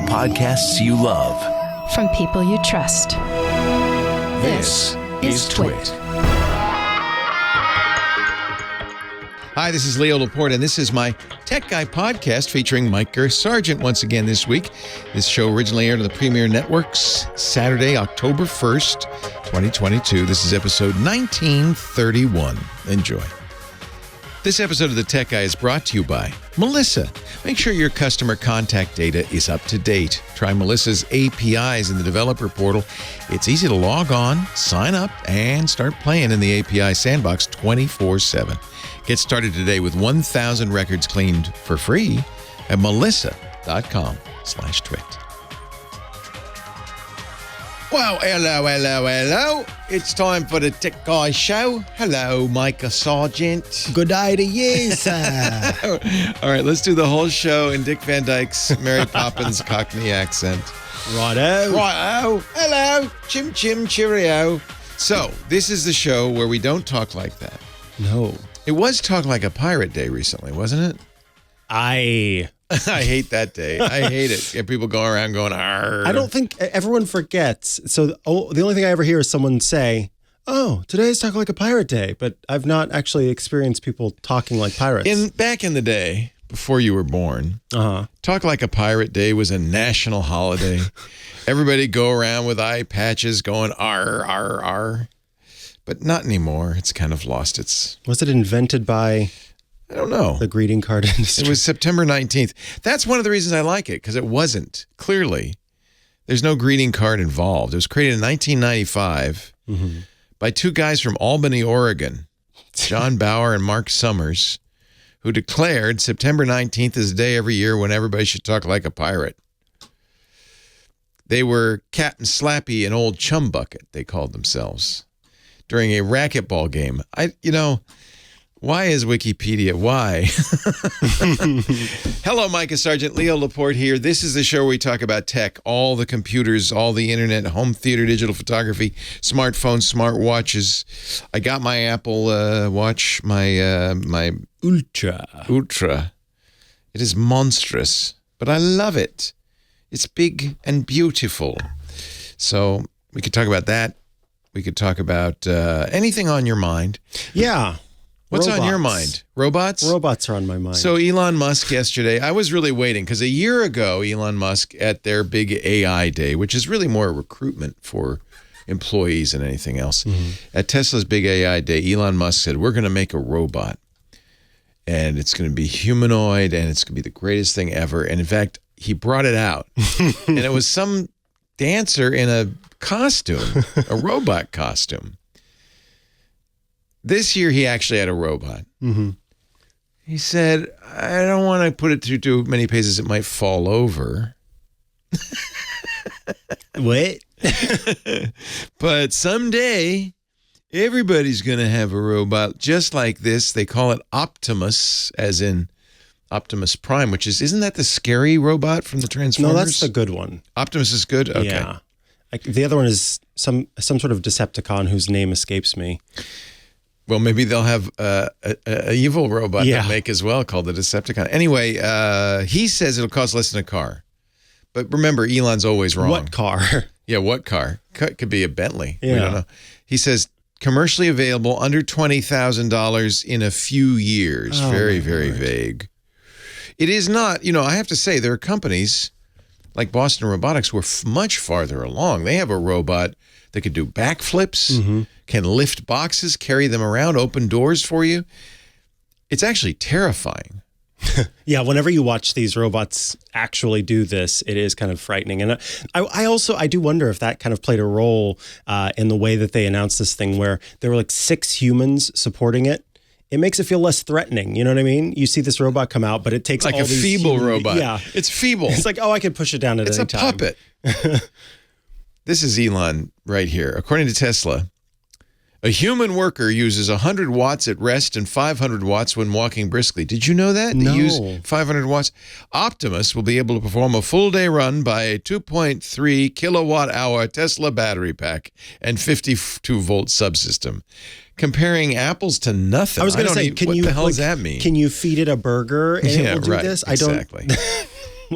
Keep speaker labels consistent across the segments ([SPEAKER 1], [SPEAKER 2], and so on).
[SPEAKER 1] Podcasts you love.
[SPEAKER 2] From people you trust.
[SPEAKER 1] This is Twit.
[SPEAKER 3] Hi, this is Leo Laporte, and this is my Tech Guy podcast featuring Mike Sargent once again this week. This show originally aired on the Premier Networks Saturday, October 1st, 2022. This is episode 1931. Enjoy. This episode of the Tech Guy is brought to you by Melissa. Make sure your customer contact data is up to date. Try Melissa's APIs in the developer portal. It's easy to log on, sign up, and start playing in the API sandbox 24/7. Get started today with 1,000 records cleaned for free at melissa.com/twit. Well, hello. It's time for the Tech Guy Show. Hello, Micah Sargent.
[SPEAKER 4] Good day to you, sir.
[SPEAKER 3] All right, let's do the whole show in Dick Van Dyke's Mary Poppins Cockney accent.
[SPEAKER 4] Righto.
[SPEAKER 3] Hello. Chim chim cheerio. So, this is the show where we don't talk like that.
[SPEAKER 4] No.
[SPEAKER 3] It was Talk Like a Pirate Day recently, wasn't it? I hate that day. I hate it. If people go around going, arr.
[SPEAKER 4] I don't think everyone forgets. So the only thing I ever hear is someone say, oh, today's Talk Like a Pirate Day. But I've not actually experienced people talking like pirates.
[SPEAKER 3] Back in the day, before you were born, Talk Like a Pirate Day was a national holiday. Everybody go around with eye patches going, arr, arr, arr. But not anymore. It's kind of lost its...
[SPEAKER 4] Was it invented by...
[SPEAKER 3] I don't know.
[SPEAKER 4] The greeting card industry.
[SPEAKER 3] It was September 19th. That's one of the reasons I like it, because it wasn't. Clearly, there's no greeting card involved. It was created in 1995 by two guys from Albany, Oregon, John Bauer and Mark Summers, who declared September 19th is a day every year when everybody should talk like a pirate. They were Captain Slappy and Old Chum Bucket, they called themselves, during a racquetball game. Why is Wikipedia? Why? Hello, Micah Sargent. Leo Laporte here. This is the show where we talk about tech, all the computers, all the internet, home theater, digital photography, smartphones, smart watches. I got my Apple watch, my Ultra. It is monstrous, but I love it. It's big and beautiful. So we could talk about that. We could talk about anything on your mind.
[SPEAKER 4] Yeah.
[SPEAKER 3] What's on your mind? Robots?
[SPEAKER 4] Robots are on my mind.
[SPEAKER 3] So Elon Musk yesterday, I was really waiting because a year ago, Elon Musk at their big AI day, which is really more recruitment for employees than anything else. At Tesla's big AI day, Elon Musk said, we're going to make a robot and it's going to be humanoid and it's going to be the greatest thing ever. And in fact, he brought it out and it was some dancer in a costume, a robot costume. This year, he actually had a robot. He said, I don't want to put it through too many paces. It might fall over.
[SPEAKER 4] What?
[SPEAKER 3] But someday, everybody's going to have a robot just like this. They call it Optimus, as in Optimus Prime, which isn't that the scary robot from the Transformers?
[SPEAKER 4] No, that's the good one.
[SPEAKER 3] Optimus is good? Okay.
[SPEAKER 4] Yeah. The other one is some sort of Decepticon whose name escapes me.
[SPEAKER 3] Well, maybe they'll have a evil robot to make as well called the Decepticon. Anyway, he says it'll cost less than a car. But remember, Elon's always wrong.
[SPEAKER 4] What car?
[SPEAKER 3] Yeah, what car? Could be a Bentley.
[SPEAKER 4] Yeah.
[SPEAKER 3] We don't know. He says commercially available under $20,000 in a few years. Very, very vague. It is not, I have to say, there are companies like Boston Robotics who are much farther along. They have a robot that could do backflips, can lift boxes, carry them around, open doors for you. It's actually terrifying.
[SPEAKER 4] Yeah, whenever you watch these robots actually do this, it is kind of frightening. And I do wonder if that kind of played a role in the way that they announced this thing where there were like 6 humans supporting it. It makes it feel less threatening. You know what I mean? You see this robot come out, but it takes
[SPEAKER 3] like
[SPEAKER 4] all
[SPEAKER 3] a
[SPEAKER 4] these
[SPEAKER 3] feeble robot.
[SPEAKER 4] Yeah.
[SPEAKER 3] It's feeble.
[SPEAKER 4] It's like, I could push it down at any time.
[SPEAKER 3] It's a puppet. This is Elon right here. According to Tesla, A human worker uses 100 watts at rest and 500 watts when walking briskly. Did you know that?
[SPEAKER 4] No.
[SPEAKER 3] They use 500 watts. Optimus will be able to perform a full day run by a 2.3 kilowatt hour Tesla battery pack and 52 volt subsystem. Comparing apples to nothing.
[SPEAKER 4] I was going to say,
[SPEAKER 3] what the hell does that mean?
[SPEAKER 4] Can you feed it a burger and it will do this?
[SPEAKER 3] Exactly.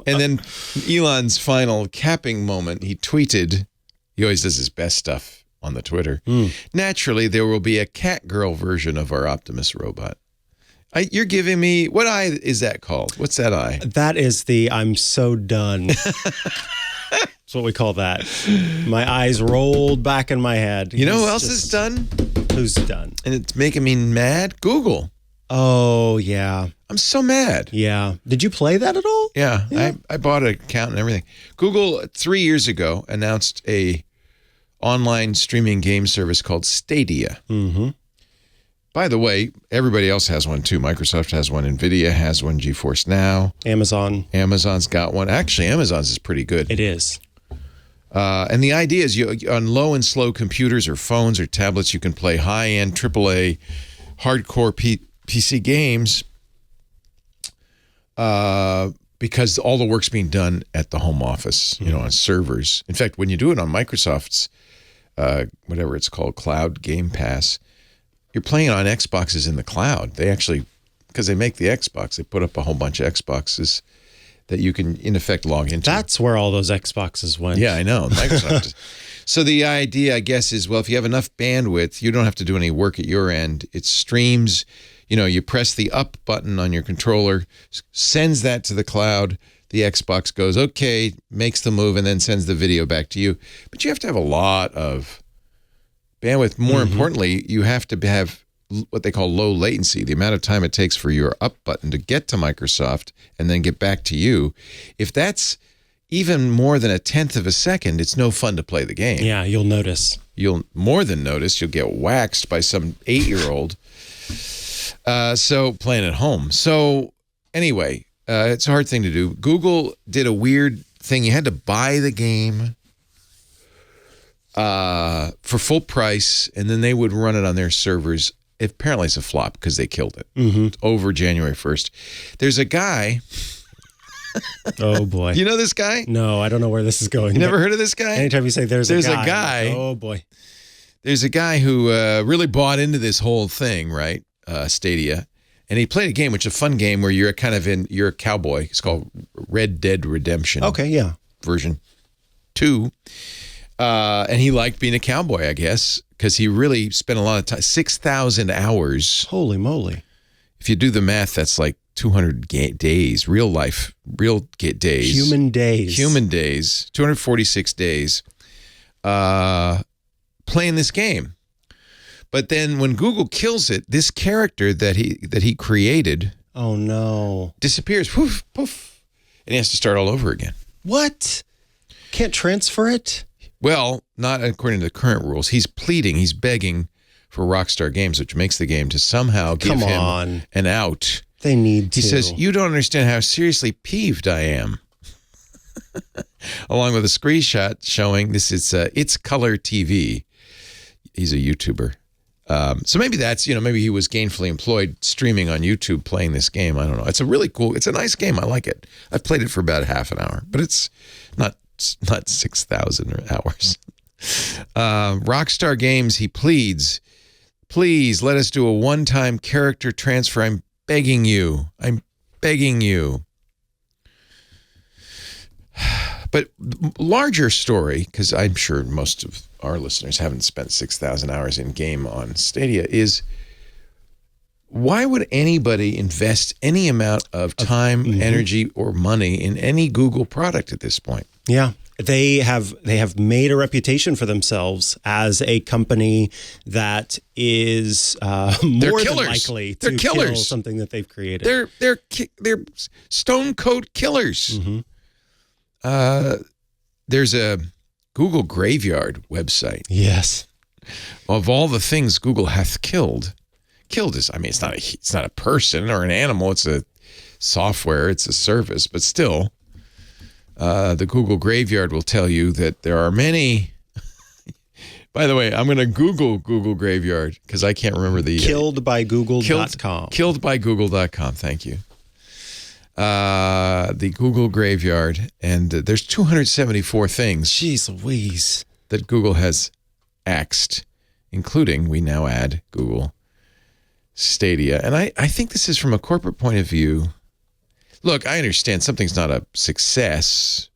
[SPEAKER 3] And then Elon's final capping moment, he tweeted, he always does his best stuff on the Twitter. Naturally, there will be a cat girl version of our Optimus robot. You're giving me, what eye is that called? What's that eye?
[SPEAKER 4] That is the I'm so done. That's what we call that. My eyes rolled back in my head.
[SPEAKER 3] You know who else is done?
[SPEAKER 4] Who's done?
[SPEAKER 3] And it's making me mad? Google.
[SPEAKER 4] Oh, yeah.
[SPEAKER 3] I'm so mad.
[SPEAKER 4] Yeah. Did you play that at all?
[SPEAKER 3] Yeah. I bought an account and everything. Google, 3 years ago, announced a online streaming game service called Stadia.
[SPEAKER 4] Mm-hmm.
[SPEAKER 3] By the way, everybody else has one too. Microsoft has one. NVIDIA has one. GeForce Now. Amazon's got one. Actually, Amazon's is pretty good.
[SPEAKER 4] It is.
[SPEAKER 3] And the idea is on low and slow computers or phones or tablets, you can play high-end AAA hardcore PC games because all the work's being done at the home office, on servers. In fact, when you do it on Microsoft's, whatever it's called, Cloud Game Pass, you're playing on Xboxes in the cloud. They actually, because they make the Xbox, they put up a whole bunch of Xboxes that you can, in effect, log into.
[SPEAKER 4] That's where all those Xboxes went.
[SPEAKER 3] Yeah, I know. Microsoft. So the idea, I guess, is, well, if you have enough bandwidth, you don't have to do any work at your end. It streams, you press the up button on your controller, sends that to the cloud. The Xbox goes, okay, makes the move, and then sends the video back to you. But you have to have a lot of bandwidth. More importantly, you have to have what they call low latency, the amount of time it takes for your up button to get to Microsoft and then get back to you. If that's even more than a tenth of a second, it's no fun to play the game.
[SPEAKER 4] Yeah, you'll notice.
[SPEAKER 3] You'll more than notice. You'll get waxed by some 8-year-old. So playing at home. So anyway, it's a hard thing to do. Google did a weird thing. You had to buy the game for full price, and then they would run it on their servers. Apparently it's a flop because they killed it over January 1st. There's a guy.
[SPEAKER 4] Oh, boy.
[SPEAKER 3] You know this guy?
[SPEAKER 4] No, I don't know where this is going.
[SPEAKER 3] You never heard of this guy?
[SPEAKER 4] Anytime you say there's a
[SPEAKER 3] guy.
[SPEAKER 4] Oh, boy.
[SPEAKER 3] There's a guy who really bought into this whole thing, right? Stadia. And he played a game, which is a fun game where you're you're a cowboy. It's called Red Dead Redemption.
[SPEAKER 4] Okay, yeah.
[SPEAKER 3] Version 2. And he liked being a cowboy, I guess, because he really spent a lot of time, 6,000 hours.
[SPEAKER 4] Holy moly.
[SPEAKER 3] If you do the math, that's like 200 days, real days.
[SPEAKER 4] Human days. 246
[SPEAKER 3] days playing this game. But then when Google kills it, this character that he created,
[SPEAKER 4] oh no,
[SPEAKER 3] disappears. Poof, poof. And he has to start all over again.
[SPEAKER 4] What? Can't transfer it?
[SPEAKER 3] Well, not according to the current rules. He's pleading, he's begging for Rockstar Games, which makes the game, to somehow give him an out.
[SPEAKER 4] They need to.
[SPEAKER 3] He says, you don't understand how seriously peeved I am. Along with a screenshot showing this is It's Color TV. He's a YouTuber. So maybe that's, maybe he was gainfully employed streaming on YouTube playing this game. I don't know. It's a nice game. I like it. I've played it for about half an hour, but it's not 6,000 hours. Rockstar Games, he pleads, please let us do a one-time character transfer. I'm begging you. But larger story, because I'm sure most of our listeners haven't spent 6,000 hours in game on Stadia, is why would anybody invest any amount of time, energy, or money in any Google product at this point?
[SPEAKER 4] Yeah. They have made a reputation for themselves as a company that is more than likely to kill something that they've created.
[SPEAKER 3] They're stone cold killers. There's a Google Graveyard website.
[SPEAKER 4] Yes.
[SPEAKER 3] Of all the things Google hath killed is, it's not a person or an animal. It's a software. It's a service, but still. The Google Graveyard will tell you that there are many, By the way, I'm going to Google Graveyard because I can't remember the...
[SPEAKER 4] Killedbygoogle.com.
[SPEAKER 3] Killedbygoogle.com. Thank you. The Google Graveyard. And there's 274 things.
[SPEAKER 4] Jeez Louise.
[SPEAKER 3] That Google has axed, including, we now add Google Stadia. And I think this is from a corporate point of view. Look, I understand something's not a success.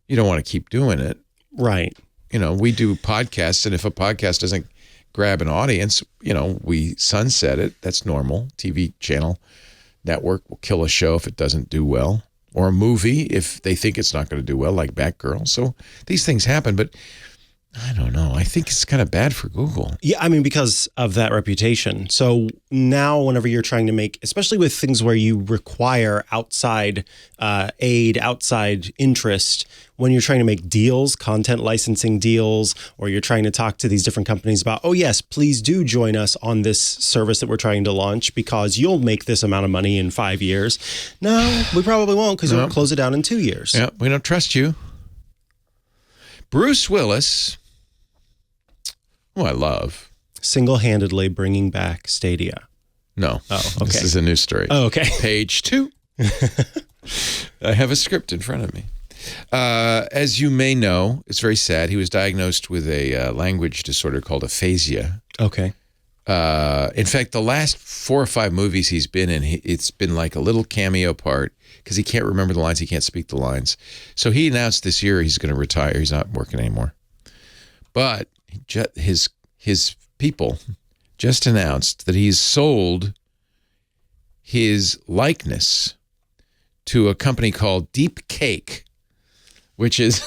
[SPEAKER 3] You don't want to keep doing it.
[SPEAKER 4] Right.
[SPEAKER 3] You know, we do podcasts, and if a podcast doesn't grab an audience, you know, we sunset it. That's normal. TV channel network will kill a show if it doesn't do well, or a movie if they think it's not going to do well, like Batgirl. So these things happen, but I don't know. I think it's kind of bad for Google.
[SPEAKER 4] Yeah, I mean, because of that reputation. So now whenever you're trying to make, especially with things where you require outside aid, outside interest, when you're trying to make deals, content licensing deals, or you're trying to talk to these different companies about, oh, yes, please do join us on this service that we're trying to launch because you'll make this amount of money in 5 years. No, we probably won't because we'll close it down in 2 years.
[SPEAKER 3] Yeah, we don't trust you. Bruce Willis, who I love.
[SPEAKER 4] Single-handedly bringing back Stadia.
[SPEAKER 3] No.
[SPEAKER 4] Oh, okay.
[SPEAKER 3] This is a news story.
[SPEAKER 4] Oh, okay.
[SPEAKER 3] Page 2. I have a script in front of me. As you may know, it's very sad. He was diagnosed with a language disorder called aphasia.
[SPEAKER 4] Okay.
[SPEAKER 3] In fact, the last 4 or 5 movies he's been in, it's been like a little cameo part because he can't remember the lines. He can't speak the lines. So he announced this year he's going to retire. He's not working anymore. But his people just announced that he's sold his likeness to a company called Deepfake, which is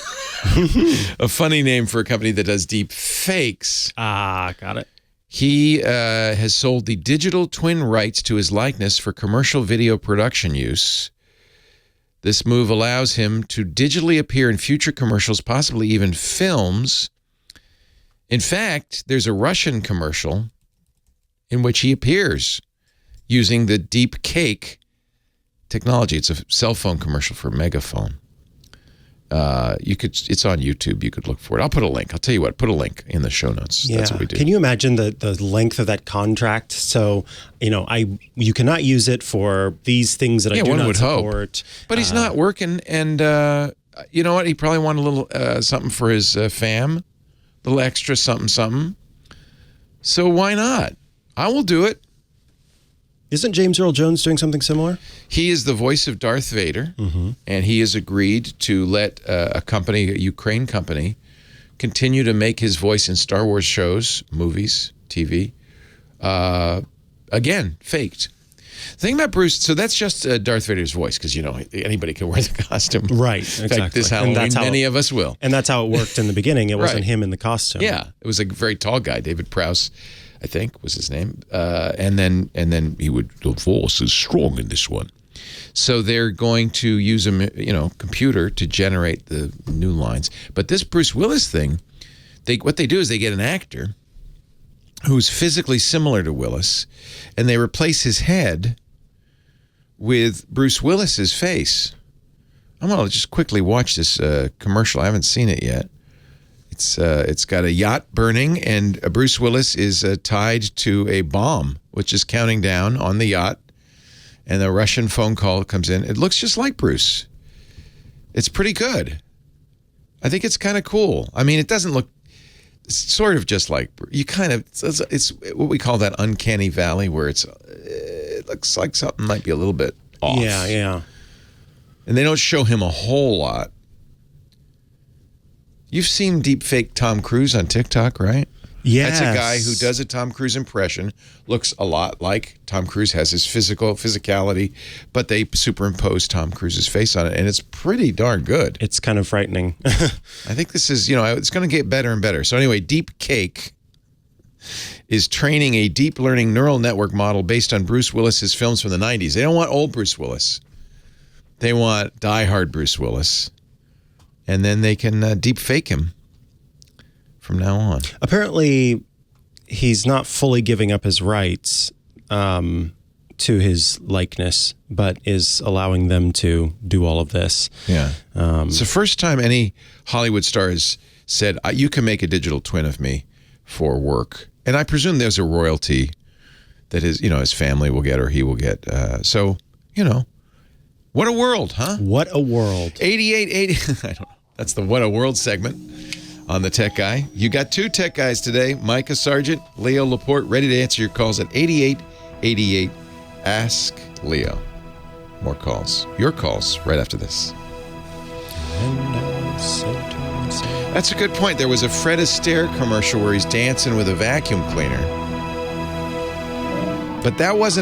[SPEAKER 3] a funny name for a company that does deep fakes.
[SPEAKER 4] Ah, got it.
[SPEAKER 3] He has sold the digital twin rights to his likeness for commercial video production use. This move allows him to digitally appear in future commercials, possibly even films. In fact, there's a Russian commercial in which he appears using the Deepfake technology. It's a cell phone commercial for Megaphone. It's on YouTube. You could look for it. I'll put a link. I'll tell you what, put a link in the show notes.
[SPEAKER 4] Yeah.
[SPEAKER 3] That's what we do.
[SPEAKER 4] Can you imagine the length of that contract? So, you cannot use it for these things that I do not support.
[SPEAKER 3] Hope. But he's not working, and you know what? He probably wanted a little something for his fam, a little extra something. So why not? I will do it.
[SPEAKER 4] Isn't James Earl Jones doing something similar?
[SPEAKER 3] He is the voice of Darth Vader, and he has agreed to let a Ukraine company, continue to make his voice in Star Wars shows, movies, TV. Again, faked. The thing about Bruce, so that's just Darth Vader's voice, because, anybody can wear the costume.
[SPEAKER 4] Right,
[SPEAKER 3] exactly.
[SPEAKER 4] exactly.
[SPEAKER 3] In fact, this Halloween, many of us will.
[SPEAKER 4] And that's how it worked in the beginning. It wasn't him in the costume.
[SPEAKER 3] Yeah, it was a very tall guy, David Prowse, I think was his name. And then he would, the force is strong in this one. So they're going to use a computer to generate the new lines. But this Bruce Willis thing, what they do is they get an actor who's physically similar to Willis, and they replace his head with Bruce Willis's face. I'm going to just quickly watch this commercial. I haven't seen it yet. It's got a yacht burning, and Bruce Willis is tied to a bomb, which is counting down on the yacht, and the Russian phone call comes in. It looks just like Bruce. It's pretty good. I think it's kind of cool. I mean, it doesn't look... It's sort of just like... It's what we call that uncanny valley, where it looks like something might be a little bit off.
[SPEAKER 4] Yeah.
[SPEAKER 3] And they don't show him a whole lot. You've seen deepfake Tom Cruise on TikTok, right?
[SPEAKER 4] Yes.
[SPEAKER 3] That's a guy who does a Tom Cruise impression, looks a lot like Tom Cruise, has his physicality, but they superimpose Tom Cruise's face on it, and it's pretty darn good.
[SPEAKER 4] It's kind of frightening.
[SPEAKER 3] I think this is, it's going to get better and better. So anyway, Deepfake is training a deep learning neural network model based on Bruce Willis's films from the 90s. They don't want old Bruce Willis. They want diehard Bruce Willis. And then they can deep fake him from now on.
[SPEAKER 4] Apparently, he's not fully giving up his rights to his likeness, but is allowing them to do all of this.
[SPEAKER 3] Yeah. It's the first time any Hollywood star has said, you can make a digital twin of me, for work. And I presume there's a royalty that his family will get or he will get. So, what a world, huh?
[SPEAKER 4] What a world.
[SPEAKER 3] 8880. I don't know. That's the What a World segment on the Tech Guy. You got two tech guys today, Micah Sargent, Leo Laporte, ready to answer your calls at 8888. Ask Leo. More calls. Your calls right after this. That's a good point. There was a Fred Astaire commercial where he's dancing with a vacuum cleaner. But that was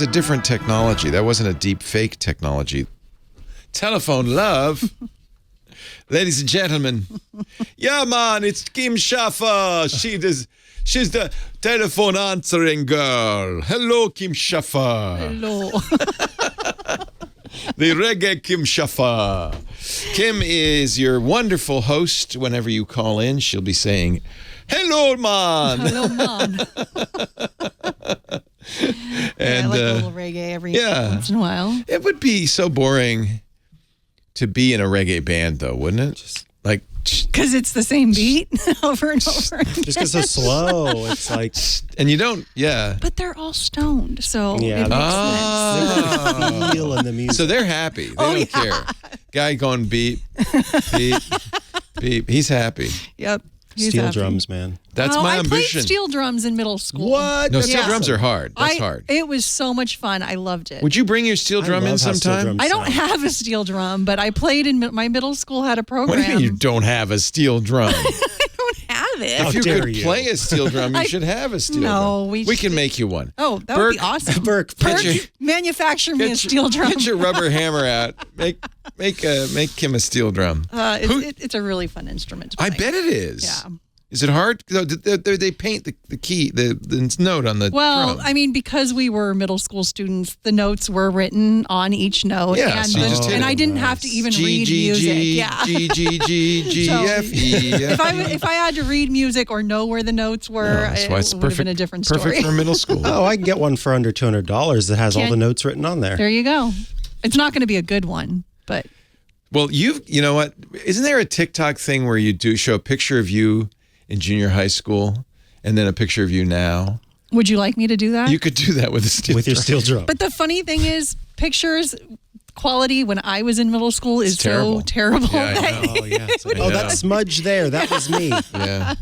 [SPEAKER 3] a different technology. That wasn't a deep fake technology. Telephone love. Ladies and gentlemen. Yeah, man, it's Kim Schaffer. She's the telephone answering girl. Hello, Kim Schaffer.
[SPEAKER 5] Hello.
[SPEAKER 3] The reggae Kim Schaffer. Kim is your wonderful host. Whenever you call in, she'll be saying, "Hello, man."
[SPEAKER 5] Hello, man.
[SPEAKER 3] And
[SPEAKER 5] I like a little reggae every once in a while.
[SPEAKER 3] It would be so boring to be in a reggae band, though, wouldn't it? Just like
[SPEAKER 5] because it's the same beat over and over again.
[SPEAKER 4] Just because it's so slow, it's like,
[SPEAKER 3] and you don't,
[SPEAKER 5] But they're all stoned, so
[SPEAKER 4] Yeah.
[SPEAKER 5] it makes sense.
[SPEAKER 4] feel in the music.
[SPEAKER 3] So they're happy. They don't care. Guy going beep, beep, beep. He's happy.
[SPEAKER 5] Yep. He's
[SPEAKER 4] Steel
[SPEAKER 5] happy.
[SPEAKER 4] drums, man.
[SPEAKER 3] That's my
[SPEAKER 5] I
[SPEAKER 3] ambition.
[SPEAKER 5] played steel drums in middle school.
[SPEAKER 4] What?
[SPEAKER 3] No,
[SPEAKER 4] That's
[SPEAKER 3] steel
[SPEAKER 5] Yeah.
[SPEAKER 3] drums are hard. That's hard.
[SPEAKER 5] It was so much fun. I loved it.
[SPEAKER 3] Would you bring your steel drum
[SPEAKER 4] love
[SPEAKER 3] in
[SPEAKER 4] how steel
[SPEAKER 3] sometime?
[SPEAKER 4] drums
[SPEAKER 5] I don't
[SPEAKER 4] sound.
[SPEAKER 5] have a steel drum, but I played in my middle school had a program.
[SPEAKER 3] What do you mean you don't have a steel drum?
[SPEAKER 5] I don't have it.
[SPEAKER 4] How
[SPEAKER 3] If you
[SPEAKER 4] dare
[SPEAKER 3] could
[SPEAKER 4] you.
[SPEAKER 3] play a steel drum, you should have a steel
[SPEAKER 5] No,
[SPEAKER 3] drum.
[SPEAKER 5] we
[SPEAKER 3] can
[SPEAKER 5] should-
[SPEAKER 3] make you one.
[SPEAKER 5] Oh, that would be
[SPEAKER 3] Burke,
[SPEAKER 5] awesome.
[SPEAKER 4] Burke,
[SPEAKER 3] Get your-
[SPEAKER 5] manufacture me a
[SPEAKER 3] Get
[SPEAKER 5] steel drum.
[SPEAKER 3] Get your rubber hammer out. Make Kim a steel drum.
[SPEAKER 5] It's a really fun instrument to play.
[SPEAKER 3] I bet it is.
[SPEAKER 5] Yeah.
[SPEAKER 3] Is it hard? No, they paint the key, the note on the
[SPEAKER 5] Well,
[SPEAKER 3] drum.
[SPEAKER 5] I mean, because we were middle school students, the notes were written on each note.
[SPEAKER 3] Yeah,
[SPEAKER 5] and,
[SPEAKER 3] so you just hit
[SPEAKER 5] and
[SPEAKER 3] it.
[SPEAKER 5] I didn't have to even
[SPEAKER 3] G,
[SPEAKER 5] read
[SPEAKER 3] G,
[SPEAKER 5] music.
[SPEAKER 3] G,
[SPEAKER 5] Yeah.
[SPEAKER 3] G, G, G, G,
[SPEAKER 5] So,
[SPEAKER 3] F, E, F, E.
[SPEAKER 5] If I had to read music or know where the notes were,
[SPEAKER 3] That's why
[SPEAKER 5] it
[SPEAKER 3] it's
[SPEAKER 5] would have
[SPEAKER 3] perfect,
[SPEAKER 5] been a different story.
[SPEAKER 3] perfect for middle school.
[SPEAKER 4] Oh, I can get one for under $200 that has all
[SPEAKER 5] Can't-
[SPEAKER 4] the notes written on there.
[SPEAKER 5] There you go. It's not going to be a good one, but
[SPEAKER 3] Well, you know what? Isn't there a TikTok thing where you do show a picture of you in junior high school and then a picture of you now?
[SPEAKER 5] would you like me to do that?
[SPEAKER 3] You could do that with a steel
[SPEAKER 4] With your
[SPEAKER 3] drum.
[SPEAKER 4] steel drum.
[SPEAKER 5] But the funny thing is, pictures quality when I was in middle school is
[SPEAKER 3] terrible.
[SPEAKER 5] so terrible.
[SPEAKER 3] Yeah, I
[SPEAKER 5] that-
[SPEAKER 3] know.
[SPEAKER 4] Oh, yeah. So,
[SPEAKER 3] know.
[SPEAKER 4] that smudge there, that was me.
[SPEAKER 3] Yeah.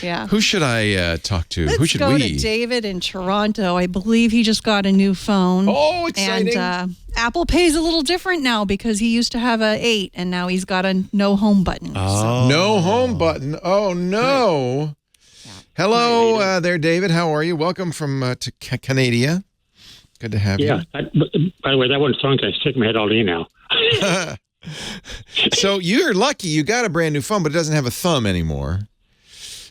[SPEAKER 5] yeah.
[SPEAKER 3] Who should I talk to?
[SPEAKER 5] Let's
[SPEAKER 3] Who should
[SPEAKER 5] go
[SPEAKER 3] we?
[SPEAKER 5] to David in Toronto. I believe he just got a new phone.
[SPEAKER 3] Oh, exciting.
[SPEAKER 5] And Apple Pay's a little different now because he used to have a 8 and now he's got a no home button.
[SPEAKER 4] Oh.
[SPEAKER 3] No home button. Oh, no. Hello there, David. How are you? Welcome from to Canada. Good to have you.
[SPEAKER 6] Yeah. By the way, that one song I stick my head all day now.
[SPEAKER 3] So you're lucky you got a brand new phone, but it doesn't have a thumb anymore.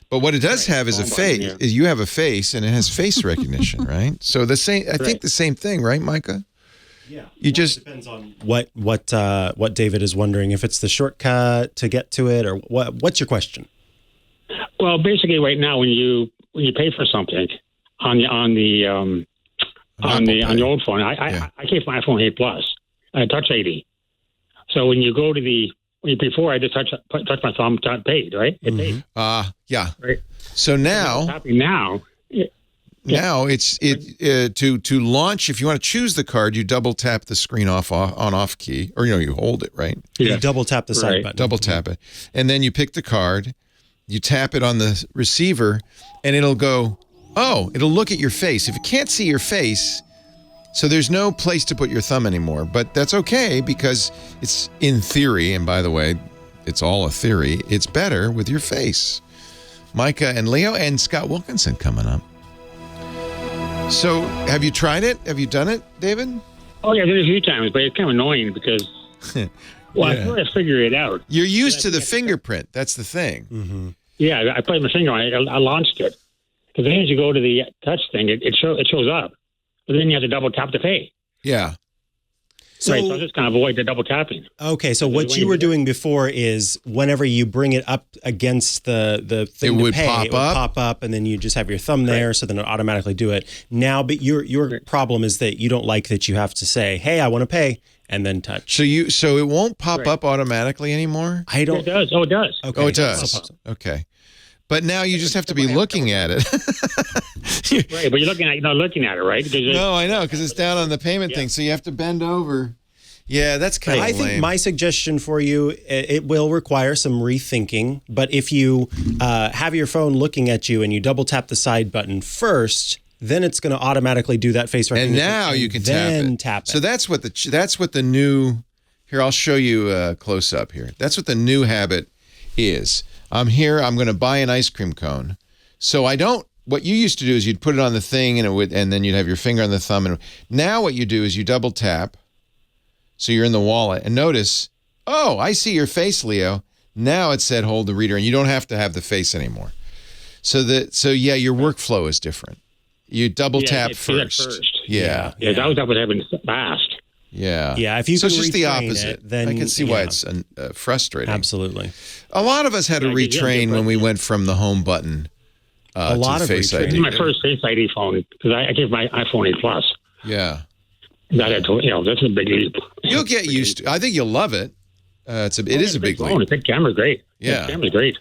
[SPEAKER 3] But what it does have is a
[SPEAKER 6] Phone
[SPEAKER 3] face.
[SPEAKER 6] button, yeah.
[SPEAKER 3] Is you have a face, and it has face recognition, right? So the same. I think
[SPEAKER 6] Right.
[SPEAKER 3] the same thing, right, Micah?
[SPEAKER 4] Yeah.
[SPEAKER 3] You just
[SPEAKER 4] Depends on what David is wondering, if it's the shortcut to get to it or what's your question?
[SPEAKER 6] Well, basically, right now when you pay for something on your old phone, I keep my iPhone 8 Plus, Touch ID. So when you go to before I just touch my thumb, paid, right? It paid.
[SPEAKER 3] yeah.
[SPEAKER 6] Right.
[SPEAKER 3] So now.
[SPEAKER 6] What's happening now?
[SPEAKER 3] Now it's to launch. If you want to choose the card, you double tap the screen off key, or you hold it, right.
[SPEAKER 4] You double tap the side
[SPEAKER 6] Right.
[SPEAKER 4] button.
[SPEAKER 3] Double tap it, and then you pick the card. You tap it on the receiver, and it'll go. Oh, it'll look at your face. If it can't see your face, so there's no place to put your thumb anymore. But that's okay because it's in theory. And by the way, it's all a theory. It's better with your face. Micah and Leo and Scott Wilkinson coming up. So, have you tried it? Have you done it, David?
[SPEAKER 6] Oh yeah, I did it a few times, but it's kind of annoying because I sort of figure it out.
[SPEAKER 3] You're used to the fingerprint. That's the thing.
[SPEAKER 4] Mm-hmm.
[SPEAKER 6] Yeah, I put my finger on it. I launched it. Because then as you go to the touch thing, it shows up. But then you have to double tap to pay.
[SPEAKER 3] Yeah.
[SPEAKER 4] So,
[SPEAKER 6] Right, so I just kind of avoid the double tapping.
[SPEAKER 4] okay, so what you were doing before is whenever you bring it up against the thing
[SPEAKER 3] It would
[SPEAKER 4] to pay,
[SPEAKER 3] pop
[SPEAKER 4] it would
[SPEAKER 3] up.
[SPEAKER 4] pop up, and then you just have your thumb there, so then it automatically do it. Now, but your problem is that you don't like that you have to say, "Hey, I want to pay," and then touch.
[SPEAKER 3] So it won't pop
[SPEAKER 6] Right.
[SPEAKER 3] up automatically anymore?
[SPEAKER 4] I
[SPEAKER 6] It
[SPEAKER 4] don't.
[SPEAKER 6] does. Oh, it does.
[SPEAKER 4] Okay.
[SPEAKER 3] Oh, it does. Okay. But now you just have to be looking at it.
[SPEAKER 6] Right, but you're not looking at it, right?
[SPEAKER 3] No, I know, because it's down on the payment thing, so you have to bend over. Yeah, that's kind of lame.
[SPEAKER 4] I think my suggestion for you, it will require some rethinking, but if you have your phone looking at you and you double tap the side button first, then it's going to automatically do that face recognition.
[SPEAKER 3] And now you can tap it. So that's what the new. Here, I'll show you a close up here. That's what the new habit is. I'm here. I'm going to buy an ice cream cone. So I don't. What you used to do is you'd put it on the thing and then you'd have your finger on the thumb. And now what you do is you double tap. So you're in the wallet, and notice, oh, I see your face, Leo. Now it said hold the reader, and you don't have to have the face anymore. So yeah, your workflow is different. You double tap first. Yeah,
[SPEAKER 6] that was happening fast.
[SPEAKER 3] Yeah.
[SPEAKER 4] Yeah, if you
[SPEAKER 3] so
[SPEAKER 4] can
[SPEAKER 3] it's just the opposite.
[SPEAKER 4] Then
[SPEAKER 3] I can see why it's frustrating.
[SPEAKER 4] Absolutely.
[SPEAKER 3] A lot of us had to retrain when we went from the home button
[SPEAKER 4] a lot
[SPEAKER 3] to
[SPEAKER 4] of
[SPEAKER 3] Face
[SPEAKER 6] ID.
[SPEAKER 3] ID.
[SPEAKER 6] My first Face ID phone, because I gave my iPhone 8 Plus.
[SPEAKER 3] Yeah.
[SPEAKER 6] That's a big leap.
[SPEAKER 3] You'll get used to. I think you'll love it. It is a big leap.
[SPEAKER 6] The camera's great.
[SPEAKER 3] Yeah,
[SPEAKER 6] the camera's great.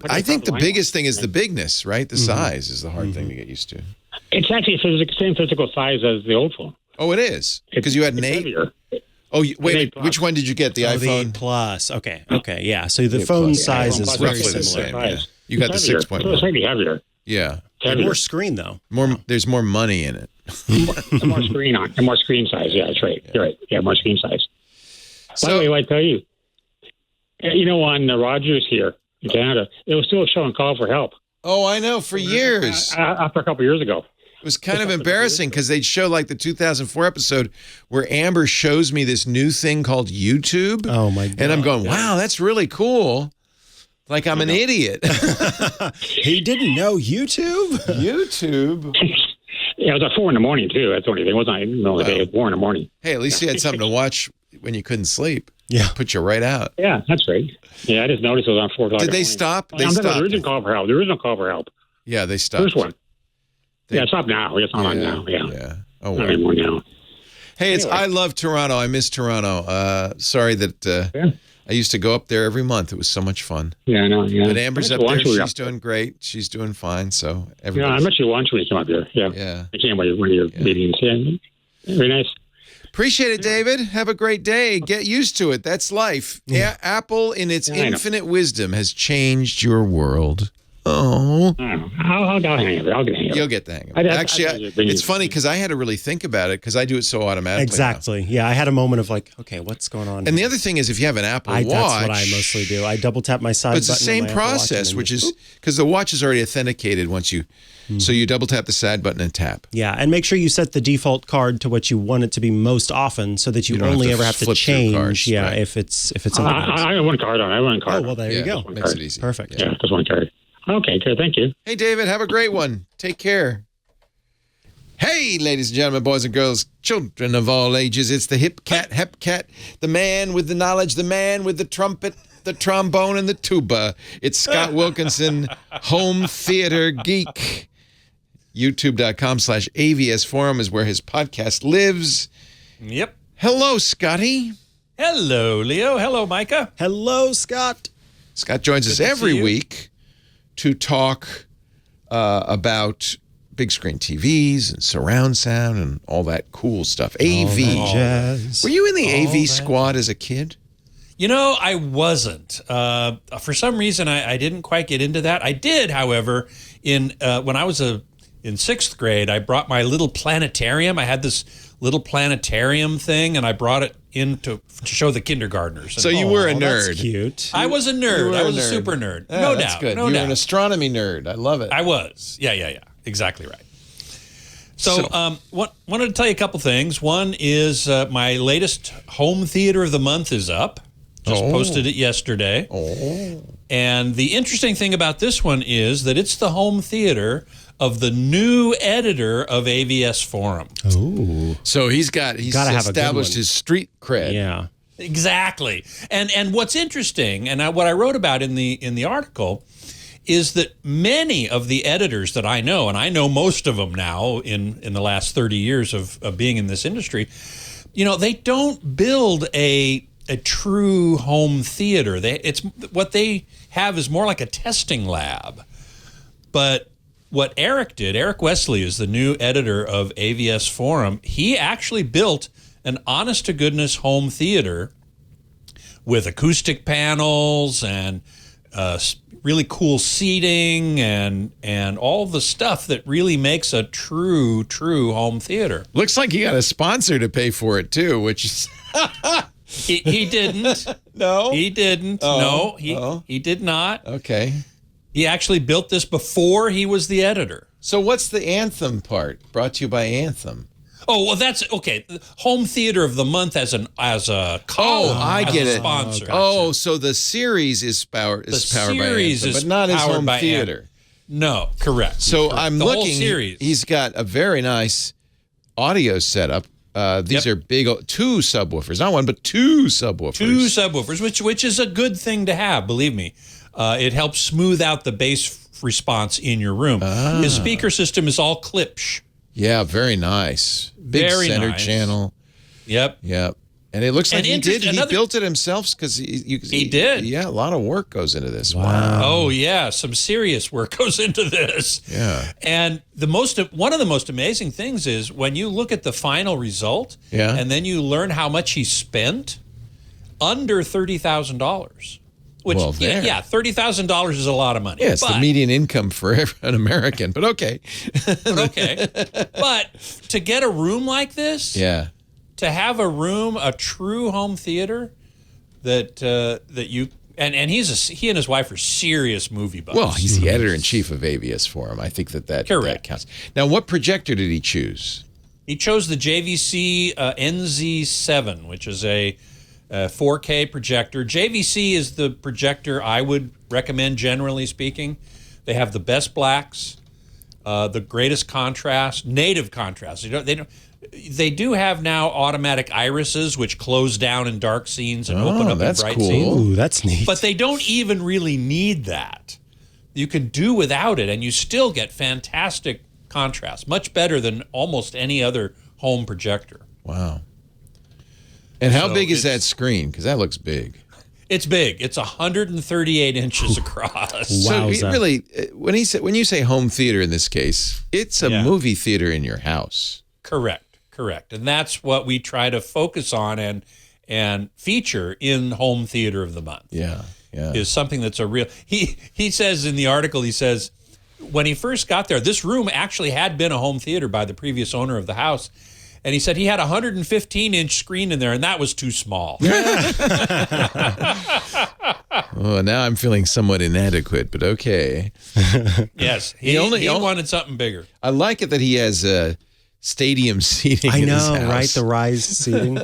[SPEAKER 3] I think the biggest thing is the bigness, right? The size is the hard thing to get used to.
[SPEAKER 6] It's actually the same physical size as the old phone.
[SPEAKER 3] Oh, it is? Because you had an 8?
[SPEAKER 6] Heavier.
[SPEAKER 3] Oh, wait, which one did you get? The iPhone?
[SPEAKER 4] The 8 Plus. Okay, yeah. So the phone size is very
[SPEAKER 3] roughly the
[SPEAKER 4] similar.
[SPEAKER 3] same. Yeah. You got the 6.1.
[SPEAKER 6] It's slightly heavier.
[SPEAKER 3] Yeah.
[SPEAKER 4] More screen, though.
[SPEAKER 3] There's more money in it.
[SPEAKER 6] more screen on, and more screen size. Yeah, that's right. You're right. Yeah, more screen size. By the way, I tell you, on Rogers here in Canada, it was still showing call for help.
[SPEAKER 3] Oh, I know, for years.
[SPEAKER 6] After a couple of years ago.
[SPEAKER 3] It was kind of embarrassing because they'd show like the 2004 episode where Amber shows me this new thing called YouTube.
[SPEAKER 4] Oh, my God.
[SPEAKER 3] And I'm going, wow, that's really cool. Like I'm an idiot.
[SPEAKER 4] He didn't know YouTube?
[SPEAKER 3] YouTube?
[SPEAKER 6] Yeah, it was at 4 a.m, too. That's the only thing. It wasn't in the middle of the day. It was 4 a.m.
[SPEAKER 3] Hey, at least you had something to watch when you couldn't sleep.
[SPEAKER 4] Yeah.
[SPEAKER 3] Put you right out.
[SPEAKER 6] Yeah, that's right. Yeah, I just noticed it was on 4 o'clock.
[SPEAKER 3] Did they stop? They stopped.
[SPEAKER 6] The original call for help. The original call for help.
[SPEAKER 3] Yeah, they stopped.
[SPEAKER 6] First one. Yeah, it's up now. It's not on now. Yeah.
[SPEAKER 3] Oh,
[SPEAKER 6] well. Not anymore now.
[SPEAKER 3] Hey, I love Toronto. I miss Toronto. Sorry that I used to go up there every month. It was so much fun.
[SPEAKER 6] Yeah, I know. Yeah.
[SPEAKER 3] But Amber's up there. She's doing great. She's doing fine. So
[SPEAKER 6] I met you once when you came up here. Yeah.
[SPEAKER 3] Yeah.
[SPEAKER 6] I came by one of your meetings. Yeah. Very nice.
[SPEAKER 3] Appreciate it, David. Have a great day. Get used to it. That's life. Yeah. Apple, in its infinite wisdom, has changed your world. Oh.
[SPEAKER 6] I'll hang of it. I'll get the hang of it.
[SPEAKER 3] You'll get the hang of it. Actually, it's funny because I had to really think about it because I do it so automatically.
[SPEAKER 4] Exactly. Now. Yeah, I had a moment of like, okay, what's going on?
[SPEAKER 3] And the other thing is if you have an Apple Watch.
[SPEAKER 4] That's what I mostly do. I double tap my side button.
[SPEAKER 3] It's the same process, which is because the watch is already authenticated once you. So you double tap the side button and tap.
[SPEAKER 4] Yeah, and make sure you set the default card to what you want it to be most often, so that you only ever have to change. Cards, right. if it's something.
[SPEAKER 6] I have one card on. I have one card.
[SPEAKER 4] Oh well, there you go.
[SPEAKER 3] Makes it easy.
[SPEAKER 4] Perfect.
[SPEAKER 6] Yeah, just one card. Okay, good. Thank you.
[SPEAKER 3] Hey, David, have a great one. Take care. Hey, ladies and gentlemen, boys and girls, children of all ages, it's the hip cat, the man with the knowledge, the man with the trumpet, the trombone, and the tuba. It's Scott Wilkinson, home theater geek. YouTube.com/AVS Forum is where his podcast lives.
[SPEAKER 7] Yep.
[SPEAKER 3] Hello, Scotty.
[SPEAKER 7] Hello, Leo. Hello, Micah.
[SPEAKER 4] Hello, Scott.
[SPEAKER 3] Scott joins us every week to talk about big screen TVs and surround sound and all that cool stuff. AV.
[SPEAKER 4] Jazz.
[SPEAKER 3] Were you in the AV squad as a kid?
[SPEAKER 7] I wasn't. For some reason, I didn't quite get into that. I did, however, when I was in 6th grade, I brought my little planetarium. I had this little planetarium thing, and I brought it in to show the kindergartners.
[SPEAKER 3] So you were a nerd.
[SPEAKER 4] That's cute.
[SPEAKER 7] I was a nerd. I was a super nerd.
[SPEAKER 3] Yeah,
[SPEAKER 7] no
[SPEAKER 3] that's
[SPEAKER 7] doubt.
[SPEAKER 3] Good.
[SPEAKER 7] No
[SPEAKER 3] you
[SPEAKER 7] doubt.
[SPEAKER 3] were an astronomy nerd. I love it.
[SPEAKER 7] I was. Yeah. Exactly right. So wanted to tell you a couple things. One is my latest home theater of the month is up. Just posted it yesterday. And the interesting thing about this one is that it's the home theater of the new editor of AVS Forum.
[SPEAKER 4] Oh.
[SPEAKER 3] So he's established his street cred.
[SPEAKER 4] Yeah.
[SPEAKER 7] Exactly. And what's interesting, and what I wrote about in the article, is that many of the editors that I know, and I know most of them now in the last 30 years of being in this industry, they don't build a a true home theater. It's what they have is more like a testing lab. But what Eric did, Eric Wesley is the new editor of AVS Forum. He actually built an honest-to-goodness home theater with acoustic panels and really cool seating and all the stuff that really makes a true home theater.
[SPEAKER 3] Looks like you got a sponsor to pay for it too, which is
[SPEAKER 7] he didn't.
[SPEAKER 3] No,
[SPEAKER 7] he didn't.
[SPEAKER 3] Oh.
[SPEAKER 7] No, he did not.
[SPEAKER 3] Okay.
[SPEAKER 7] He actually built this before he was the editor.
[SPEAKER 3] So what's the Anthem part? Brought to you by Anthem.
[SPEAKER 7] Oh, well, that's okay. Home Theater of the Month as a column.
[SPEAKER 3] I get it.
[SPEAKER 7] Sponsor.
[SPEAKER 3] Oh, so the series is powered by
[SPEAKER 7] series
[SPEAKER 3] Anthem,
[SPEAKER 7] is
[SPEAKER 3] but not his
[SPEAKER 7] powered
[SPEAKER 3] home
[SPEAKER 7] by
[SPEAKER 3] theater.
[SPEAKER 7] No, correct.
[SPEAKER 3] So
[SPEAKER 7] Correct.
[SPEAKER 3] I'm
[SPEAKER 7] the
[SPEAKER 3] looking.
[SPEAKER 7] Whole series.
[SPEAKER 3] He's got a very nice audio setup. These are big, 2 subwoofers, not one, but 2 subwoofers.
[SPEAKER 7] 2 subwoofers, which is a good thing to have. Believe me, it helps smooth out the bass response in your room. His speaker system is all Klipsch.
[SPEAKER 3] Yeah, very nice. Big
[SPEAKER 7] Very
[SPEAKER 3] center
[SPEAKER 7] nice.
[SPEAKER 3] channel.
[SPEAKER 7] Yep.
[SPEAKER 3] And it looks like
[SPEAKER 7] And
[SPEAKER 3] he built it himself because
[SPEAKER 7] he did.
[SPEAKER 3] Yeah, a lot of work goes into this.
[SPEAKER 4] Wow.
[SPEAKER 7] Oh yeah, some serious work goes into this.
[SPEAKER 3] Yeah.
[SPEAKER 7] And one of the most amazing things is when you look at the final result, and then you learn how much he spent, under $30,000. Which,
[SPEAKER 3] Well, there.
[SPEAKER 7] yeah, $30,000 is a lot of money.
[SPEAKER 3] Yeah, it's the median income for an American, but okay.
[SPEAKER 7] But to get a room like this,
[SPEAKER 3] Yeah.
[SPEAKER 7] to have a true home theater that you and he and his wife are serious movie buffs.
[SPEAKER 3] Well, he's the editor-in-chief of AVS Forum. I think that
[SPEAKER 7] Correct.
[SPEAKER 3] counts. Now, what projector did he choose?
[SPEAKER 7] He chose the JVC NZ7, which is a 4K projector. JVC is the projector I would recommend, generally speaking. They have the best blacks, the greatest contrast, native contrast. They do have now automatic irises, which close down in dark scenes and open up in bright scenes.
[SPEAKER 4] Ooh, that's neat.
[SPEAKER 7] But they don't even really need that. You can do without it, and you still get fantastic contrast, much better than almost any other home projector.
[SPEAKER 3] Wow. And how
[SPEAKER 7] So
[SPEAKER 3] big is that screen? Because that looks big.
[SPEAKER 7] It's big. It's 138 inches across.
[SPEAKER 3] So
[SPEAKER 4] Wowza.
[SPEAKER 3] really, when you say home theater in this case, it's a movie theater in your house.
[SPEAKER 7] Correct. And that's what we try to focus on and feature in Home Theater of the Month.
[SPEAKER 3] Yeah.
[SPEAKER 7] Is something that's a real. He says in the article, he says, when he first got there, this room actually had been a home theater by the previous owner of the house. And he said he had a 115-inch screen in there, and that was too small.
[SPEAKER 3] Oh, now I'm feeling somewhat inadequate, but okay.
[SPEAKER 7] Yes, he wanted something bigger.
[SPEAKER 3] I like it that he has stadium seating
[SPEAKER 4] I
[SPEAKER 3] in his
[SPEAKER 4] know,
[SPEAKER 3] house.
[SPEAKER 4] right? The rise seating.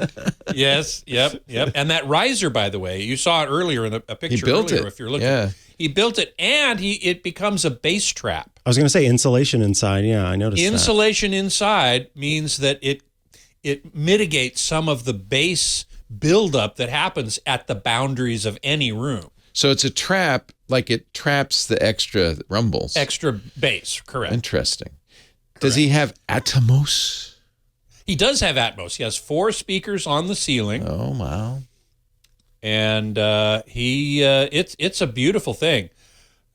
[SPEAKER 7] Yes, yep. And that riser, by the way, you saw it earlier in a picture.
[SPEAKER 3] He built
[SPEAKER 7] earlier,
[SPEAKER 3] it.
[SPEAKER 7] If you're looking,
[SPEAKER 3] Yeah.
[SPEAKER 7] He built it, and it becomes a bass trap.
[SPEAKER 4] I was going to say insulation inside. Yeah, I noticed
[SPEAKER 7] Insulation inside means that it mitigates some of the bass buildup that happens at the boundaries of any room.
[SPEAKER 3] So it's a trap, like it traps the extra rumbles.
[SPEAKER 7] Extra bass, correct.
[SPEAKER 3] Interesting. Does he have Atmos?
[SPEAKER 7] He does have Atmos. He has 4 speakers on the ceiling.
[SPEAKER 3] Oh, wow.
[SPEAKER 7] And it's a beautiful thing.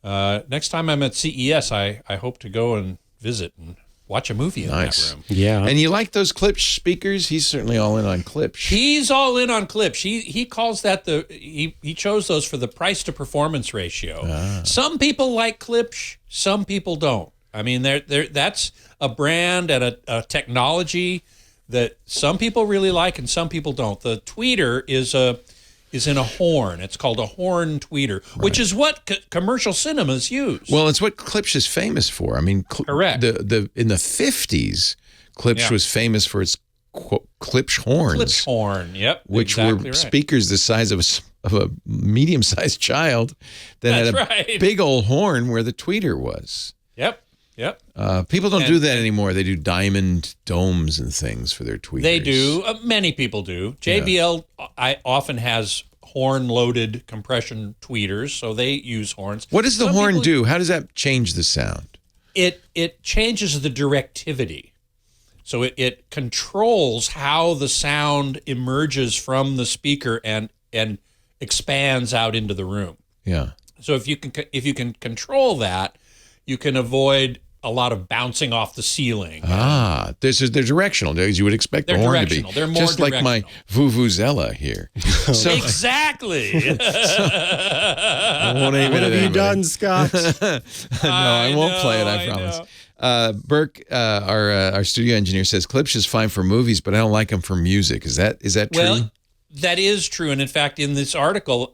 [SPEAKER 7] Next time I'm at CES, I hope to go and visit and watch a movie in that room.
[SPEAKER 4] Yeah.
[SPEAKER 3] And you like those Klipsch speakers? He's certainly all in on Klipsch.
[SPEAKER 7] He's all in on Klipsch. He calls that he chose those for the price to performance ratio. Some people like Klipsch, some people don't. I mean, that's a brand and a technology that some people really like and some people don't. The tweeter is in a horn. It's called a horn tweeter, which is what commercial cinemas use.
[SPEAKER 3] Well, it's what Klipsch is famous for. I mean,
[SPEAKER 7] correct.
[SPEAKER 3] In the 50s, Klipsch was famous for its Klipsch horns.
[SPEAKER 7] Klipsch horn, yep.
[SPEAKER 3] Which
[SPEAKER 7] exactly
[SPEAKER 3] were
[SPEAKER 7] right.
[SPEAKER 3] speakers the size of a medium-sized child that had a big old horn where the tweeter was.
[SPEAKER 7] Yep.
[SPEAKER 3] People don't do that anymore. They do diamond domes and things for their tweeters.
[SPEAKER 7] They do. Many people do. JBL often has horn-loaded compression tweeters, so they use horns.
[SPEAKER 3] What does the horn do? How does that change the sound?
[SPEAKER 7] It changes the directivity. So it controls how the sound emerges from the speaker and expands out into the room.
[SPEAKER 3] Yeah.
[SPEAKER 7] So if you can control that, you can avoid a lot of bouncing off the ceiling.
[SPEAKER 3] They're directional, as you would expect the horn to be.
[SPEAKER 7] They're more
[SPEAKER 3] just like my Vuvuzela here. So,
[SPEAKER 7] exactly.
[SPEAKER 3] I won't aim
[SPEAKER 4] What
[SPEAKER 3] it at
[SPEAKER 4] have you
[SPEAKER 3] anybody.
[SPEAKER 4] done, Scott?
[SPEAKER 3] No, I won't play it, I promise. Burke, our studio engineer, says Klipsch is fine for movies, but I don't like him for music. Is that true?
[SPEAKER 7] Well, that is true. And in fact, in this article,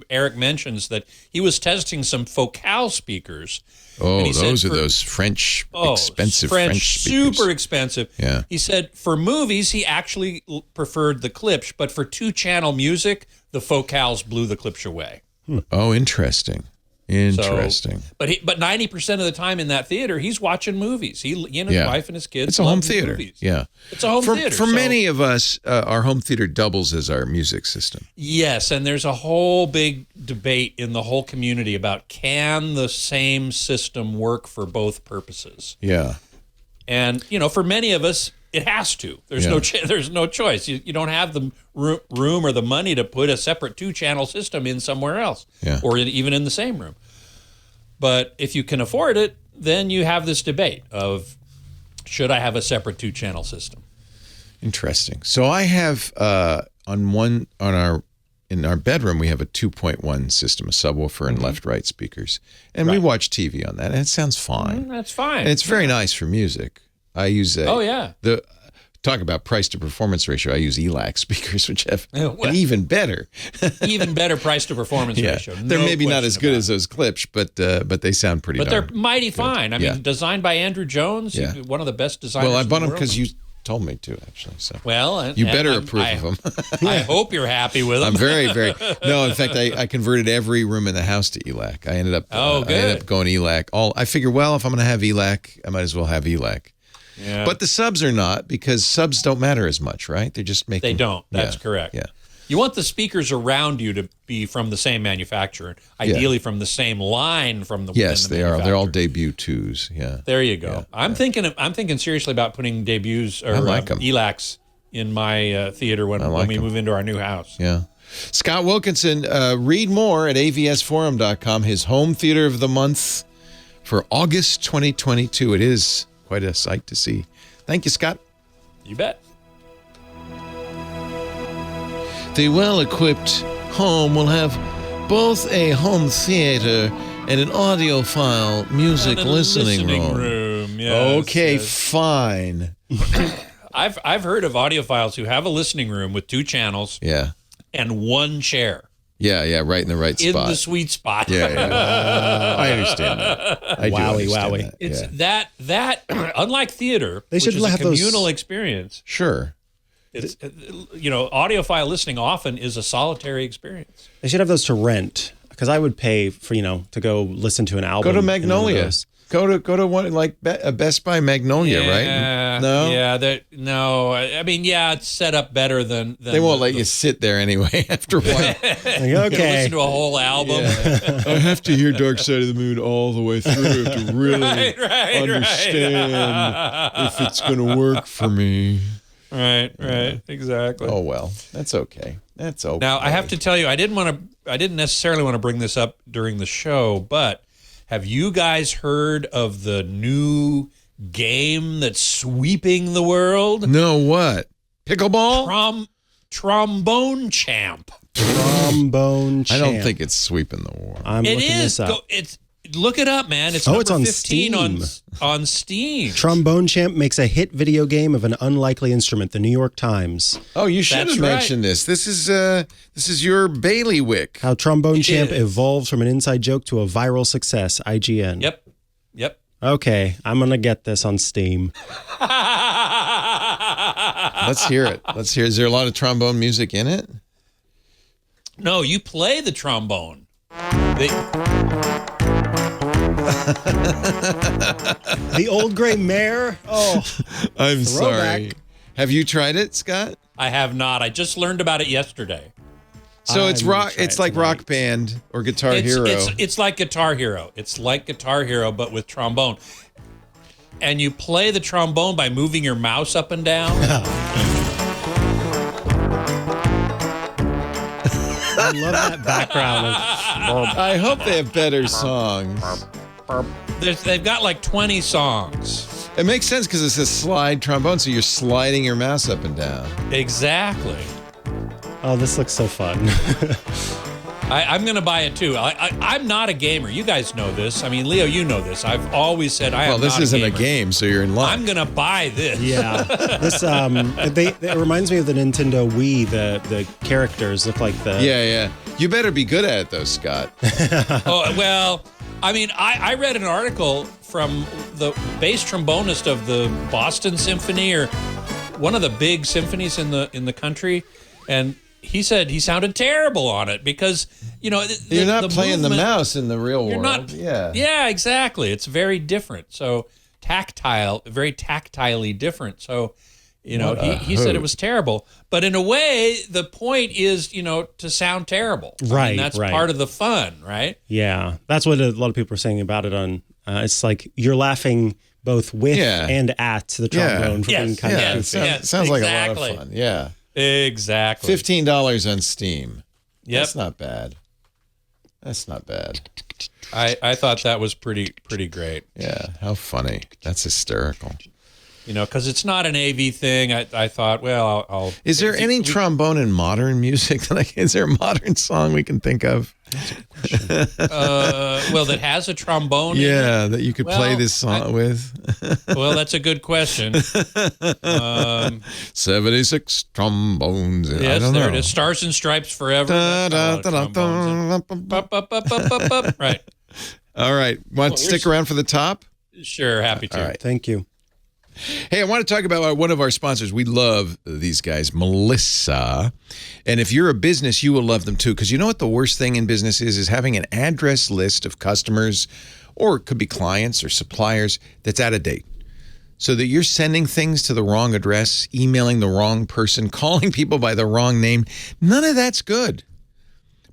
[SPEAKER 7] Eric mentions that he was testing some Focal speakers.
[SPEAKER 3] Oh,
[SPEAKER 7] and he
[SPEAKER 3] those
[SPEAKER 7] said
[SPEAKER 3] are those expensive French speakers.
[SPEAKER 7] Super expensive.
[SPEAKER 3] Yeah.
[SPEAKER 7] He said for movies, he actually preferred the Klipsch, but for 2-channel music, the Focals blew the Klipsch away.
[SPEAKER 3] Oh, interesting. Interesting.
[SPEAKER 7] So, but 90% of the time in that theater, he's watching movies. He and his wife and his kids.
[SPEAKER 3] It's a home
[SPEAKER 7] love
[SPEAKER 3] theater.
[SPEAKER 7] Movies.
[SPEAKER 3] Yeah.
[SPEAKER 7] It's a home theater.
[SPEAKER 3] For many of us, our home theater doubles as our music system.
[SPEAKER 7] Yes, and there's a whole big debate in the whole community about can the same system work for both purposes?
[SPEAKER 3] Yeah.
[SPEAKER 7] And, for many of us, it has to. There's no choice. You don't have the room or the money to put a separate 2-channel system in somewhere else, or even in the same room. But if you can afford it, then you have this debate of should I have a separate 2-channel system?
[SPEAKER 3] Interesting. So I have in our bedroom we have a 2.1 system, a subwoofer and left-right speakers, and we watch TV on that, and it sounds fine.
[SPEAKER 7] That's fine.
[SPEAKER 3] And it's very nice for music. I use talk about price to performance ratio. I use ELAC speakers, which have an even better
[SPEAKER 7] price to performance ratio.
[SPEAKER 3] They're maybe not as good as those Klipsch, but they sound pretty.
[SPEAKER 7] But
[SPEAKER 3] darn
[SPEAKER 7] they're mighty fine. I mean, designed by Andrew Jones, one of the best designers.
[SPEAKER 3] Well, I bought them
[SPEAKER 7] because
[SPEAKER 3] you told me to, actually. So
[SPEAKER 7] you
[SPEAKER 3] better approve of them.
[SPEAKER 7] I hope you're happy with them.
[SPEAKER 3] I'm very, very. No, in fact, I converted every room in the house to ELAC. I ended up. I ended up going ELAC. I figure, well, if I'm going to have ELAC, I might as well have ELAC.
[SPEAKER 7] Yeah.
[SPEAKER 3] But the subs are not, because subs don't matter as much, right? They're just making.
[SPEAKER 7] They don't. That's correct.
[SPEAKER 3] Yeah.
[SPEAKER 7] You want the speakers around you to be from the same manufacturer, ideally from the same line from the
[SPEAKER 3] Yes,
[SPEAKER 7] the
[SPEAKER 3] they are. They're all debut 2s. Yeah.
[SPEAKER 7] There you go. Yeah. I'm thinking seriously about putting debuts or ELACs in my theater when we move into our new house.
[SPEAKER 3] Yeah. Scott Wilkinson, read more at avsforum.com. His home theater of the month for August 2022. It is quite a sight to see. Thank you, Scott.
[SPEAKER 7] You bet.
[SPEAKER 3] The well-equipped home will have both a home theater and an audiophile music listening room.
[SPEAKER 7] Yes,
[SPEAKER 3] okay, fine.
[SPEAKER 7] I've heard of audiophiles who have a listening room with 2 channels and 1 chair.
[SPEAKER 3] Yeah, right in the right spot.
[SPEAKER 7] In the sweet spot.
[SPEAKER 3] Yeah. I understand that. I do understand that.
[SPEAKER 7] It's that unlike theater,
[SPEAKER 4] they should
[SPEAKER 7] which is
[SPEAKER 4] have
[SPEAKER 7] a communal experience.
[SPEAKER 3] Sure.
[SPEAKER 7] It's audiophile listening often is a solitary experience.
[SPEAKER 4] They should have those to rent, because I would pay for to go listen to an album.
[SPEAKER 3] Go to Magnolia. Go to one like Best Buy Magnolia, right? No.
[SPEAKER 7] Yeah. No. I mean, it's set up better than
[SPEAKER 3] they won't let you sit there anyway after a while.
[SPEAKER 4] Okay.
[SPEAKER 7] Listen to a whole album.
[SPEAKER 3] Yeah. I have to hear Dark Side of the Moon all the way through to really understand if it's going to work for me.
[SPEAKER 7] Right. Exactly.
[SPEAKER 3] Oh well, that's okay. That's okay.
[SPEAKER 7] Now I have to tell you, I didn't necessarily want to bring this up during the show, but have you guys heard of the new game that's sweeping the world?
[SPEAKER 3] No, what? Pickleball?
[SPEAKER 7] Trombone Champ.
[SPEAKER 4] Trombone Champ.
[SPEAKER 3] I don't think it's sweeping the world.
[SPEAKER 4] I'm looking this up.
[SPEAKER 7] Look it up, man. It's
[SPEAKER 4] it's
[SPEAKER 7] number
[SPEAKER 4] on
[SPEAKER 7] 15
[SPEAKER 4] Steam.
[SPEAKER 7] on Steam.
[SPEAKER 4] Trombone Champ makes a hit video game of an unlikely instrument. The New York Times.
[SPEAKER 3] Oh, you should have mentioned this. This is your bailiwick.
[SPEAKER 4] How Trombone Champ evolves from an inside joke to a viral success. IGN.
[SPEAKER 7] Yep.
[SPEAKER 4] Okay, I'm gonna get this on Steam.
[SPEAKER 3] Let's hear it. Is there a lot of trombone music in it?
[SPEAKER 7] No, you play the trombone.
[SPEAKER 4] The old gray mare. Oh,
[SPEAKER 3] I'm
[SPEAKER 4] throwback.
[SPEAKER 3] sorry. Have you tried it, Scott?
[SPEAKER 7] I have not. I just learned about it yesterday.
[SPEAKER 3] So it's rock. It's like Rock Band or Guitar Hero.
[SPEAKER 7] It's like Guitar Hero. It's like Guitar Hero, but with trombone. and you play the trombone by moving your mouse up and down.
[SPEAKER 4] I love that background.
[SPEAKER 3] I hope they have better songs.
[SPEAKER 7] They've got like 20 songs.
[SPEAKER 3] It makes sense because it's a slide trombone, so you're sliding your mouse up and down.
[SPEAKER 7] Exactly.
[SPEAKER 4] Oh, this looks so fun.
[SPEAKER 7] I'm going to buy it too. I'm not a gamer. You guys know this. I mean, Leo, you know this. I've always said I am not a gamer.
[SPEAKER 3] Well, this isn't a game, so you're in luck.
[SPEAKER 7] I'm going to buy this.
[SPEAKER 4] Yeah. This it reminds me of the Nintendo Wii. The characters look like the...
[SPEAKER 3] Yeah. You better be good at it, though, Scott.
[SPEAKER 7] Oh, well, I mean, I read an article from the bass trombonist of the Boston Symphony, or one of the big symphonies in the country, and he said he sounded terrible on it because, you know,
[SPEAKER 3] you're not playing the mouse in the real world.
[SPEAKER 7] Not, yeah, exactly. It's very different. So very tactilely different. So, you know, he said it was terrible. But in a way, the point is, you know, to sound terrible.
[SPEAKER 4] Right.
[SPEAKER 7] I mean, that's part of the fun, right?
[SPEAKER 4] Yeah. That's what a lot of people are saying about it on, it's like you're laughing both with and at the trombone for being kind of goofy.
[SPEAKER 3] Sounds like a lot of fun. Yeah.
[SPEAKER 7] Exactly.
[SPEAKER 3] $15 on Steam.
[SPEAKER 7] Yep.
[SPEAKER 3] That's not bad.
[SPEAKER 7] I thought that was pretty great.
[SPEAKER 3] Yeah. How funny. That's hysterical.
[SPEAKER 7] You know, because it's not an AV thing. I thought, well, I'll.
[SPEAKER 3] Is there any trombone in modern music? Is there a modern song we can think of?
[SPEAKER 7] That's a good question. Well, that has a trombone.
[SPEAKER 3] Yeah, that you could play this song with.
[SPEAKER 7] Well, that's a good question.
[SPEAKER 3] 76 trombones.
[SPEAKER 7] Yes,
[SPEAKER 3] I don't know.
[SPEAKER 7] There it is. Stars and Stripes Forever. Right.
[SPEAKER 3] All right. Want to stick around for the top?
[SPEAKER 7] Sure, happy to.
[SPEAKER 3] All right.
[SPEAKER 4] Thank you.
[SPEAKER 3] Hey, I want to talk about one of our sponsors. We love these guys, Melissa. And if you're a business, you will love them too. Because you know what the worst thing in business is having an address list of customers, or it could be clients or suppliers, that's out of date. So that you're sending things to the wrong address, emailing the wrong person, calling people by the wrong name. None of that's good.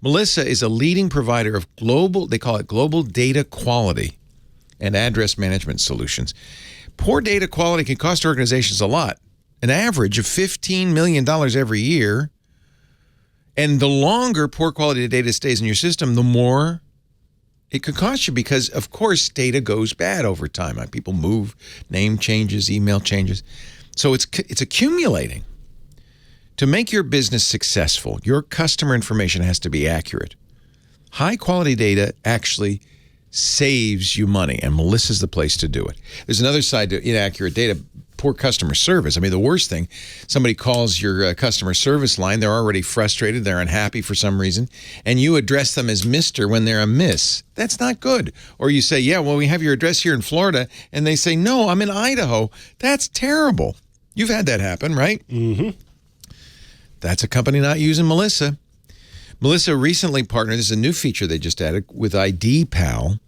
[SPEAKER 3] Melissa is a leading provider of they call it global data quality and address management solutions. Poor data quality can cost organizations a lot, an average of $15 million every year. And the longer poor quality data stays in your system, the more it could cost you because, of course, data goes bad over time. People move, name changes, email changes. So it's accumulating. To make your business successful, your customer information has to be accurate. High quality data actually saves you money, and Melissa's the place to do it. There's another side to inaccurate data, poor customer service. I mean, the worst thing, somebody calls your customer service line, they're already frustrated, they're unhappy for some reason, and you address them as Mr. when they're a Miss. That's not good. Or you say, yeah, well, we have your address here in Florida, and they say, no, I'm in Idaho. That's terrible. You've had that happen, right? Mm-hmm. That's a company not using Melissa. Melissa recently partnered, this is a new feature they just added, with ID Pal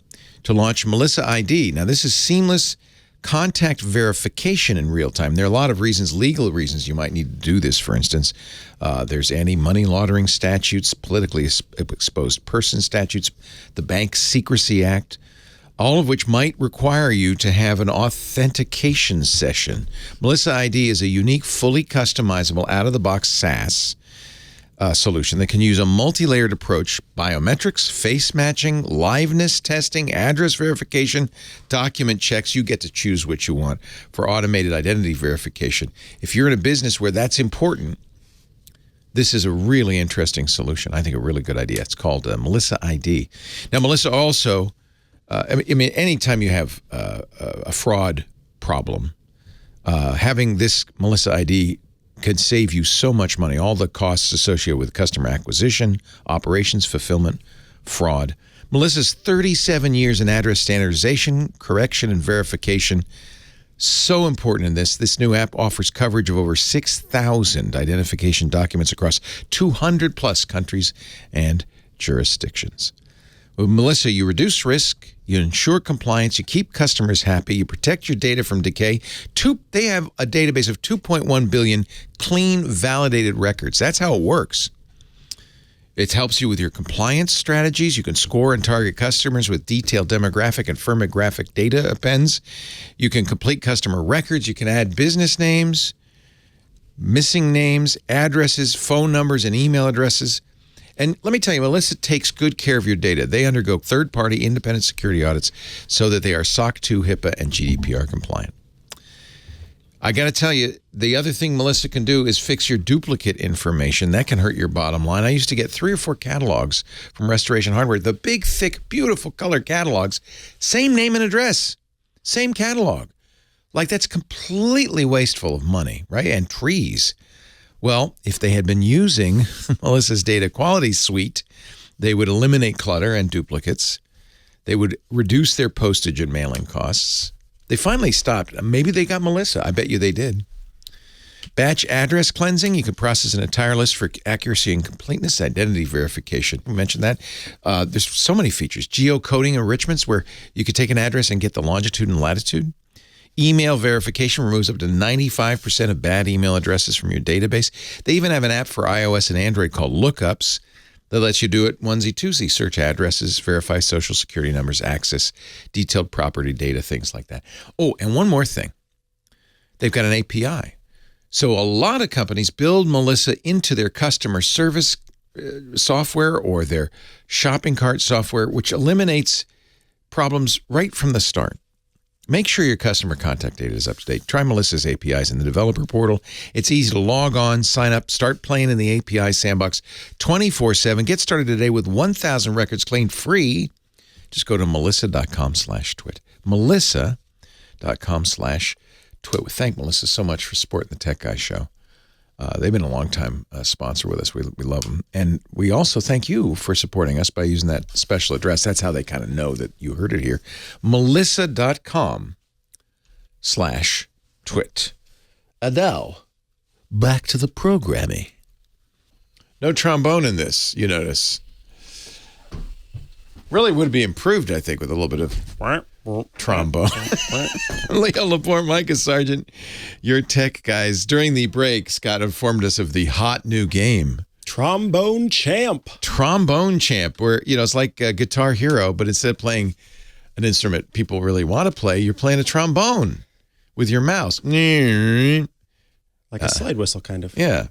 [SPEAKER 3] to launch Melissa ID. Now, this is seamless contact verification in real time. There are a lot of reasons, legal reasons you might need to do this, for instance. There's anti-money laundering statutes, politically exposed person statutes, the Bank Secrecy Act, all of which might require you to have an authentication session. Melissa ID is a unique, fully customizable, out-of-the-box SaaS solution that can use a multi-layered approach: biometrics, face matching, liveness testing, address verification, document checks. You get to choose what you want for automated identity verification. If you're in a business where that's important, this is a really interesting solution. I think a really good idea. It's called Melissa ID. Now, Melissa also, I mean, anytime you have a fraud problem, having this Melissa ID could save you so much money. All the costs associated with customer acquisition, operations, fulfillment, fraud. Melissa's 37 years in address standardization, correction, and verification. So important in this. This new app offers coverage of over 6,000 identification documents across 200 plus countries and jurisdictions. With Melissa, you reduce risk, you ensure compliance, you keep customers happy, you protect your data from decay. They have a database of 2.1 billion clean, validated records. That's how it works. It helps you with your compliance strategies. You can score and target customers with detailed demographic and firmographic data appends. You can complete customer records. You can add business names, missing names, addresses, phone numbers, and email addresses. And let me tell you, Melissa takes good care of your data. They undergo third-party independent security audits so that they are SOC 2, HIPAA, and GDPR compliant. I got to tell you, the other thing Melissa can do is fix your duplicate information. That can hurt your bottom line. I used to get 3 or 4 catalogs from Restoration Hardware. The big, thick, beautiful color catalogs, same name and address, same catalog. Like, that's completely wasteful of money, right? And trees. Well, if they had been using Melissa's data quality suite, they would eliminate clutter and duplicates. They would reduce their postage and mailing costs. They finally stopped. Maybe they got Melissa. I bet you they did. Batch address cleansing. You can process an entire list for accuracy and completeness. Identity verification. We mentioned that. There's so many features. Geocoding enrichments where you could take an address and get the longitude and latitude. Email verification removes up to 95% of bad email addresses from your database. They even have an app for iOS and Android called Lookups that lets you do it onesie-twosie, search addresses, verify social security numbers, access detailed property data, things like that. Oh, and one more thing. They've got an API. So a lot of companies build Melissa into their customer service software or their shopping cart software, which eliminates problems right from the start. Make sure your customer contact data is up to date. Try Melissa's APIs in the developer portal. It's easy to log on, sign up, start playing in the API sandbox 24/7. Get started today with 1,000 records cleaned free. Just go to melissa.com/twit. Melissa.com/twit. We thank Melissa so much for supporting the Tech Guy Show. They've been a long-time sponsor with us. We love them. And we also thank you for supporting us by using that special address. That's how they kind of know that you heard it here. Melissa.com/twit. And now, back to the programming. No trombone in this, you notice. Really would be improved, I think, with a little bit of trombone. Leo Laporte, Micah Sargent, your tech guys. During the break, Scott informed us of the hot new game.
[SPEAKER 4] Trombone Champ.
[SPEAKER 3] Trombone Champ, where, it's like Guitar Hero, but instead of playing an instrument people really want to play, you're playing a trombone with your mouse.
[SPEAKER 4] Like a slide whistle, kind of.
[SPEAKER 3] Yeah.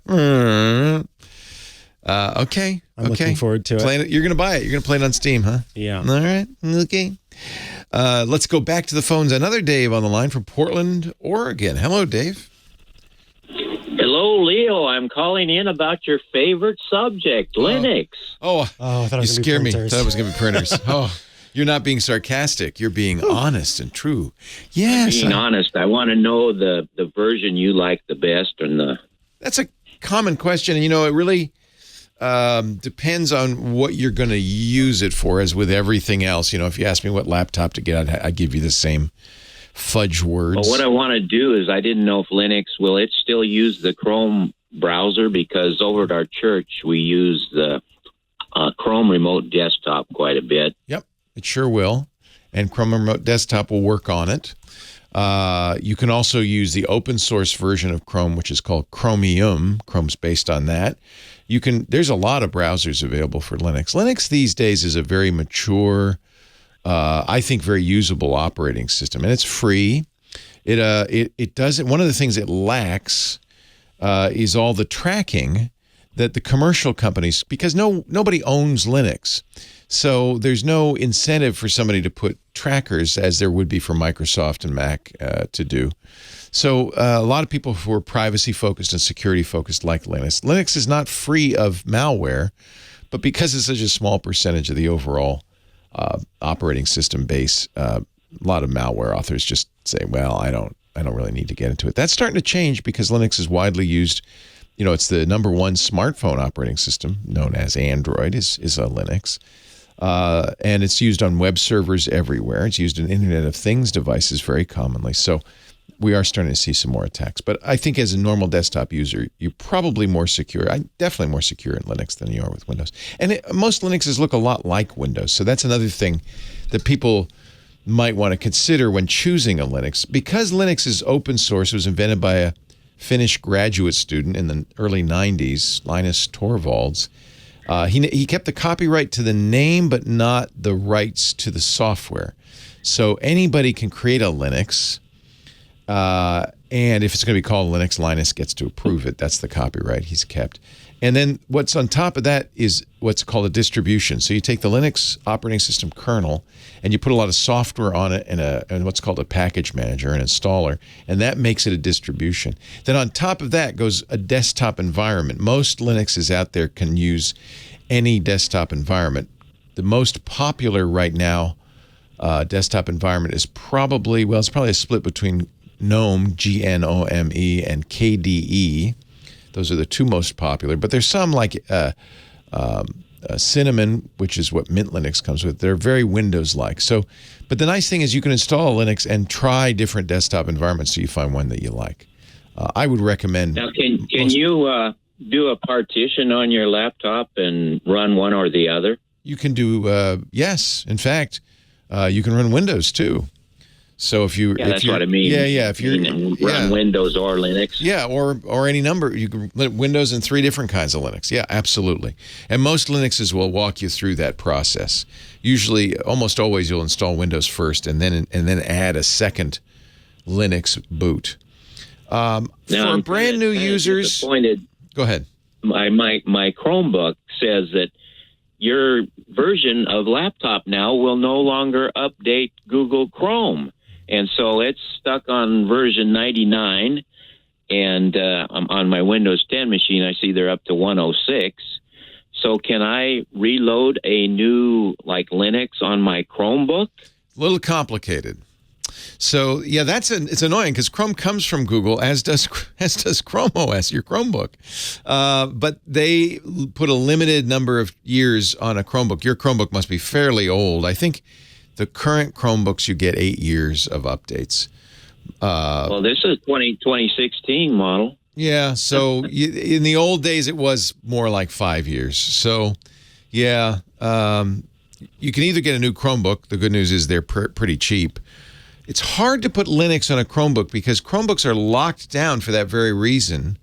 [SPEAKER 3] Okay.
[SPEAKER 4] I'm looking forward to it.
[SPEAKER 3] You're going to buy it. You're going to play it on Steam, huh?
[SPEAKER 4] Yeah.
[SPEAKER 3] All right. Okay. Let's go back to the phones. Another Dave on the line from Portland, Oregon. Hello, Dave.
[SPEAKER 8] Hello, Leo. I'm calling in about your favorite subject, Linux.
[SPEAKER 3] Oh,
[SPEAKER 4] I thought it was
[SPEAKER 3] you scared me. I
[SPEAKER 4] printers.
[SPEAKER 3] thought it was going to be printers. Oh, you're not being sarcastic. You're being honest and true. Yes.
[SPEAKER 8] Being honest, I want to know the version you like the best.
[SPEAKER 3] That's a common question. And, it really depends on what you're going to use it for, as with everything else. If you ask me what laptop to get, I'd give you the same fudge words.
[SPEAKER 8] Well, what I want to do is, I didn't know if Linux, will it still use the Chrome browser? Because over at our church, we use the Chrome Remote Desktop quite a bit.
[SPEAKER 3] Yep, it sure will. And Chrome Remote Desktop will work on it. You can also use the open source version of Chrome, which is called Chromium. Chrome's based on that. There's a lot of browsers available for Linux. Linux these days is a very mature, I think very usable operating system, and it's free. It does. One of the things it lacks is all the tracking that the commercial companies, because nobody owns Linux. So there's no incentive for somebody to put trackers, as there would be for Microsoft and Mac to do. So a lot of people who are privacy-focused and security-focused like Linux. Linux is not free of malware, but because it's such a small percentage of the overall operating system base, a lot of malware authors just say, well, I don't really need to get into it. That's starting to change because Linux is widely used. It's the number one smartphone operating system, known as Android, is a Linux. And it's used on web servers everywhere. It's used in Internet of Things devices very commonly. So we are starting to see some more attacks. But I think as a normal desktop user, you're probably more secure. Definitely more secure in Linux than you are with Windows. And most Linuxes look a lot like Windows. So that's another thing that people might want to consider when choosing a Linux. Because Linux is open source, it was invented by a Finnish graduate student in the early 90s, Linus Torvalds. He kept the copyright to the name, but not the rights to the software. So anybody can create a Linux, and if it's going to be called Linux, Linus gets to approve it. That's the copyright he's kept. And then what's on top of that is what's called a distribution. So you take the Linux operating system kernel and you put a lot of software on it and what's called a package manager, an installer, and that makes it a distribution. Then on top of that goes a desktop environment. Most Linuxes out there can use any desktop environment. The most popular right now desktop environment is probably, it's probably a split between GNOME, G-N-O-M-E, and KDE. Those are the two most popular, but there's some like Cinnamon, which is what Mint Linux comes with. They're very Windows-like. So, but the nice thing is you can install Linux and try different desktop environments so you find one that you like. I would recommend.
[SPEAKER 8] Now, can you do a partition on your laptop and run one or the other?
[SPEAKER 3] You can do, yes. In fact, you can run Windows too. So if you,
[SPEAKER 8] that's what I mean.
[SPEAKER 3] Yeah. If you're
[SPEAKER 8] run Windows or Linux,
[SPEAKER 3] or any number, you can Windows and 3 different kinds of Linux. Yeah, absolutely. And most Linuxes will walk you through that process. Usually, almost always, you'll install Windows first, and then add a second Linux boot. For brand new users, go ahead.
[SPEAKER 8] My Chromebook says that your version of laptop now will no longer update Google Chrome. And so it's stuck on version 99, and on my Windows 10 machine, I see they're up to 106. So can I reload a new, like, Linux on my Chromebook?
[SPEAKER 3] A little complicated. So, yeah, it's annoying because Chrome comes from Google, as does Chrome OS, your Chromebook. But they put a limited number of years on a Chromebook. Your Chromebook must be fairly old. I think the current Chromebooks, you get 8 years of updates.
[SPEAKER 8] Well, this is 2016 model.
[SPEAKER 3] Yeah, so in the old days, it was more like 5 years. So, yeah, you can either get a new Chromebook. The good news is they're pretty cheap. It's hard to put Linux on a Chromebook because Chromebooks are locked down for that very reason.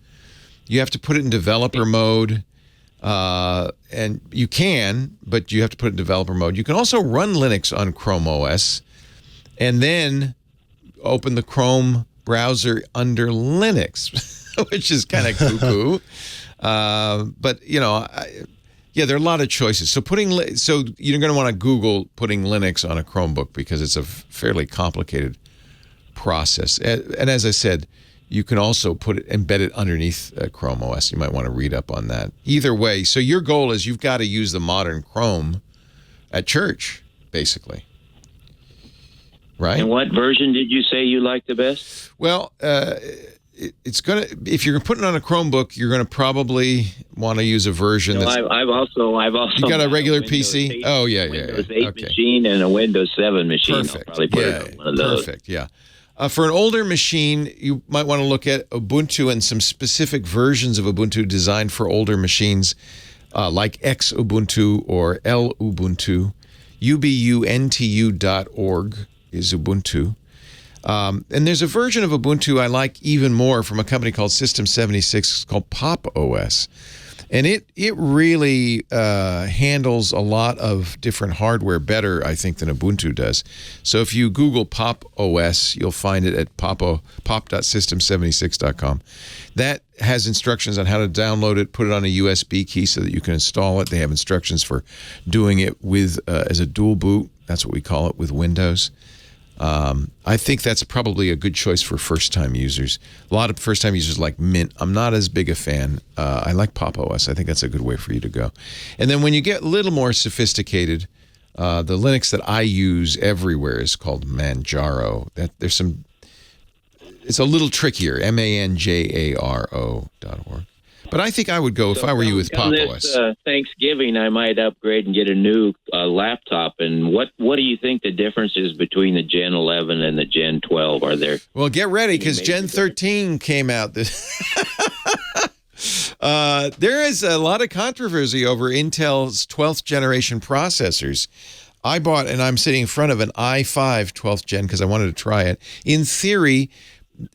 [SPEAKER 3] You have to put it in developer mode, and you can, but you have to put it in developer mode. You can also run Linux on Chrome OS and then open the Chrome browser under Linux, which is kind of cuckoo. But, yeah, there are a lot of choices. So you're going to want to Google putting Linux on a Chromebook because it's a fairly complicated process. And as I said, you can also embed it underneath Chrome OS. You might want to read up on that. Either way, so your goal is you've got to use the modern Chrome at church, basically. Right?
[SPEAKER 8] And what version did you say you like the best?
[SPEAKER 3] Well, it's gonna. If you're putting it on a Chromebook, you're gonna probably want to use a version that's.
[SPEAKER 8] I've also.
[SPEAKER 3] You got a regular PC?
[SPEAKER 8] 8,
[SPEAKER 3] Oh yeah,
[SPEAKER 8] Windows 8 machine and a Windows 7 machine.
[SPEAKER 3] Perfect.
[SPEAKER 8] I'll probably put it on one of those.
[SPEAKER 3] Perfect. Yeah. For an older machine, you might want to look at Ubuntu and some specific versions of Ubuntu designed for older machines, like X Ubuntu or L Ubuntu. ubuntu.org is Ubuntu. And there's a version of Ubuntu I like even more from a company called System 76. It's called Pop OS. And it really handles a lot of different hardware better, I think, than Ubuntu does. So if you Google Pop OS, you'll find it at pop.system76.com. That has instructions on how to download it, put it on a USB key so that you can install it. They have instructions for doing it with as a dual boot. That's what we call it with Windows. I think that's probably a good choice for first-time users. A lot of first-time users like Mint. I'm not as big a fan. I like Pop OS. I think that's a good way for you to go. And then when you get a little more sophisticated, the Linux that I use everywhere is called Manjaro. It's a little trickier, manjaro.org. But I think I would go, if I were you, with Pop OS.
[SPEAKER 8] Thanksgiving, I might upgrade and get a new laptop. And what do you think the difference is between the Gen 11 and the Gen 12? Are there?
[SPEAKER 3] Well, get ready because Gen 13 came out. There is a lot of controversy over Intel's 12th generation processors. I bought, and I'm sitting in front of an i5 12th gen because I wanted to try it. In theory,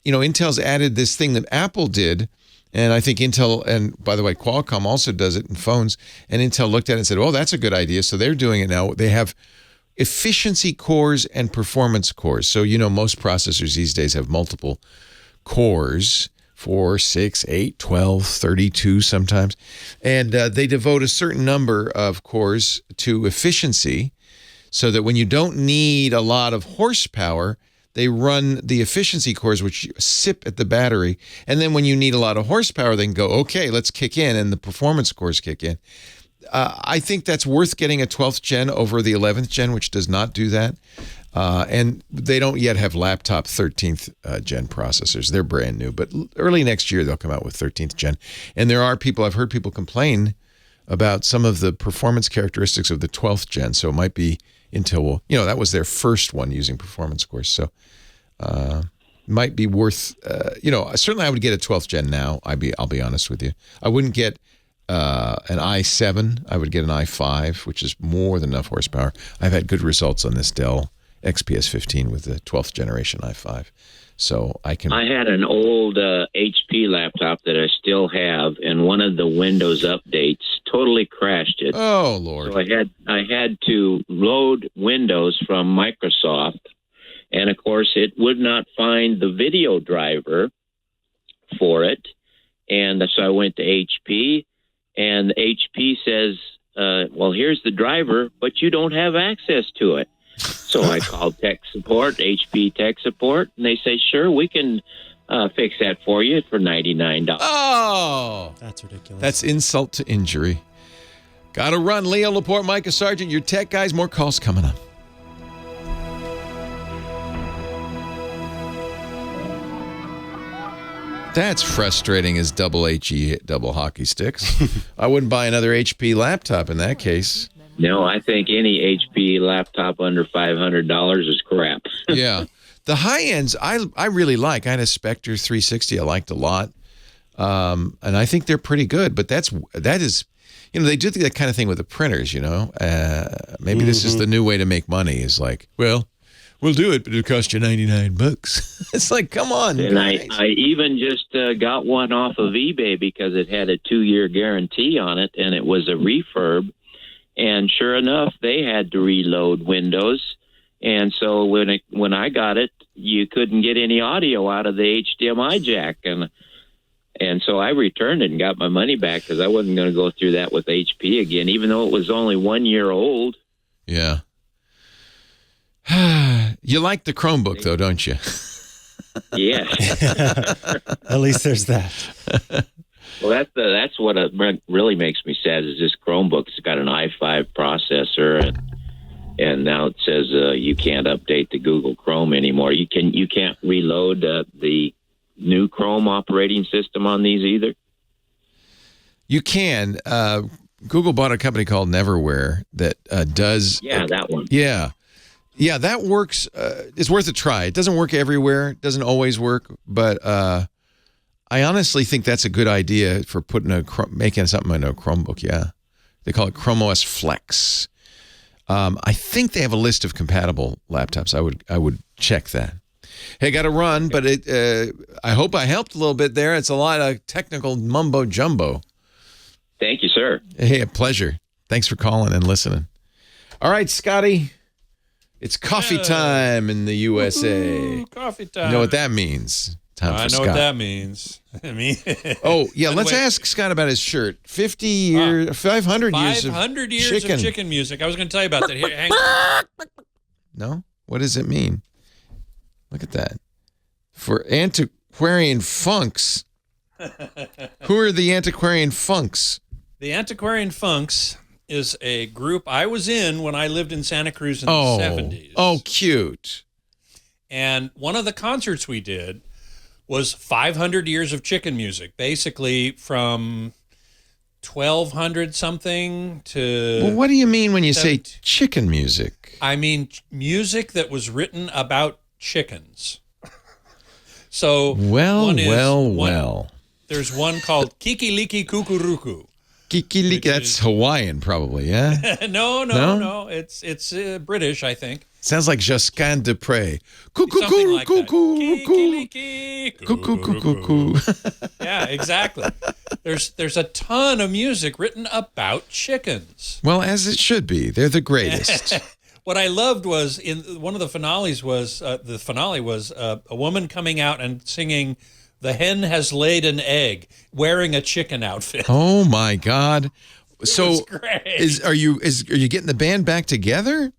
[SPEAKER 3] Intel's added this thing that Apple did. And I think Intel, and by the way, Qualcomm also does it in phones, and Intel looked at it and said, oh, that's a good idea. So they're doing it now. They have efficiency cores and performance cores. So, most processors these days have multiple cores, 4, 6, 8, 12, 32 sometimes. And they devote a certain number of cores to efficiency so that when you don't need a lot of horsepower, they run the efficiency cores, which sip at the battery. And then when you need a lot of horsepower, they can go, okay, let's kick in, and the performance cores kick in. I think that's worth getting a 12th gen over the 11th gen, which does not do that. And they don't yet have laptop 13th gen processors. They're brand new, but early next year they'll come out with 13th gen. And I've heard people complain about some of the performance characteristics of the 12th gen. So it might be Intel will, that was their first one using performance cores. So might be worth, certainly I would get a 12th gen now. I'll be honest with you. I wouldn't get an i7. I would get an i5, which is more than enough horsepower. I've had good results on this Dell XPS 15 with the 12th generation i5. So I had an old HP laptop that I still have, and one of the Windows updates totally crashed it. Oh, Lord.
[SPEAKER 8] So I had to load Windows from Microsoft, and of course it would not find the video driver for it. And so I went to HP, and HP says, well, here's the driver, but you don't have access to it. So I called tech support, HP tech support, and they say, sure, we can fix that for you for $99.
[SPEAKER 3] Oh!
[SPEAKER 4] That's ridiculous.
[SPEAKER 3] That's insult to injury. Gotta run. Leo Laporte, Micah Sargent, your tech guys. More calls coming up. That's frustrating as double HE double hockey sticks. I wouldn't buy another HP laptop in that case.
[SPEAKER 8] No, I think any HP laptop under $500 is crap.
[SPEAKER 3] Yeah. The high ends, I really like. I had a Spectre 360 I liked a lot. And I think they're pretty good. But that is, they do that kind of thing with the printers, Maybe this is the new way to make money is like, well, we'll do it, but it'll cost you $99. It's like, come on.
[SPEAKER 8] And I even just got one off of eBay because it had a 2-year guarantee on it, and it was a refurb. And sure enough, they had to reload Windows. And so when I got it, you couldn't get any audio out of the HDMI jack. And so I returned it and got my money back because I wasn't going to go through that with HP again, even though it was only 1 year old.
[SPEAKER 3] Yeah. You like the Chromebook, though, don't you?
[SPEAKER 8] Yeah.
[SPEAKER 4] At least there's that.
[SPEAKER 8] Well, that's what really makes me sad is this Chromebook. It's got an i5 processor, and now it says you can't update the Google Chrome anymore. You can't reload the new Chrome operating system on these either. You
[SPEAKER 3] can. Google bought a company called Neverware that does.
[SPEAKER 8] Yeah, that one.
[SPEAKER 3] Yeah. Yeah, that works. It's worth a try. It doesn't work everywhere. It doesn't always work, but I honestly think that's a good idea for making something in a Chromebook. Yeah, they call it Chrome OS Flex. I think they have a list of compatible laptops. I would check that. Hey, got to run, but I hope I helped a little bit there. It's a lot of technical mumbo jumbo.
[SPEAKER 8] Thank you, sir.
[SPEAKER 3] Hey, a pleasure. Thanks for calling and listening. All right, Scotty. It's coffee time in the USA.
[SPEAKER 7] Ooh, coffee time.
[SPEAKER 3] You know what that means? Time for
[SPEAKER 7] I know
[SPEAKER 3] Scott.
[SPEAKER 7] what that means.
[SPEAKER 3] Oh, yeah, let's ask Scott about his shirt. 50 years, 500 years of
[SPEAKER 7] 500 years of chicken music. I was going to tell you about that. Here, hang
[SPEAKER 3] No? What does it mean? Look at that. For antiquarian funks. Who are the antiquarian funks?
[SPEAKER 7] The Antiquarian Funks is a group I was in when I lived in Santa Cruz in the 70s.
[SPEAKER 3] Oh, cute.
[SPEAKER 7] And one of the concerts we did was 500 years of chicken music, basically from 1200 something to...
[SPEAKER 3] Well, what do you mean when you say chicken music?
[SPEAKER 7] I mean music that was written about chickens. So
[SPEAKER 3] well.
[SPEAKER 7] There's one called Kiki Liki Kukuruku,
[SPEAKER 3] Kikiliki, that's Hawaiian, probably, yeah?
[SPEAKER 7] No. It's British, I think.
[SPEAKER 3] Sounds like Josquin de Pré.
[SPEAKER 7] Something like that. Yeah, exactly. There's a ton of music written about chickens.
[SPEAKER 3] Well, as it should be. They're the greatest.
[SPEAKER 7] What I loved was in one of the finales was a woman coming out and singing "The Hen Has Laid an Egg," wearing a chicken outfit.
[SPEAKER 3] Oh my God! So
[SPEAKER 7] great.
[SPEAKER 3] are you getting the band back together?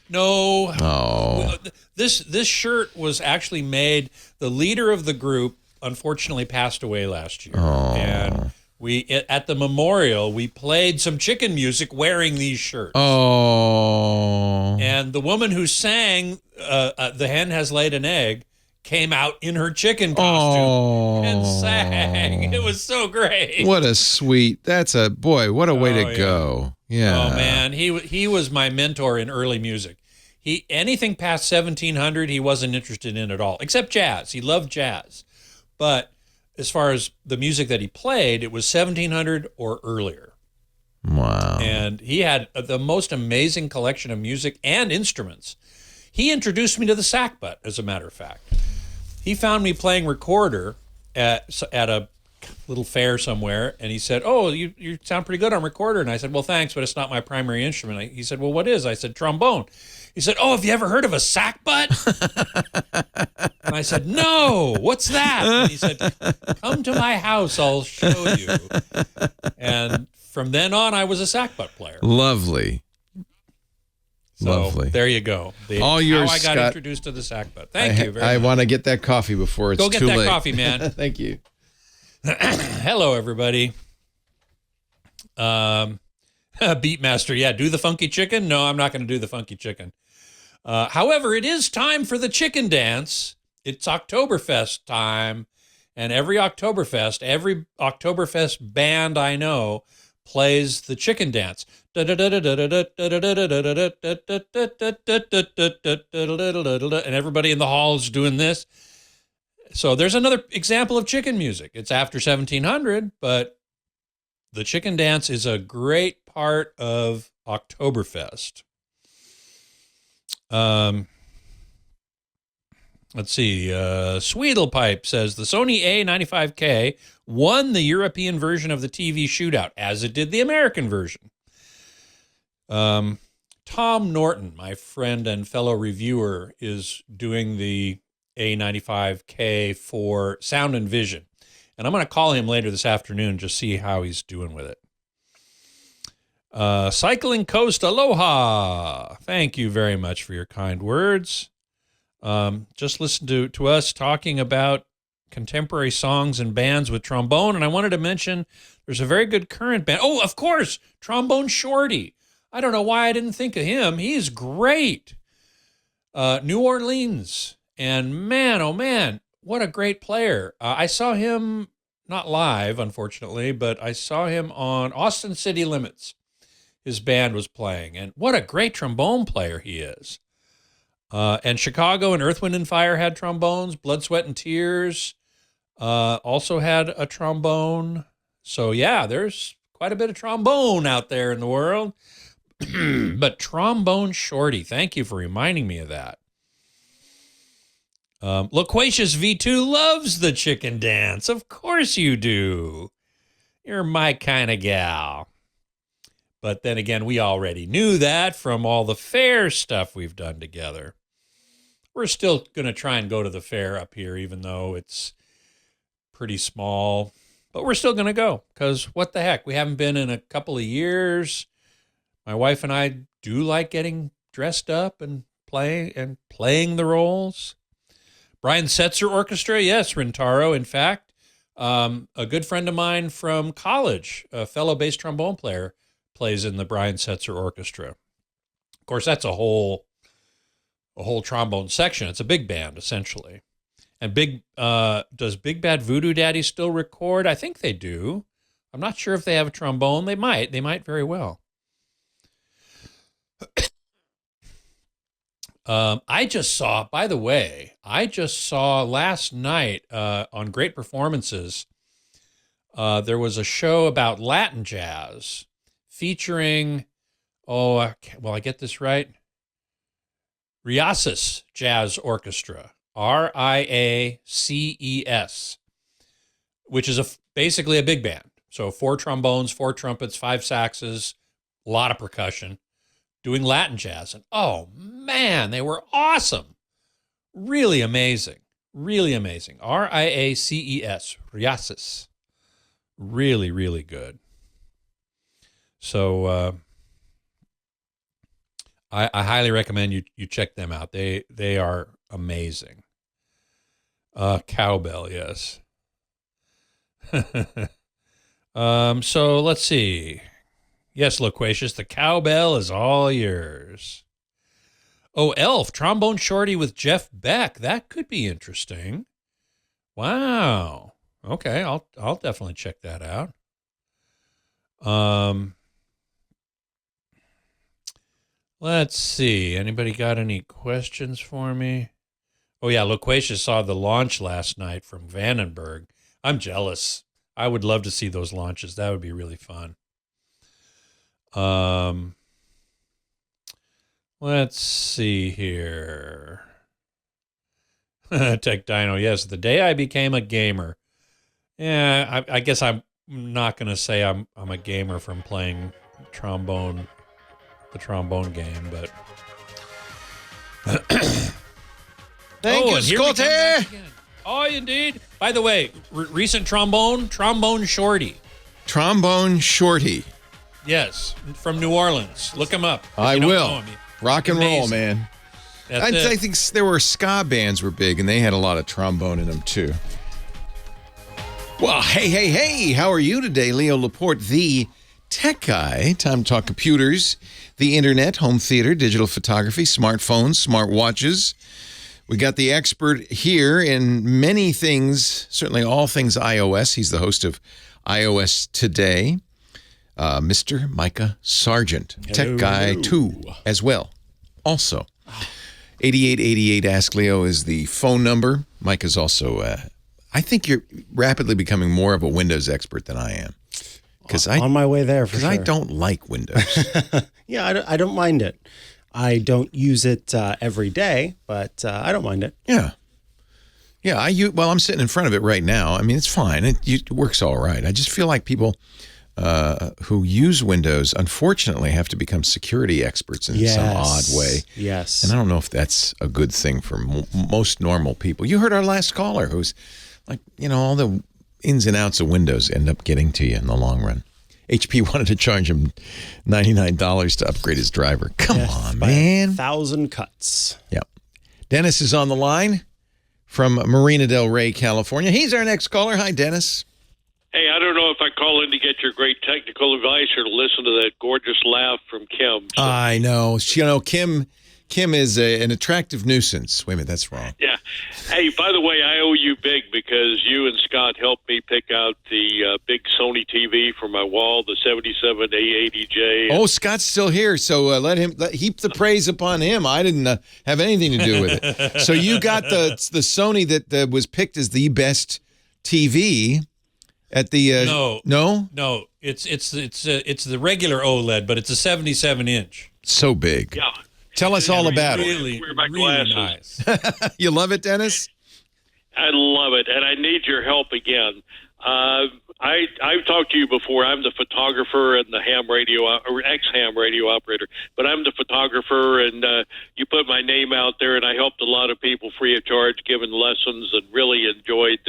[SPEAKER 7] No.
[SPEAKER 3] Oh.
[SPEAKER 7] This shirt was actually made. The leader of the group unfortunately passed away last year, and we at the memorial we played some chicken music wearing these shirts.
[SPEAKER 3] Oh.
[SPEAKER 7] And the woman who sang "The Hen Has Laid an Egg" came out in her chicken costume and sang. It was so great.
[SPEAKER 3] What a sweet. That's a boy. What a way to go. Yeah.
[SPEAKER 7] Oh man, he was my mentor in early music. Anything past 1700 he wasn't interested in at all, except jazz. He loved jazz. But as far as the music that he played, it was 1700 or earlier.
[SPEAKER 3] Wow.
[SPEAKER 7] And he had the most amazing collection of music and instruments. He introduced me to the sackbut, as a matter of fact. He found me playing recorder at a little fair somewhere, and he said, "Oh, you sound pretty good on recorder." And I said, "Well, thanks, but it's not my primary instrument." He said, "Well, what is?" I said, "Trombone." He said, "Oh, have you ever heard of a sackbut?" And I said, "No, what's that?" And he said, "Come to my house, I'll show you." And from then on, I was a sackbut player.
[SPEAKER 3] Lovely.
[SPEAKER 7] So
[SPEAKER 3] Lovely.
[SPEAKER 7] There you go.
[SPEAKER 3] All yours,
[SPEAKER 7] how I got
[SPEAKER 3] Scott.
[SPEAKER 7] introduced to the sackbut. Thank you very much.
[SPEAKER 3] I want to get that coffee before it's too late.
[SPEAKER 7] Go get that coffee, man.
[SPEAKER 3] Thank you.
[SPEAKER 7] Hello, everybody. Beatmaster, yeah, do the funky chicken? No, I'm not going to do the funky chicken. However, it is time for the chicken dance. It's Oktoberfest time, and every Oktoberfest band I know plays the chicken dance. And everybody in the hall is doing this. So there's another example of chicken music. It's after 1700, but the chicken dance is a great part of Oktoberfest. Let's see. Sweedlepipe says the Sony A95K won the European version of the TV shootout, as it did the American version. Tom Norton, my friend and fellow reviewer, is doing the A95K for Sound and Vision. And I'm going to call him later this afternoon, just see how he's doing with it. Cycling Coast Aloha. Thank you very much for your kind words. Just listen to us talking about contemporary songs and bands with trombone. And I wanted to mention there's a very good current band. Oh, of course, Trombone Shorty. I don't know why I didn't think of him. He's great. New Orleans. And man, oh man, what a great player. I saw him, not live, unfortunately, but I saw him on Austin City Limits. His band was playing. And what a great trombone player he is. And Chicago and Earth, Wind, and Fire had trombones. Blood, Sweat, and Tears also had a trombone. So, yeah, there's quite a bit of trombone out there in the world. But Trombone Shorty, thank you for reminding me of that. Loquacious V2 loves the chicken dance. Of course you do. You're my kind of gal. But then again, we already knew that from all the fair stuff we've done together. We're still going to try and go to the fair up here, even though it's pretty small. But we're still going to go, because what the heck? We haven't been in a couple of years. My wife and I do like getting dressed up and playing the roles. Brian Setzer Orchestra, yes, Rintaro. In fact, a good friend of mine from college, a fellow bass trombone player, plays in the Brian Setzer Orchestra. Of course, that's a whole trombone section. It's a big band, essentially. And does Big Bad Voodoo Daddy still record? I think they do. I'm not sure if they have a trombone. They might. They might very well. I just saw last night on Great Performances, there was a show about Latin jazz featuring, I get this right? Riaces Jazz Orchestra, RIACES, which is basically a big band. So 4 trombones, 4 trumpets, 5 saxes, a lot of percussion, doing Latin jazz. And oh man, they were awesome. Really amazing. Really amazing. RIACES, Riaces. Really, really good. So I highly recommend you check them out. They are amazing. Cowbell, yes. So let's see. Yes, Loquacious, the cowbell is all yours. Oh, Elf, Trombone Shorty with Jeff Beck. That could be interesting. Wow. Okay, I'll definitely check that out. Let's see. Anybody got any questions for me? Oh yeah, Loquacious saw the launch last night from Vandenberg. I'm jealous. I would love to see those launches. That would be really fun. Let's see here. Tech Dino, yes, the day I became a gamer. Yeah, I guess I'm not going to say I'm a gamer from playing the trombone game, but
[SPEAKER 3] Thank you, Scotty.
[SPEAKER 7] Oh, indeed. By the way, recent trombone Shorty.
[SPEAKER 3] Trombone Shorty.
[SPEAKER 7] Yes, from New Orleans. Look him up.
[SPEAKER 3] I will. Rock and roll, man.
[SPEAKER 7] I
[SPEAKER 3] think there were ska bands were big, and they had a lot of trombone in them, too. Well, hey, how are you today? Leo Laporte, the tech guy. Time to talk computers, the internet, home theater, digital photography, smartphones, smart watches. We got the expert here in many things, certainly all things iOS. He's the host of iOS Today, Mr. Micah Sargent, Tech Guy 2 as well. Also, 8888 Ask Leo is the phone number. Mike is also, I think you're rapidly becoming more of a Windows expert than I am.
[SPEAKER 4] On my way there, for sure.
[SPEAKER 3] Because I don't like Windows.
[SPEAKER 4] Yeah, I don't mind it. I don't use it every day, but I don't mind it.
[SPEAKER 3] Yeah. Yeah, I'm sitting in front of it right now. I mean, it's fine. It works all right. I just feel like people who use Windows, unfortunately, have to become security experts in some odd way.
[SPEAKER 4] Yes.
[SPEAKER 3] And I don't know if that's a good thing for most normal people. You heard our last caller who's like, all the ins and outs of Windows end up getting to you in the long run. HP wanted to charge him $99 to upgrade his driver. Come on, man.
[SPEAKER 4] 1,000 cuts.
[SPEAKER 3] Yep. Dennis is on the line from Marina Del Rey, California. He's our next caller. Hi, Dennis.
[SPEAKER 9] Hey, I don't know if I call in to get your great technical advice or to listen to that gorgeous laugh from Kim. So.
[SPEAKER 3] I know. Kim is an attractive nuisance. Wait a minute, that's wrong.
[SPEAKER 9] Yeah. Hey, by the way, I owe you big because you and Scott helped me pick out the big Sony TV for my wall, the 77 A80J.
[SPEAKER 3] Oh, Scott's still here, so let heap the praise upon him. I didn't have anything to do with it. So you got the Sony that was picked as the best TV at the
[SPEAKER 7] No, it's the regular OLED, but it's a 77-inch.
[SPEAKER 3] So big.
[SPEAKER 9] Yeah.
[SPEAKER 3] Tell us all about it.
[SPEAKER 7] Really nice.
[SPEAKER 3] You love it, Dennis?
[SPEAKER 9] I love it, and I need your help again. I've talked to you before. I'm the photographer and the ham radio or ex-ham radio operator, but I'm the photographer, and you put my name out there, and I helped a lot of people free of charge, giving lessons, and really enjoyed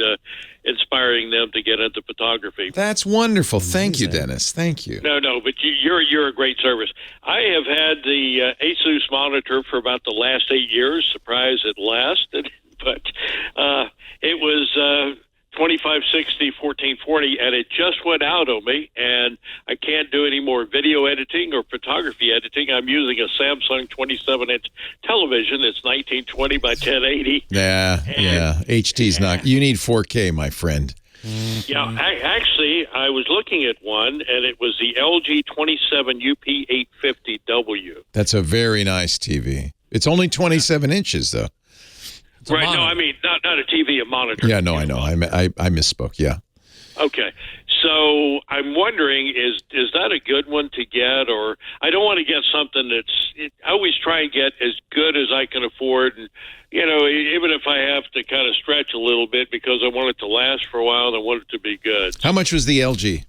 [SPEAKER 9] inspiring them to get into photography.
[SPEAKER 3] That's wonderful. Thank you, Dennis. Thank you.
[SPEAKER 9] No, but you're a great service. I have had the Asus monitor for about the last 8 years. Surprise it lasted, but it was 2560 1440, and it just went out on me, and I can't do any more video editing or photography editing. I'm using a Samsung 27-inch television. It's 1920 by 1080.
[SPEAKER 3] Yeah. HD's not. You need 4K, my friend.
[SPEAKER 9] Yeah, I was looking at one, and it was the LG 27 UP850W.
[SPEAKER 3] That's a very nice TV. It's only 27 inches, though.
[SPEAKER 9] Right, no, I mean, not a TV, a monitor.
[SPEAKER 3] Yeah, no, I know. I misspoke, yeah.
[SPEAKER 9] Okay. So I'm wondering, is that a good one to get? Or I don't want to get something I always try and get as good as I can afford. And, even if I have to kind of stretch a little bit because I want it to last for a while and I want it to be good.
[SPEAKER 3] How much was the LG?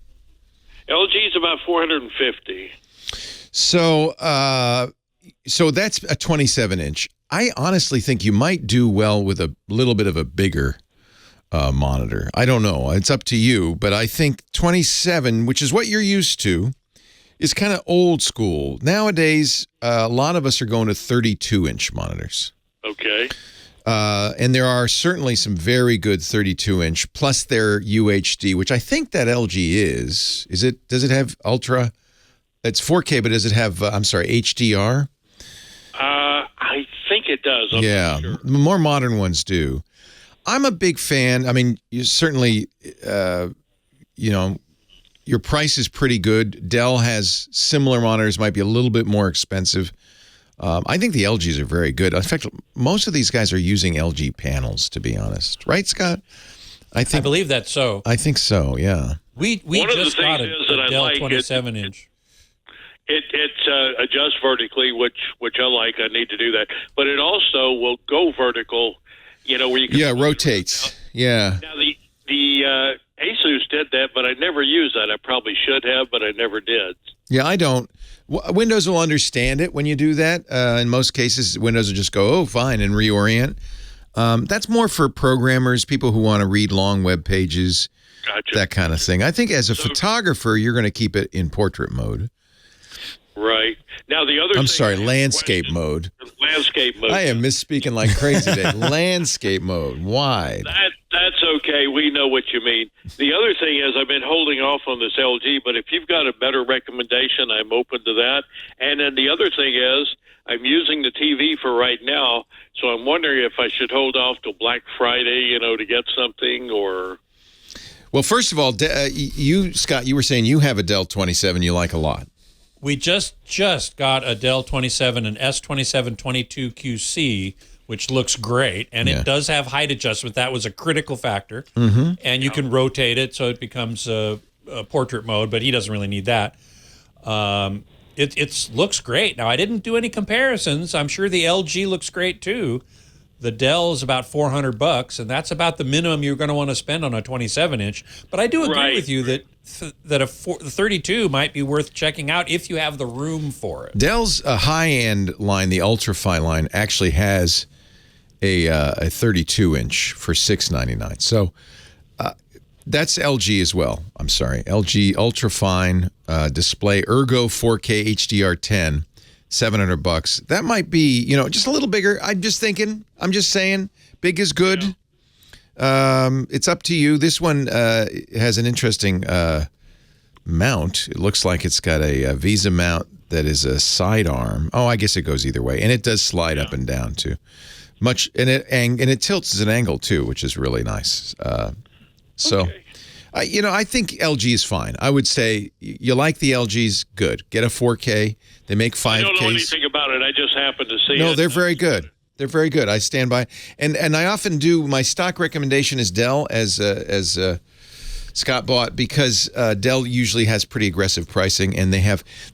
[SPEAKER 9] LG is about $450.
[SPEAKER 3] So that's a 27-inch. I honestly think you might do well with a little bit of a bigger monitor. I don't know. It's up to you, but I think 27, which is what you're used to, is kind of old school. Nowadays, a lot of us are going to 32-inch monitors.
[SPEAKER 9] Okay.
[SPEAKER 3] And there are certainly some very good 32-inch, plus their UHD, which I think that LG is. Does it have Ultra? It's 4K, but does it have, HDR?
[SPEAKER 9] I think it does. I'm not sure.
[SPEAKER 3] The more modern ones do. I'm a big fan. I mean, you certainly, your price is pretty good. Dell has similar monitors, might be a little bit more expensive. I think the LGs are very good. In fact, most of these guys are using LG panels, to be honest. Right, Scott? I
[SPEAKER 7] believe that's so.
[SPEAKER 3] I think so, yeah.
[SPEAKER 7] We just got a Dell 27-inch.
[SPEAKER 9] It adjusts vertically, which I like. I need to do that. But it also will go vertical, where you can...
[SPEAKER 3] Yeah, rotates. Yeah.
[SPEAKER 9] Now, the Asus did that, but I never used that. I probably should have, but I never did.
[SPEAKER 3] Yeah, I don't. Windows will understand it when you do that. In most cases, Windows will just go, oh, fine, and reorient. That's more for programmers, people who want to read long web pages,
[SPEAKER 9] Gotcha.
[SPEAKER 3] That kind of thing. I think as a photographer, you're going to keep it in portrait mode.
[SPEAKER 9] Right. Now, the other
[SPEAKER 3] landscape mode.
[SPEAKER 9] Landscape mode.
[SPEAKER 3] I am misspeaking like crazy today. Landscape mode. Wide.
[SPEAKER 9] That's okay. We know what you mean. The other thing is I've been holding off on this LG, but if you've got a better recommendation, I'm open to that. And then the other thing is I'm using the TV for right now, so I'm wondering if I should hold off till Black Friday, to get something or...
[SPEAKER 3] Well, first of all, Scott, you were saying you have a Dell 27 you like a lot.
[SPEAKER 7] We just got a Dell 27, an S2722QC, which looks great, and it does have height adjustment. That was a critical factor, and you can rotate it so it becomes a portrait mode, but he doesn't really need that. It looks great. Now, I didn't do any comparisons. I'm sure the LG looks great, too. The Dell is about $400, and that's about the minimum you're going to want to spend on a 27-inch. But I do agree with you that the 32 might be worth checking out if you have the room for it.
[SPEAKER 3] Dell's high-end line, the Ultrafine line, actually has a 32-inch for $699. So that's LG as well. I'm sorry, LG Ultrafine display Ergo 4K HDR10. $700. That might be, just a little bigger. I'm just saying, big is good. It's up to you. This one has an interesting mount. It looks like it's got a Visa mount that is a sidearm. Oh, I guess it goes either way, and it does slide up and down too. And it tilts at an angle too, which is really nice. Okay. I think LG is fine. I would say you like the LGs, good. Get a 4K. They make 5Ks.
[SPEAKER 9] I don't know anything about it. I just happened to see it.
[SPEAKER 3] No, they're very good. They're very good. I stand by. And I often do, my stock recommendation is Dell as Scott bought, because Dell usually has pretty aggressive pricing. And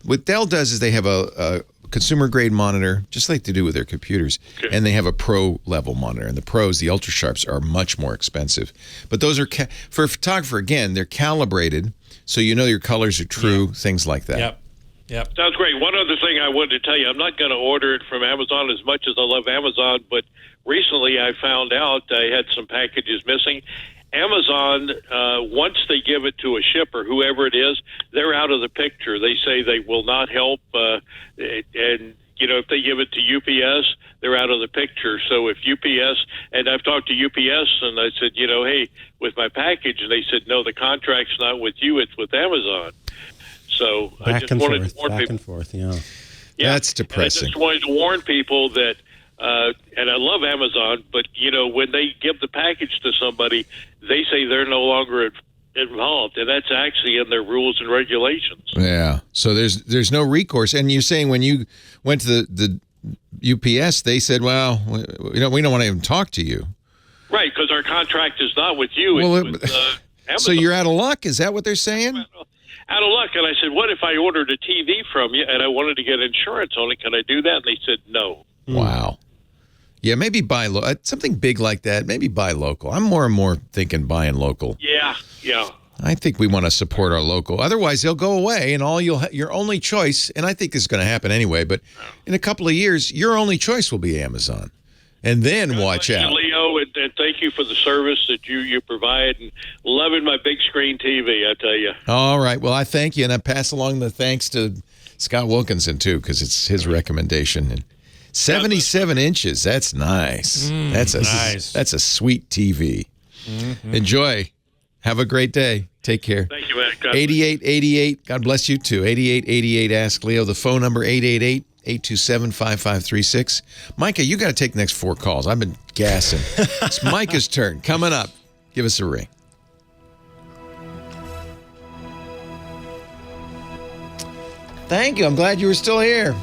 [SPEAKER 3] what Dell does is they have a consumer grade monitor, just like they do with their computers. Okay. And they have a pro level monitor. And the pros, the ultra sharps, are much more expensive. But those are, for a photographer, again, they're calibrated. So your colors are true, things like that.
[SPEAKER 7] Yep.
[SPEAKER 9] Sounds great. One other thing I wanted to tell you, I'm not going to order it from Amazon as much as I love Amazon, but recently I found out I had some packages missing. Amazon, once they give it to a shipper, whoever it is, they're out of the picture. They say they will not help, and if they give it to UPS, they're out of the picture. So if UPS, and I've talked to UPS, and I said, hey, with my package, and they said, no, the contract's not with you, it's with Amazon. So I just wanted to warn people.
[SPEAKER 4] Back and forth, yeah.
[SPEAKER 3] That's depressing.
[SPEAKER 9] I just wanted to warn people that, and I love Amazon, but, when they give the package to somebody, they say they're no longer involved, and that's actually in their rules and regulations.
[SPEAKER 3] Yeah, so there's no recourse. And you're saying when you went to the UPS, they said, well, we don't want to even talk to you.
[SPEAKER 9] Right, because our contract is not with you, it's with Amazon.
[SPEAKER 3] So you're out of luck? Is that what they're saying?
[SPEAKER 9] Out of luck. And I said, what if I ordered a TV from you and I wanted to get insurance on it? Can I do that? And they said, no.
[SPEAKER 3] Wow. Yeah, maybe buy something big like that. Maybe buy local. I'm more and more thinking buying local.
[SPEAKER 9] Yeah.
[SPEAKER 3] I think we want to support our local. Otherwise, they'll go away, and your only choice, and I think this is going to happen anyway, but in a couple of years, your only choice will be Amazon. And then watch out.
[SPEAKER 9] Leo, and thank you for the service that you provide, and loving my big screen TV, I tell you.
[SPEAKER 3] All right. Well, I thank you, and I pass along the thanks to Scott Wilkinson, too, because it's his recommendation. And 77 inches, that's nice. That's a sweet TV. Mm-hmm. Enjoy. Have a great day. Take care.
[SPEAKER 9] Thank you, man.
[SPEAKER 3] 8888. God bless you, too. 8888 Ask Leo. The phone number, 888-827-5536. Micah, you got to take the next 4 calls. I've been gassing. It's Micah's turn. Coming up. Give us a ring. Thank you. I'm glad you were still here.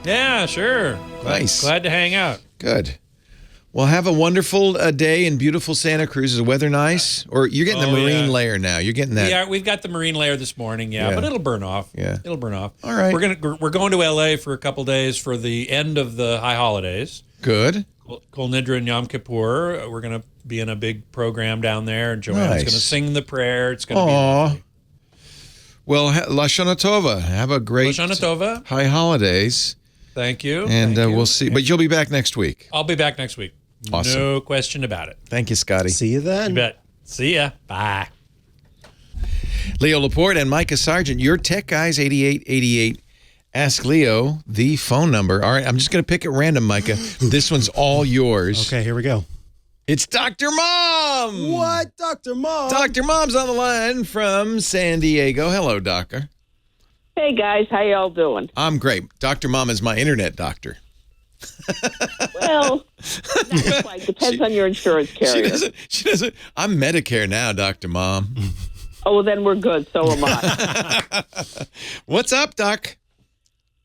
[SPEAKER 7] Yeah, sure.
[SPEAKER 3] Nice.
[SPEAKER 7] Glad to hang out.
[SPEAKER 3] Good. Well, have a wonderful day in beautiful Santa Cruz. Is the weather nice? Or you're getting the marine layer now. You're getting that.
[SPEAKER 7] Yeah, we've got the marine layer this morning, but it'll burn off.
[SPEAKER 3] Yeah.
[SPEAKER 7] It'll burn off.
[SPEAKER 3] All right.
[SPEAKER 7] We're going to LA for a couple days for the end of the high holidays.
[SPEAKER 3] Good.
[SPEAKER 7] Kol Nidra and Yom Kippur. We're going to be in a big program down there, and Joanne's going to sing the prayer. It's going to be lovely.
[SPEAKER 3] Well, Lashana Tova. Have a great
[SPEAKER 7] Lashana Tova.
[SPEAKER 3] High holidays.
[SPEAKER 7] Thank you.
[SPEAKER 3] And we'll see. But you'll be back next week.
[SPEAKER 7] I'll be back next week.
[SPEAKER 3] Awesome.
[SPEAKER 7] No question about it.
[SPEAKER 3] Thank you, Scotty.
[SPEAKER 4] See you then.
[SPEAKER 7] You bet. See ya. Bye.
[SPEAKER 3] Leo Laporte and Micah Sargent, your tech guys, 8888. Ask Leo the phone number. All right, I'm just going to pick at random, Micah. This one's all yours.
[SPEAKER 4] Okay, here we go.
[SPEAKER 3] It's Dr. Mom.
[SPEAKER 4] What? Dr. Mom?
[SPEAKER 3] Dr. Mom's on the line from San Diego. Hello, doctor.
[SPEAKER 10] Hey, guys. How y'all doing?
[SPEAKER 3] I'm great. Dr. Mom is my internet doctor.
[SPEAKER 10] Well, not quite. Depends on your insurance carrier.
[SPEAKER 3] She doesn't. I'm Medicare now, Dr. Mom.
[SPEAKER 10] Oh, well, then we're good. So am I.
[SPEAKER 3] What's up, Doc?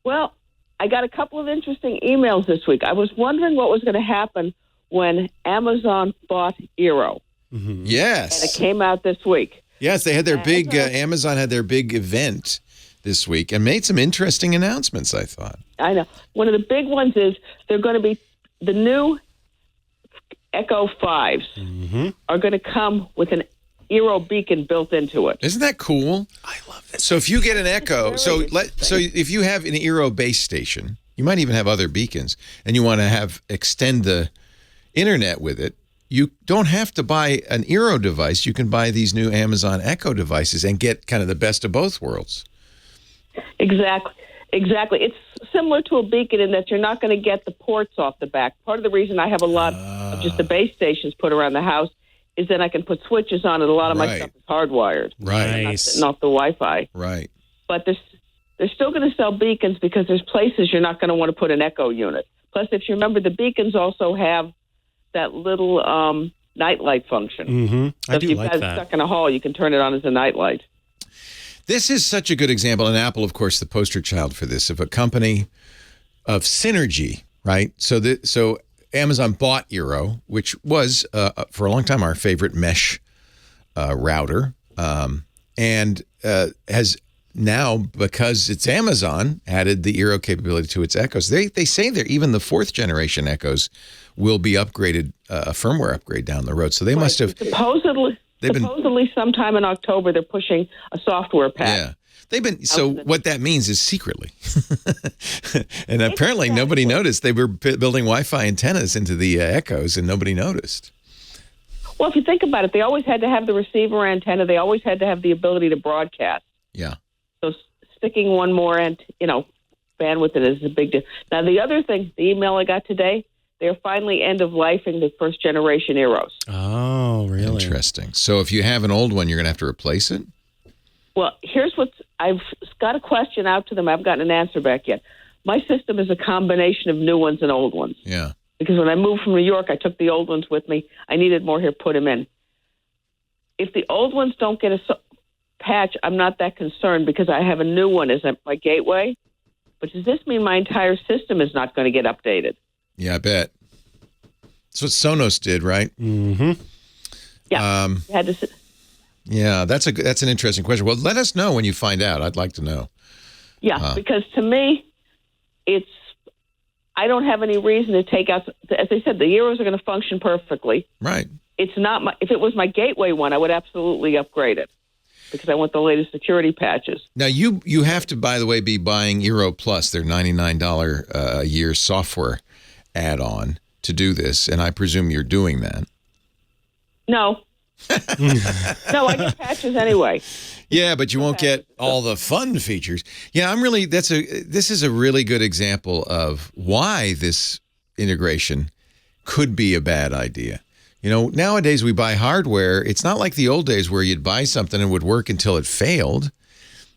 [SPEAKER 10] Well, I got a couple of interesting emails this week. I was wondering what was going to happen when Amazon bought Eero.
[SPEAKER 3] Mm-hmm. Yes.
[SPEAKER 10] And it came out this week.
[SPEAKER 3] Yes, they had their big, Amazon had their big event this week and made some interesting announcements, I thought.
[SPEAKER 10] I know. One of the big ones is they're going to be the new Echo 5s are going to come with an Eero beacon built into it.
[SPEAKER 3] Isn't that cool? I love it. So if you get an Echo, so if you have an Eero base station, you might even have other beacons, and you want to extend the internet with it, you don't have to buy an Eero device. You can buy these new Amazon Echo devices and get kind of the best of both worlds.
[SPEAKER 10] Exactly. It's similar to a beacon in that you're not going to get the ports off the back. Part of the reason I have a lot of just the base stations put around the house is then I can put switches on it. A lot of my stuff is hardwired.
[SPEAKER 3] Right.
[SPEAKER 10] I'm not sitting off the Wi-Fi.
[SPEAKER 3] Right.
[SPEAKER 10] But they're still going to sell beacons because there's places you're not going to want to put an Echo unit. Plus, if you remember, the beacons also have that little nightlight function.
[SPEAKER 4] Mm-hmm.
[SPEAKER 10] So if you've got it stuck in a hall, you can turn it on as a nightlight.
[SPEAKER 3] This is such a good example, and Apple, of course, the poster child for this, of a company of synergy, right? So Amazon bought Eero, which was, for a long time, our favorite mesh router, and has now, because it's Amazon, added the Eero capability to its Echoes. They say that even the 4th generation Echoes will be upgraded, a firmware upgrade down the road. So they must have...
[SPEAKER 10] Supposedly sometime in October, they're pushing a software patch.
[SPEAKER 3] Yeah. What that means is secretly. And apparently nobody noticed. They were building Wi-Fi antennas into the Echoes and nobody noticed.
[SPEAKER 10] Well, if you think about it, they always had to have the receiver antenna. They always had to have the ability to broadcast.
[SPEAKER 3] Yeah.
[SPEAKER 10] So sticking one more bandwidth in it is a big deal. Now, the other thing, the email I got today, they're finally end-of-lifing the first-generation Eeros.
[SPEAKER 4] Oh, really?
[SPEAKER 3] Interesting. So if you have an old one, you're going to have to replace it?
[SPEAKER 10] Well, here's I've got a question out to them. I haven't gotten an answer back yet. My system is a combination of new ones and old ones.
[SPEAKER 3] Yeah.
[SPEAKER 10] Because when I moved from New York, I took the old ones with me. I needed more here, put them in. If the old ones don't get a patch, I'm not that concerned because I have a new one as my gateway. But does this mean my entire system is not going to get updated?
[SPEAKER 3] Yeah, I bet. That's what Sonos did, right?
[SPEAKER 4] Mm-hmm.
[SPEAKER 10] Yeah.
[SPEAKER 3] Yeah, that's an interesting question. Well, let us know when you find out. I'd like to know.
[SPEAKER 10] Yeah, because to me, I don't have any reason to take out. As I said, the Euros are going to function perfectly.
[SPEAKER 3] Right.
[SPEAKER 10] It's not if it was my gateway one, I would absolutely upgrade it because I want the latest security patches.
[SPEAKER 3] Now you have to, by the way, be buying Eero Plus, their $99 a year software add-on to do this, and I presume you're doing that.
[SPEAKER 10] No. No, I get patches anyway.
[SPEAKER 3] Yeah, but you won't get all the fun features. Yeah, this is a really good example of why this integration could be a bad idea. You know, nowadays we buy hardware. It's not like the old days where you'd buy something and it would work until it failed.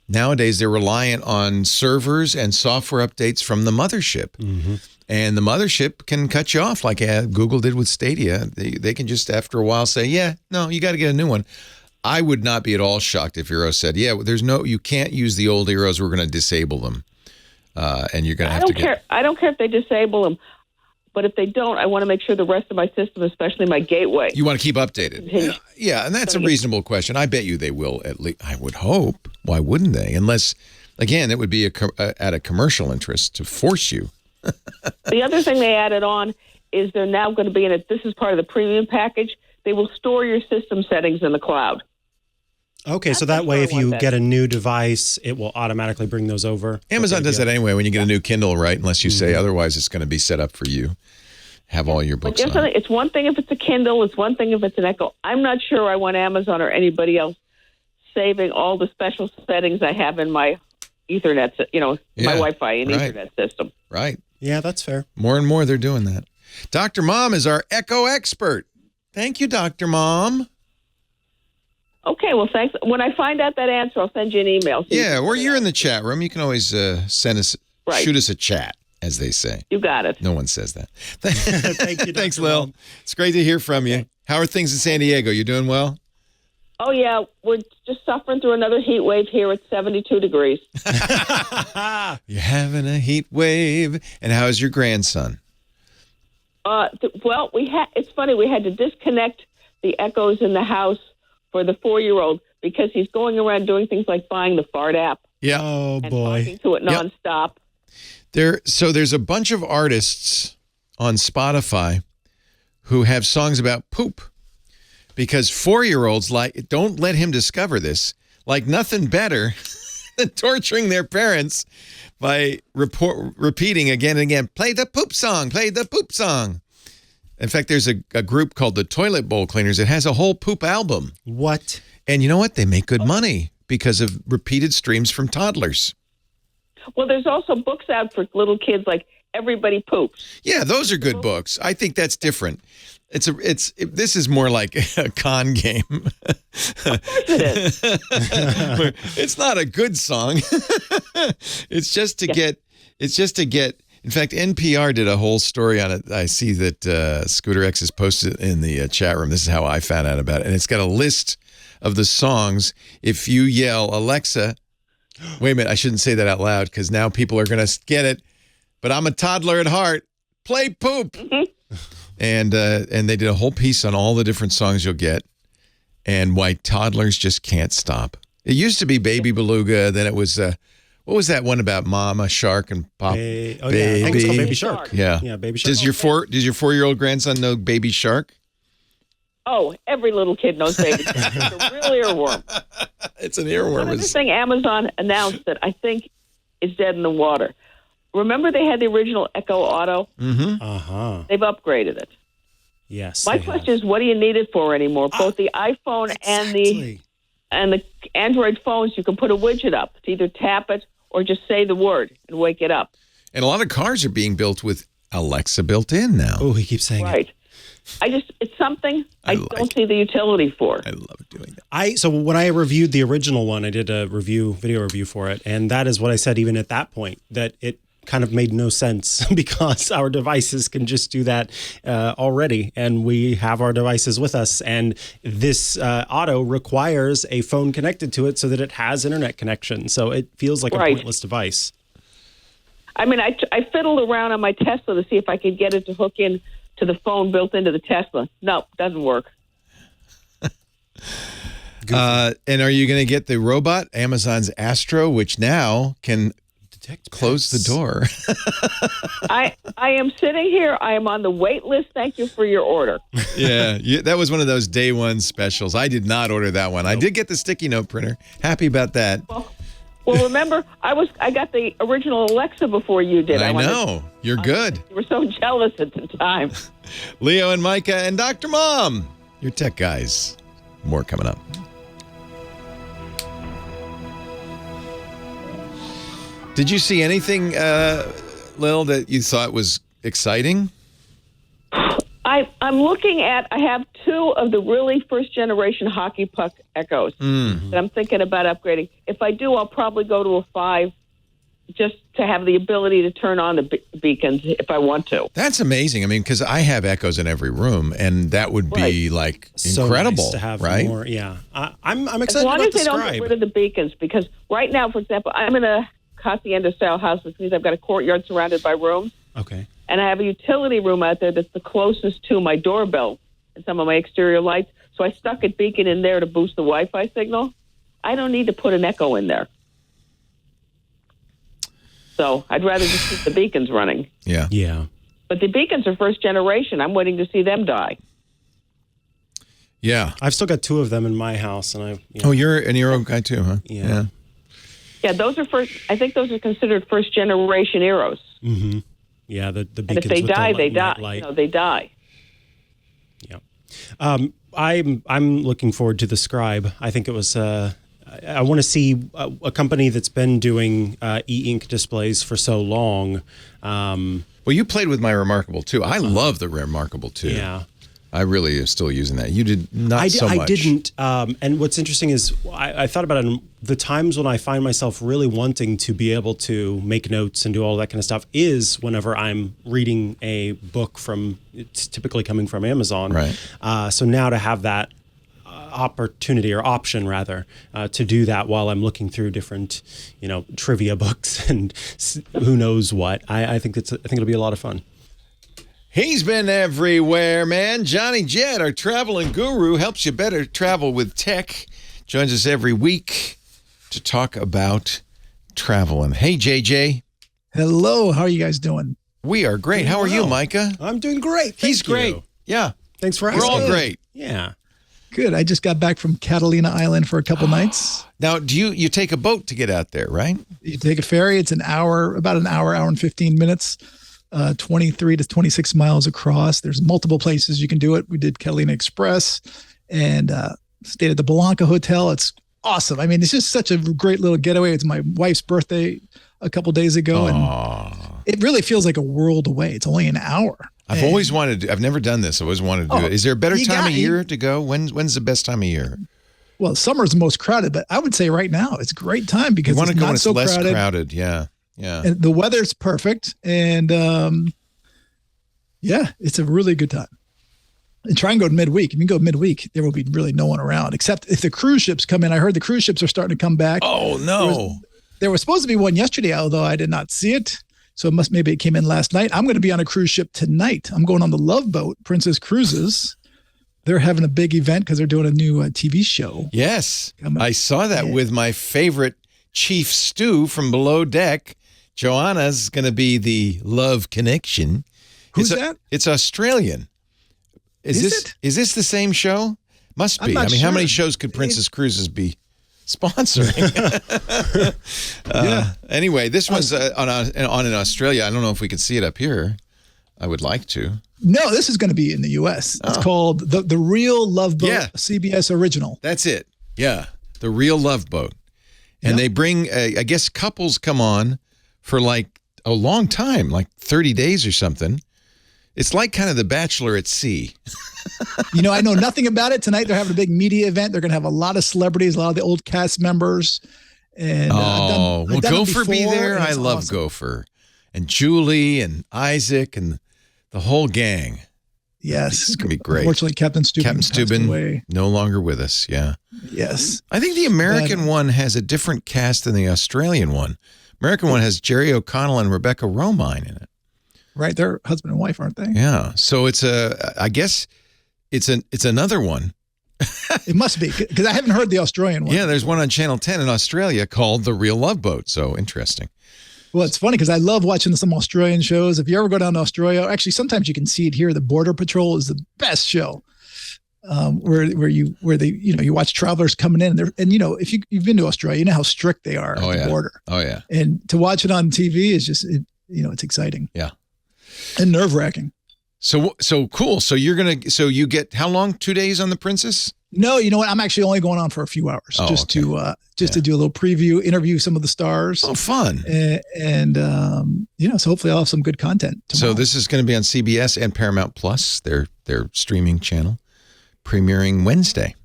[SPEAKER 3] Nowadays they're reliant on servers and software updates from the mothership. Mm-hmm. And the mothership can cut you off like Google did with Stadia. They can just, after a while, say, yeah, no, you got to get a new one. I would not be at all shocked if Eero said, yeah, you can't use the old Eeros. We're going to disable them. And you're going to have to
[SPEAKER 10] I don't care if they disable them. But if they don't, I want to make sure the rest of my system, especially my gateway.
[SPEAKER 3] You want to keep updated. Yeah, and that's a reasonable question. I bet you they will, at least. I would hope. Why wouldn't they? Unless, again, it would be at a commercial interest to force you.
[SPEAKER 10] The other thing they added on is they're now going to be this is part of the premium package. They will store your system settings in the cloud.
[SPEAKER 4] Okay, so that way if you get a new device, it will automatically bring those over.
[SPEAKER 3] Amazon does that anyway when you get a new Kindle, right? Unless you say otherwise, it's going to be set up for you. Have all your books on.
[SPEAKER 10] It's one thing if it's a Kindle. It's one thing if it's an Echo. I'm not sure I want Amazon or anybody else saving all the special settings I have in my Ethernet, my Wi-Fi and Ethernet system.
[SPEAKER 3] Right.
[SPEAKER 4] Yeah, that's fair.
[SPEAKER 3] More and more they're doing that. Dr. Mom is our Echo expert. Thank you, Dr. Mom.
[SPEAKER 10] Okay, well, thanks. When I find out that answer, I'll send you an email.
[SPEAKER 3] Or you're in the chat room. You can always shoot us a chat, as they say.
[SPEAKER 10] You got it.
[SPEAKER 3] No one says that.
[SPEAKER 4] Thank you,
[SPEAKER 3] Thanks, Lil. It's great to hear from you. How are things in San Diego? You doing well?
[SPEAKER 10] Oh, yeah. We're just suffering through another heat wave here at 72 degrees.
[SPEAKER 3] You're having a heat wave. And how is your grandson?
[SPEAKER 10] Well, it's funny. We had to disconnect the Echoes in the house for the 4-year-old because he's going around doing things like buying the Fart app.
[SPEAKER 3] Yeah.
[SPEAKER 4] Oh,
[SPEAKER 10] and
[SPEAKER 4] boy.
[SPEAKER 10] talking to it nonstop.
[SPEAKER 3] So there's a bunch of artists on Spotify who have songs about poop because 4-year-olds don't let him discover this, like nothing better than torturing their parents by repeating again and again, play the poop song, play the poop song. In fact, there's a group called the Toilet Bowl Cleaners. It has a whole poop album.
[SPEAKER 4] What?
[SPEAKER 3] And you know what? They make good money because of repeated streams from toddlers.
[SPEAKER 10] Well, there's also books out for little kids like Everybody Poops.
[SPEAKER 3] Yeah, those are good books. I think that's different. This is more like a con game.
[SPEAKER 10] Of course it is.
[SPEAKER 3] It's not a good song. It's just to get. In fact, NPR did a whole story on it. I see that Scooter X has posted in the chat room. This is how I found out about it. And it's got a list of the songs. If you yell, Alexa, wait a minute, I shouldn't say that out loud because now people are going to get it. But I'm a toddler at heart. Play poop. Mm-hmm. And they did a whole piece on all the different songs you'll get and why toddlers just can't stop. It used to be Baby Beluga. Then it was... what was that one about Mama Shark and Pop?
[SPEAKER 4] Baby. I think it's called Baby Shark.
[SPEAKER 3] Yeah.
[SPEAKER 4] Yeah, Baby Shark.
[SPEAKER 3] Does your 4-year-old grandson know Baby Shark?
[SPEAKER 10] Oh, every little kid knows Baby Shark. It's a real earworm.
[SPEAKER 3] It's an earworm.
[SPEAKER 10] One other thing Amazon announced that I think is dead in the water. Remember they had the original Echo Auto?
[SPEAKER 3] Mm-hmm.
[SPEAKER 4] Uh-huh.
[SPEAKER 10] They've upgraded it.
[SPEAKER 4] Yes.
[SPEAKER 10] My question is, what do you need it for anymore? Both the iPhone and the Android phones, you can put a widget up to either tap it or just say the word and wake it up.
[SPEAKER 3] And a lot of cars are being built with Alexa built in now.
[SPEAKER 4] Oh, he keeps saying
[SPEAKER 10] it. Right. It's something I don't see the utility for.
[SPEAKER 3] I love doing that.
[SPEAKER 4] So when I reviewed the original one, I did a video review for it. And that is what I said even at that point, that it kind of made no sense because our devices can just do that already. And we have our devices with us. And this auto requires a phone connected to it so that it has internet connection. So it feels like a pointless device.
[SPEAKER 10] I mean, I fiddled around on my Tesla to see if I could get it to hook in to the phone built into the Tesla. No, doesn't work.
[SPEAKER 3] And are you going to get the robot, Amazon's Astro, which now can close the door?
[SPEAKER 10] I am sitting here. I am on the wait list. Thank you for your order.
[SPEAKER 3] Yeah, that was one of those day one specials. I did not order that one. Nope. I did get the sticky note printer. Happy about that.
[SPEAKER 10] Well, remember, I got the original Alexa before you did.
[SPEAKER 3] I know. You're good.
[SPEAKER 10] You were so jealous at the time.
[SPEAKER 3] Leo and Micah and Dr. Mom, your tech guys. More coming up. Did you see anything, Lil, that you thought was exciting?
[SPEAKER 10] I'm looking at, I have 2 of the really first-generation hockey puck Echoes that I'm thinking about upgrading. If I do, I'll probably go to a 5 just to have the ability to turn on the beacons if I want to.
[SPEAKER 3] That's amazing. I mean, because I have Echoes in every room, and that would be, like, incredible,
[SPEAKER 4] nice to have
[SPEAKER 3] right?
[SPEAKER 4] more. Yeah. I'm excited about the
[SPEAKER 10] As long as they don't
[SPEAKER 4] Scribe.
[SPEAKER 10] get rid of the beacons, because right now, for example, I'm in a hacienda-style house, which means I've got a courtyard surrounded by rooms.
[SPEAKER 4] Okay.
[SPEAKER 10] And I have a utility room out there that's the closest to my doorbell and some of my exterior lights. So I stuck a beacon in there to boost the Wi-Fi signal. I don't need to put an Echo in there. So I'd rather just keep the beacons running.
[SPEAKER 3] Yeah.
[SPEAKER 4] Yeah.
[SPEAKER 10] But the beacons are first generation. I'm waiting to see them die.
[SPEAKER 3] Yeah.
[SPEAKER 4] I've still got 2 of them in my house, and
[SPEAKER 3] Oh, you're an Eero guy too, huh?
[SPEAKER 4] Yeah.
[SPEAKER 10] Yeah, those are I think those are considered first generation Eros.
[SPEAKER 4] Mm-hmm. Yeah, the beacons.
[SPEAKER 10] And if they
[SPEAKER 4] with
[SPEAKER 10] die,
[SPEAKER 4] the
[SPEAKER 10] they die.
[SPEAKER 4] light.
[SPEAKER 10] You know, they die.
[SPEAKER 4] Yeah. I'm looking forward to the Scribe. I think it was. I want to see a company that's been doing e-ink displays for so long.
[SPEAKER 3] Well, you played with my Remarkable 2. I love the Remarkable 2.
[SPEAKER 4] Yeah.
[SPEAKER 3] I really am still using that. You did not so much.
[SPEAKER 4] I didn't. And what's interesting is I thought about it. The times when I find myself really wanting to be able to make notes and do all that kind of stuff is whenever I'm reading a book from, it's typically coming from Amazon.
[SPEAKER 3] Right.
[SPEAKER 4] So now to have that opportunity or option rather to do that while I'm looking through different, trivia books and who knows what, I think it'll be a lot of fun.
[SPEAKER 3] He's been everywhere, man. Johnny Jett, our traveling guru, helps you better travel with tech. Joins us every week to talk about traveling. Hey, JJ.
[SPEAKER 11] Hello. How are you guys doing?
[SPEAKER 3] We are great. How are you, Micah?
[SPEAKER 4] I'm doing great.
[SPEAKER 3] He's great. Yeah.
[SPEAKER 4] Thanks for asking.
[SPEAKER 3] We're all great.
[SPEAKER 4] Yeah.
[SPEAKER 11] Good. I just got back from Catalina Island for a couple nights.
[SPEAKER 3] Now, do you take a boat to get out there, right?
[SPEAKER 11] You take a ferry. It's about an hour and 15 minutes. 23 to 26 miles across. There's multiple places you can do it. We did Catalina Express and stayed at the Blanca Hotel. It's awesome. I mean, it's just such a great little getaway. It's my wife's birthday a couple days ago, and it really feels like a world away. It's only an hour.
[SPEAKER 3] I've never done this. I always wanted to do it. Is there a better time of year to go? When's the best time of year?
[SPEAKER 11] Well, summer's the most crowded, but I would say right now it's a great time because it's not so
[SPEAKER 3] less
[SPEAKER 11] crowded.
[SPEAKER 3] crowded. Yeah. Yeah.
[SPEAKER 11] And the weather's perfect. And it's a really good time. And try and go midweek. If you go midweek, there will be really no one around, except if the cruise ships come in. I heard the cruise ships are starting to come back.
[SPEAKER 3] Oh, no.
[SPEAKER 11] There was supposed to be one yesterday, although I did not see it. So maybe it came in last night. I'm going to be on a cruise ship tonight. I'm going on the Love Boat, Princess Cruises. They're having a big event because they're doing a new TV show.
[SPEAKER 3] Yes. I saw that with my favorite Chief Stew from Below Deck. Joanna's going to be the love connection.
[SPEAKER 11] Who's that?
[SPEAKER 3] It's Australian. Is this the same show? Must be. I mean, how many shows could Princess Cruises be sponsoring? Anyway, this one's on in Australia. I don't know if we can see it up here. I would like to.
[SPEAKER 11] No, this is going to be in the U.S. It's called the Real Love Boat, CBS original.
[SPEAKER 3] That's it. Yeah, the Real Love Boat. And they bring, I guess couples come on for like a long time, like 30 days or something. It's like kind of The Bachelor at Sea.
[SPEAKER 11] I know nothing about it. Tonight they're having a big media event. They're going to have a lot of celebrities, a lot of the old cast members. And
[SPEAKER 3] will Gopher be there? I love awesome. Gopher. And Julie and Isaac and the whole gang.
[SPEAKER 11] Yes.
[SPEAKER 3] It's going to be great.
[SPEAKER 11] Unfortunately, Captain Steuben
[SPEAKER 3] no longer with us. Yeah.
[SPEAKER 11] Yes.
[SPEAKER 3] I think the American one has a different cast than the Australian one. American one has Jerry O'Connell and Rebecca Romine in it.
[SPEAKER 11] Right. They're husband and wife, aren't they?
[SPEAKER 3] Yeah. So I guess it's another one
[SPEAKER 11] It must be, because I haven't heard the Australian one.
[SPEAKER 3] Yeah, there's one on Channel 10 in Australia called The Real Love Boat. So interesting.
[SPEAKER 11] Well, it's funny because I love watching some Australian shows. If you ever go down to Australia, actually, sometimes you can see it here. The Border Patrol is the best show. Where you watch travelers coming in and if you've been to Australia, you know how strict they are at the border.
[SPEAKER 3] Oh yeah.
[SPEAKER 11] And to watch it on TV is just it's exciting.
[SPEAKER 3] Yeah.
[SPEAKER 11] And nerve-wracking.
[SPEAKER 3] So cool. So you get how long? 2 days on the Princess?
[SPEAKER 11] No, you know what? I'm actually only going on for a few hours to do a little preview, interview some of the stars.
[SPEAKER 3] Oh, fun.
[SPEAKER 11] And so hopefully I'll have some good content tomorrow.
[SPEAKER 3] So this is going to be on CBS and Paramount Plus, their streaming channel, premiering Wednesday.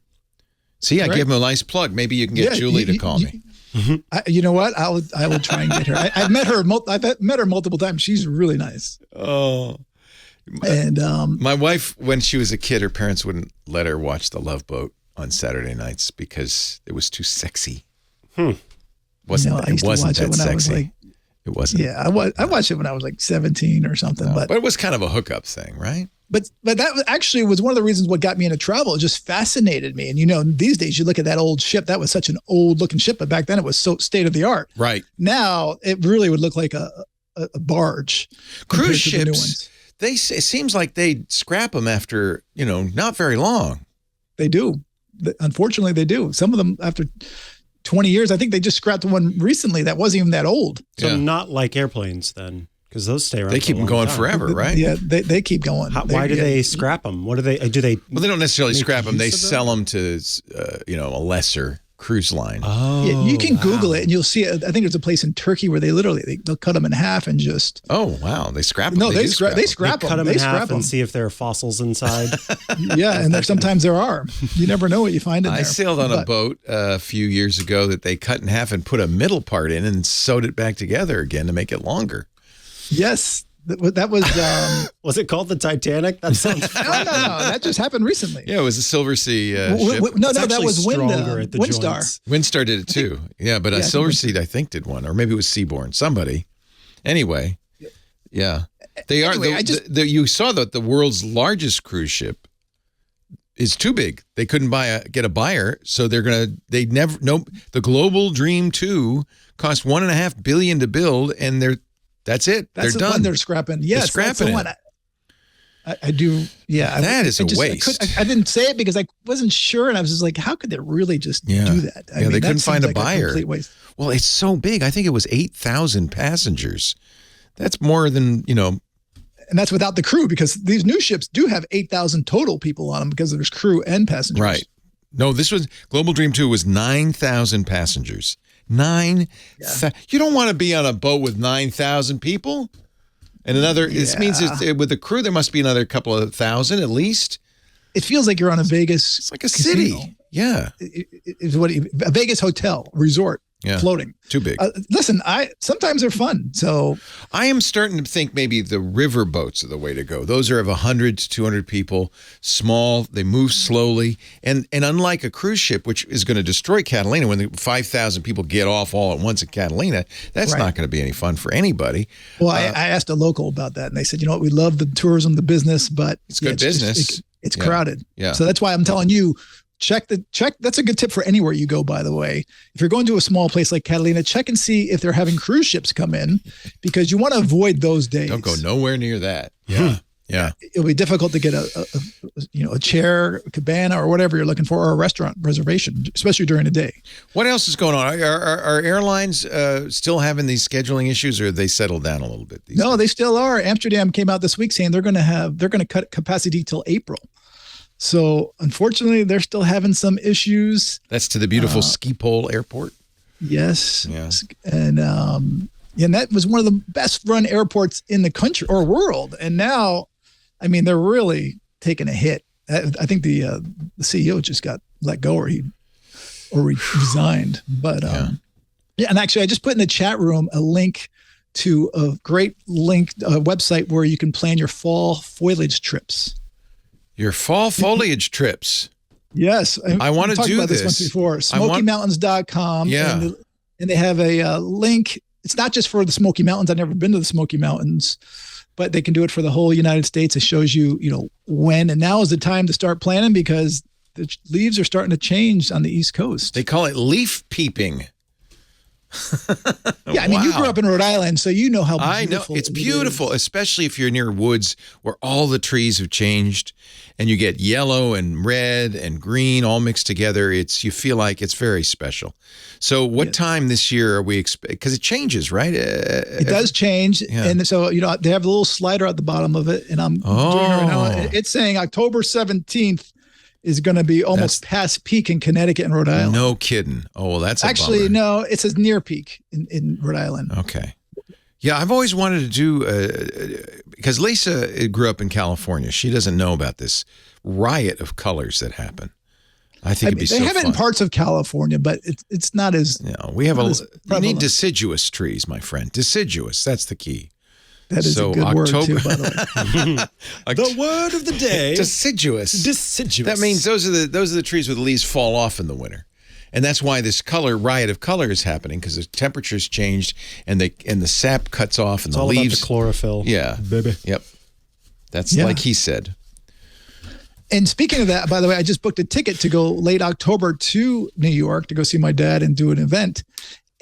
[SPEAKER 3] See, I gave him a nice plug. Maybe you can get Julie to call me.
[SPEAKER 11] You know what? I will try and get her. I've met her. I've met her multiple times. She's really nice.
[SPEAKER 3] Oh.
[SPEAKER 11] And
[SPEAKER 3] my wife, when she was a kid, her parents wouldn't let her watch The Love Boat on Saturday nights because it was too sexy. It wasn't that sexy. It wasn't.
[SPEAKER 11] Yeah, I watched it when I was like 17 or something.
[SPEAKER 3] No, but it was kind of a hookup thing, right?
[SPEAKER 11] But that actually was one of the reasons what got me into travel. It just fascinated me. And these days you look at that old ship. That was such an old looking ship, but back then it was so state of the art.
[SPEAKER 3] Right.
[SPEAKER 11] Now it really would look like a barge.
[SPEAKER 3] Cruise ships. It seems like they scrap them after not very long.
[SPEAKER 11] They do. Unfortunately, they do. Some of them after 20 years. I think they just scrapped one recently that wasn't even that old.
[SPEAKER 4] So not like airplanes then. Because those stay around.
[SPEAKER 3] They keep them going forever, right?
[SPEAKER 11] Yeah, they keep going.
[SPEAKER 4] Why do they scrap them? What do they do?
[SPEAKER 3] Well, they don't necessarily scrap them. They sell them to a lesser cruise line.
[SPEAKER 4] Oh,
[SPEAKER 11] yeah, you can Google it and you'll see it. I think there's a place in Turkey where they'll cut them in half and just.
[SPEAKER 3] Oh wow, they scrap them.
[SPEAKER 11] No, they scrap them.
[SPEAKER 4] Cut them in half and see if there are fossils inside.
[SPEAKER 11] Yeah, and sometimes there are. You never know what you find in there.
[SPEAKER 3] I sailed on a boat a few years ago that they cut in half and put a middle part in and sewed it back together again to make it longer.
[SPEAKER 11] Yes. That was
[SPEAKER 4] was it called the Titanic? That sounds
[SPEAKER 11] no. That just happened recently.
[SPEAKER 3] Yeah, it was a Silver Sea ship.
[SPEAKER 11] No, that was Windstar.
[SPEAKER 3] Windstar did it too. Yeah, but a Silver Sea I think did one, or maybe it was Seabourn. Somebody. Anyway, yeah, they are. You saw that the world's largest cruise ship is too big. They couldn't get a buyer, so the Global Dream 2 cost $1.5 billion to build, and that's it.
[SPEAKER 11] That's
[SPEAKER 3] they're done.
[SPEAKER 11] One they're scrapping. Yes,
[SPEAKER 3] they're scrapping
[SPEAKER 11] that's the one. I do. Yeah,
[SPEAKER 3] that is a waste.
[SPEAKER 11] I didn't say it because I wasn't sure, and I was just like, "How could they really just do that?"
[SPEAKER 3] I mean, they couldn't find a buyer. Well, it's so big. I think it was 8,000 passengers. That's more than And
[SPEAKER 11] that's without the crew, because these new ships do have 8,000 total people on them because there's crew and passengers.
[SPEAKER 3] Right. No, this was Global Dream 2 was 9,000 passengers. You don't want to be on a boat with 9,000 people. And this means with the crew, there must be another couple of thousand at least.
[SPEAKER 11] It feels like you're on a Vegas.
[SPEAKER 3] It's like a
[SPEAKER 11] casino.
[SPEAKER 3] city. Yeah.
[SPEAKER 11] It's a Vegas hotel resort.
[SPEAKER 3] Yeah.
[SPEAKER 11] Floating.
[SPEAKER 3] Too big.
[SPEAKER 11] Listen, sometimes they're fun. So
[SPEAKER 3] I am starting to think maybe the river boats are the way to go. Those are of 100 to 200 people, small, they move slowly. And unlike a cruise ship, which is going to destroy Catalina, when the 5,000 people get off all at once at Catalina, that's not going to be any fun for anybody.
[SPEAKER 11] Well, I asked a local about that, and they said, we love the tourism, the business, but
[SPEAKER 3] it's good business.
[SPEAKER 11] It's crowded.
[SPEAKER 3] Yeah.
[SPEAKER 11] So that's why I'm telling you, check. That's a good tip for anywhere you go, by the way. If you're going to a small place like Catalina, check and see if they're having cruise ships come in, because you want to avoid those days.
[SPEAKER 3] Don't go nowhere near that. Yeah. Yeah.
[SPEAKER 11] It'll be difficult to get a chair, a cabana, or whatever you're looking for, or a restaurant reservation, especially during the day.
[SPEAKER 3] What else is going on? Are airlines still having these scheduling issues, or have they settled down a little bit?
[SPEAKER 11] No, they still are. Amsterdam came out this week saying they're going to cut capacity till April. So unfortunately, they're still having some issues.
[SPEAKER 3] That's to the beautiful Schiphol Airport.
[SPEAKER 11] Yes.
[SPEAKER 3] Yes.
[SPEAKER 11] And that was one of the best run airports in the country or world. And now, I mean, they're really taking a hit. I think the CEO just got let go, or he resigned. But and actually, I just put in the chat room a link to a great website where you can plan your fall foliage trips.
[SPEAKER 3] Your fall foliage trips.
[SPEAKER 11] Yes.
[SPEAKER 3] I want to do
[SPEAKER 11] about this once before. SmokyMountains.com.
[SPEAKER 3] Yeah.
[SPEAKER 11] And they have a link. It's not just for the Smoky Mountains. I've never been to the Smoky Mountains, but they can do it for the whole United States. It shows you, when, and now is the time to start planning, because The leaves are starting to change on the East Coast.
[SPEAKER 3] They call it leaf peeping.
[SPEAKER 11] Yeah, I mean, you grew up in Rhode Island, so you know how beautiful
[SPEAKER 3] I know. It's
[SPEAKER 11] it
[SPEAKER 3] beautiful,
[SPEAKER 11] is.
[SPEAKER 3] especially if you're near woods where all the trees have changed and you get yellow and red and green all mixed together. You feel like it's very special. So what time this year are we expecting? Because it changes, right?
[SPEAKER 11] It does change. Yeah. And so, they have a little slider at the bottom of it, and I'm doing it right now. It's saying October 17th is going to be almost past peak in Connecticut and Rhode Island.
[SPEAKER 3] No kidding. Oh, well, that's
[SPEAKER 11] actually,
[SPEAKER 3] bummer.
[SPEAKER 11] no, it says near peak in Rhode Island.
[SPEAKER 3] Okay. Yeah, I've always wanted to do, because Lisa grew up in California. She doesn't know about this riot of colors that happen. I think it'd be so fun.
[SPEAKER 11] They have it in parts of California, but it's not as.
[SPEAKER 3] We have you need deciduous trees, my friend. Deciduous, that's the key.
[SPEAKER 11] That is a good word, too, by the way.
[SPEAKER 4] The word of the day.
[SPEAKER 3] Deciduous.
[SPEAKER 4] Deciduous.
[SPEAKER 3] That means those are the trees where the leaves fall off in the winter. And that's why this riot of color is happening, because the temperature's changed and the sap cuts off and
[SPEAKER 4] it's
[SPEAKER 3] the
[SPEAKER 4] all
[SPEAKER 3] leaves.
[SPEAKER 4] About the chlorophyll.
[SPEAKER 3] Yeah.
[SPEAKER 4] Baby.
[SPEAKER 3] Yep. That's like he said.
[SPEAKER 11] And speaking of that, by the way, I just booked a ticket to go late October to New York to go see my dad and do an event.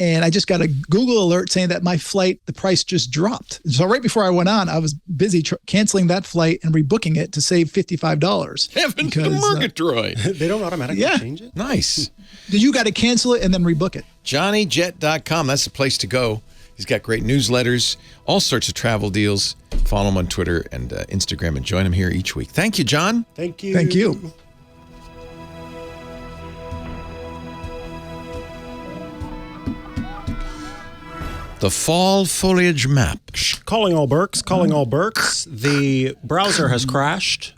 [SPEAKER 11] And I just got a Google alert saying that my flight, the price just dropped. So right before I went on, I was busy canceling that flight and rebooking it to save $55.
[SPEAKER 3] Heaven to Murgatroyd.
[SPEAKER 4] They don't automatically change it?
[SPEAKER 3] Nice.
[SPEAKER 11] You got to cancel it and then rebook it.
[SPEAKER 3] JohnnyJet.com. That's the place to go. He's got great newsletters, all sorts of travel deals. Follow him on Twitter and Instagram and join him here each week. Thank you, John.
[SPEAKER 4] Thank you.
[SPEAKER 11] Thank you.
[SPEAKER 3] The fall foliage map.
[SPEAKER 4] Calling all Berks. The browser has crashed.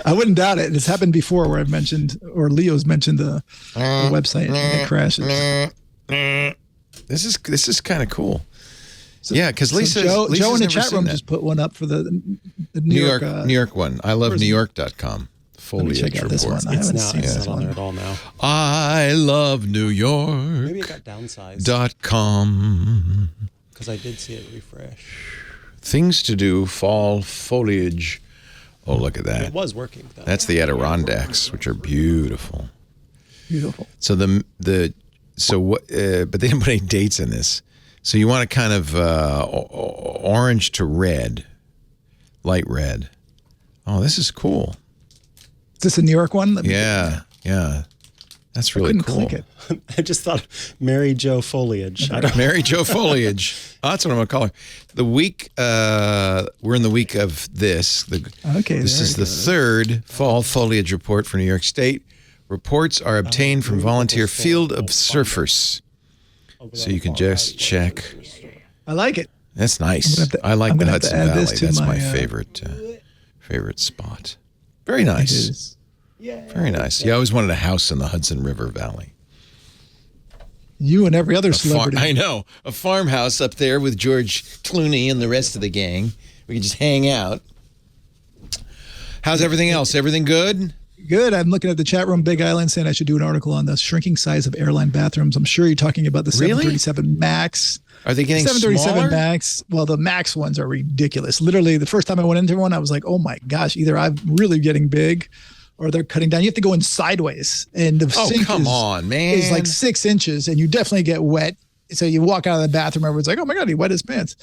[SPEAKER 11] I wouldn't doubt it. It's happened before where I've mentioned, or Leo's mentioned the website and it crashes.
[SPEAKER 3] This is kind of cool. Yeah, because Lisa's
[SPEAKER 11] Joe in the
[SPEAKER 3] never
[SPEAKER 11] chat room
[SPEAKER 3] that.
[SPEAKER 11] just put one up for the New
[SPEAKER 3] York one. I love NewYork.com. Foliage
[SPEAKER 11] check out this one. I haven't seen
[SPEAKER 4] this one at all now.
[SPEAKER 3] I love New York.
[SPEAKER 4] Maybe it got downsized.
[SPEAKER 3] .com.
[SPEAKER 4] Because I did see it refresh.
[SPEAKER 3] Things to do, fall foliage. Oh, look at that.
[SPEAKER 4] It was working, though.
[SPEAKER 3] That's the Adirondacks, which are beautiful.
[SPEAKER 11] Beautiful.
[SPEAKER 3] So but they didn't put any dates in this. So you want to kind of orange to red, light red. Oh, this is cool.
[SPEAKER 11] Is this a New York one?
[SPEAKER 3] Yeah. That's really cool.
[SPEAKER 11] Click it.
[SPEAKER 4] I just thought Mary Jo Foliage.
[SPEAKER 3] Mary Jo Foliage. Oh, that's what I'm going to call her. The week, we're in the week of this. This is the third fall foliage report for New York State. Reports are obtained from volunteer field observers. So you can just check.
[SPEAKER 11] I like it.
[SPEAKER 3] That's nice. I like the Hudson Valley. That's my favorite spot. Very nice. Very nice. Yeah, I always wanted a house in the Hudson River Valley.
[SPEAKER 11] You and every other celebrity.
[SPEAKER 3] I know. A farmhouse up there with George Clooney and the rest of the gang. We can just hang out. How's everything else? Everything good?
[SPEAKER 11] Good. I'm looking at the chat room. Big Island saying I should do an article on the shrinking size of airline bathrooms. I'm sure you're talking about the 737 MAX.
[SPEAKER 3] Are they getting
[SPEAKER 11] 737
[SPEAKER 3] smaller?
[SPEAKER 11] MAX. Well, the MAX ones are ridiculous. Literally, the first time I went into one, I was like, oh my gosh, either I'm really getting big or they're cutting down. You have to go in sideways. And the sink is like 6 inches and you definitely get wet. So you walk out of the bathroom, everyone's like, oh my God, he wet his pants.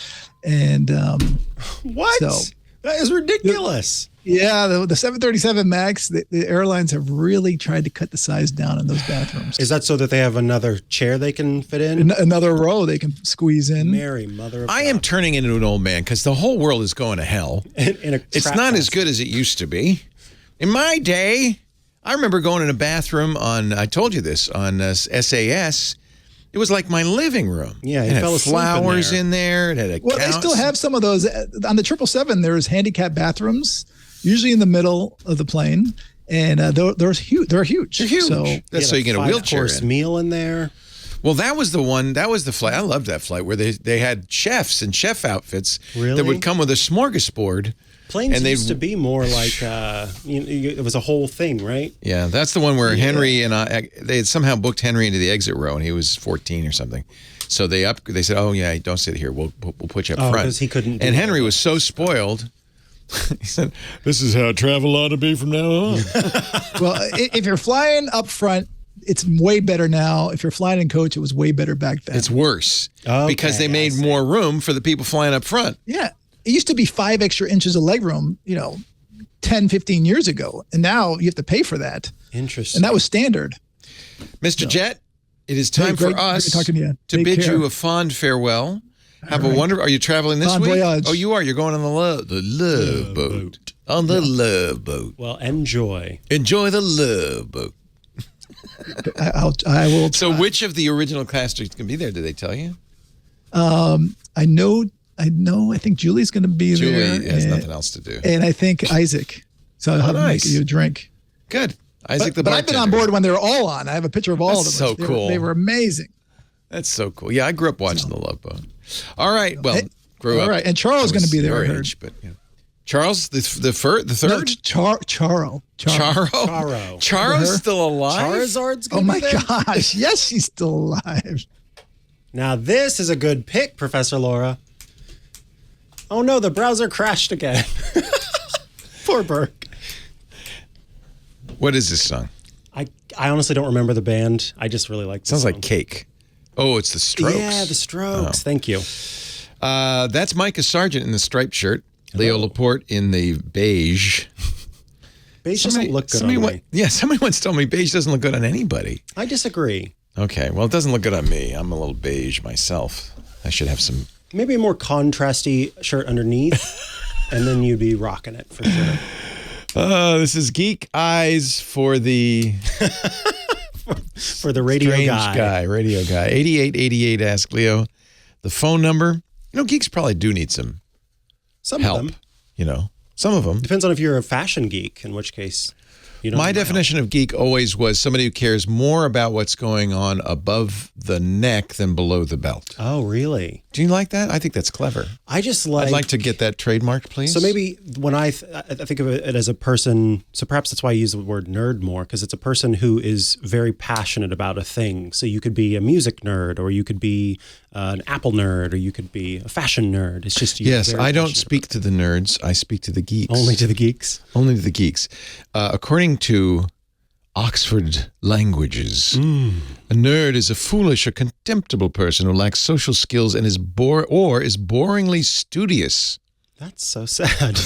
[SPEAKER 11] And
[SPEAKER 4] what? That is ridiculous.
[SPEAKER 11] The 737 MAX, the airlines have really tried to cut the size down in those bathrooms.
[SPEAKER 4] Is that so that they have another chair they can fit in?
[SPEAKER 11] Another row they can squeeze in.
[SPEAKER 4] Mary, mother of God.
[SPEAKER 3] I am turning into an old man because the whole world is going to hell. It's not as good as it used to be. In my day, I remember going in a bathroom I told you this, on SAS. It was like my living room.
[SPEAKER 4] Yeah,
[SPEAKER 3] it had flowers in there. It had a couch.
[SPEAKER 11] They still have some of those. On the 777, there's handicapped bathrooms, usually in the middle of the plane, and they're huge. They're huge.
[SPEAKER 3] So that's so you get a wheelchair
[SPEAKER 4] in. Meal in there.
[SPEAKER 3] Well, that was the one. That was the flight. I loved that flight where they had chefs and chef outfits that would come with a smorgasbord.
[SPEAKER 4] Planes used to be more like it was a whole thing, right?
[SPEAKER 3] Yeah, that's the one where Henry and they had somehow booked Henry into the exit row, and he was 14 or something. So they said, "Oh yeah, don't sit here. We'll put you up front."
[SPEAKER 4] Because he couldn't.
[SPEAKER 3] And Henry was so spoiled. He said, "This is how travel ought to be from now on."
[SPEAKER 11] Well, if you're flying up front, it's way better now. If you're flying in coach, it was way better back then.
[SPEAKER 3] It's worse because they made more room for the people flying up front.
[SPEAKER 11] Yeah. It used to be 5 extra inches of legroom, 10, 15 years ago. And now you have to pay for that.
[SPEAKER 4] Interesting.
[SPEAKER 11] And that was standard.
[SPEAKER 3] Mr. Jet, it is time for us to bid you a fond farewell. Have a wonderful. Are you traveling this week?
[SPEAKER 11] Voyage.
[SPEAKER 3] Oh, you are. You're going on the love boat. On the love boat.
[SPEAKER 4] Well, enjoy.
[SPEAKER 3] Enjoy the love boat.
[SPEAKER 11] I will.
[SPEAKER 3] So, which of the original cast are going to be there? Did they tell you?
[SPEAKER 11] I know. I think Julie's going to be there.
[SPEAKER 3] Julie has nothing else to do.
[SPEAKER 11] And I think Isaac. So I'll have to make you a drink.
[SPEAKER 3] Good. Isaac the bartender.
[SPEAKER 11] But I've been on board when they were all on. I have a picture of all of them.
[SPEAKER 3] So cool.
[SPEAKER 11] They were amazing.
[SPEAKER 3] That's so cool. Yeah, I grew up watching The Love Boat. All right. Well, grew up.
[SPEAKER 11] All right. And Charles is going to be there.
[SPEAKER 3] Your age, but Charles, the third?
[SPEAKER 11] No, Charo.
[SPEAKER 3] Charo's still alive?
[SPEAKER 4] Charizard's going
[SPEAKER 11] Oh my
[SPEAKER 4] to be there?
[SPEAKER 11] gosh. Yes, he's still alive.
[SPEAKER 4] Now, this is a good pick, Professor Laura. Oh no, the browser crashed again. Poor Burke.
[SPEAKER 3] What is this song?
[SPEAKER 4] I honestly don't remember the band. I just really like this
[SPEAKER 3] Sounds
[SPEAKER 4] song.
[SPEAKER 3] like Cake. Oh, it's the Strokes.
[SPEAKER 4] Yeah, the Strokes. Thank you.
[SPEAKER 3] That's Micah Sargent in the striped shirt. Leo Laporte in the beige.
[SPEAKER 4] Beige doesn't look good on me.
[SPEAKER 3] Yeah, somebody once told me beige doesn't look good on anybody.
[SPEAKER 4] I disagree.
[SPEAKER 3] Okay, well, it doesn't look good on me. I'm a little beige myself. I should have some...
[SPEAKER 4] Maybe a more contrasty shirt underneath, and then you'd be rocking it for sure.
[SPEAKER 3] This is Geek Eyes for the...
[SPEAKER 4] for the radio guy.
[SPEAKER 3] Radio guy. 8888, ask Leo. The phone number. Geeks probably do need some help.
[SPEAKER 4] Of them.
[SPEAKER 3] Some of them.
[SPEAKER 4] Depends on if you're a fashion geek, in which case...
[SPEAKER 3] My definition of geek always was somebody who cares more about what's going on above the neck than below the belt.
[SPEAKER 4] Oh, really?
[SPEAKER 3] Do you like that? I think that's clever.
[SPEAKER 4] I'd
[SPEAKER 3] like to get that trademarked, please.
[SPEAKER 4] So maybe when I think of it as a person, so perhaps that's why I use the word nerd more, because it's a person who is very passionate about a thing. So you could be a music nerd, or you could be an Apple nerd, or you could be a fashion nerd. It's just
[SPEAKER 3] yes. I don't speak to the nerds. I speak to the geeks.
[SPEAKER 4] Only to the geeks.
[SPEAKER 3] Only to the geeks. According to Oxford Languages, a nerd is a foolish or contemptible person who lacks social skills and is boringly studious.
[SPEAKER 4] That's so sad.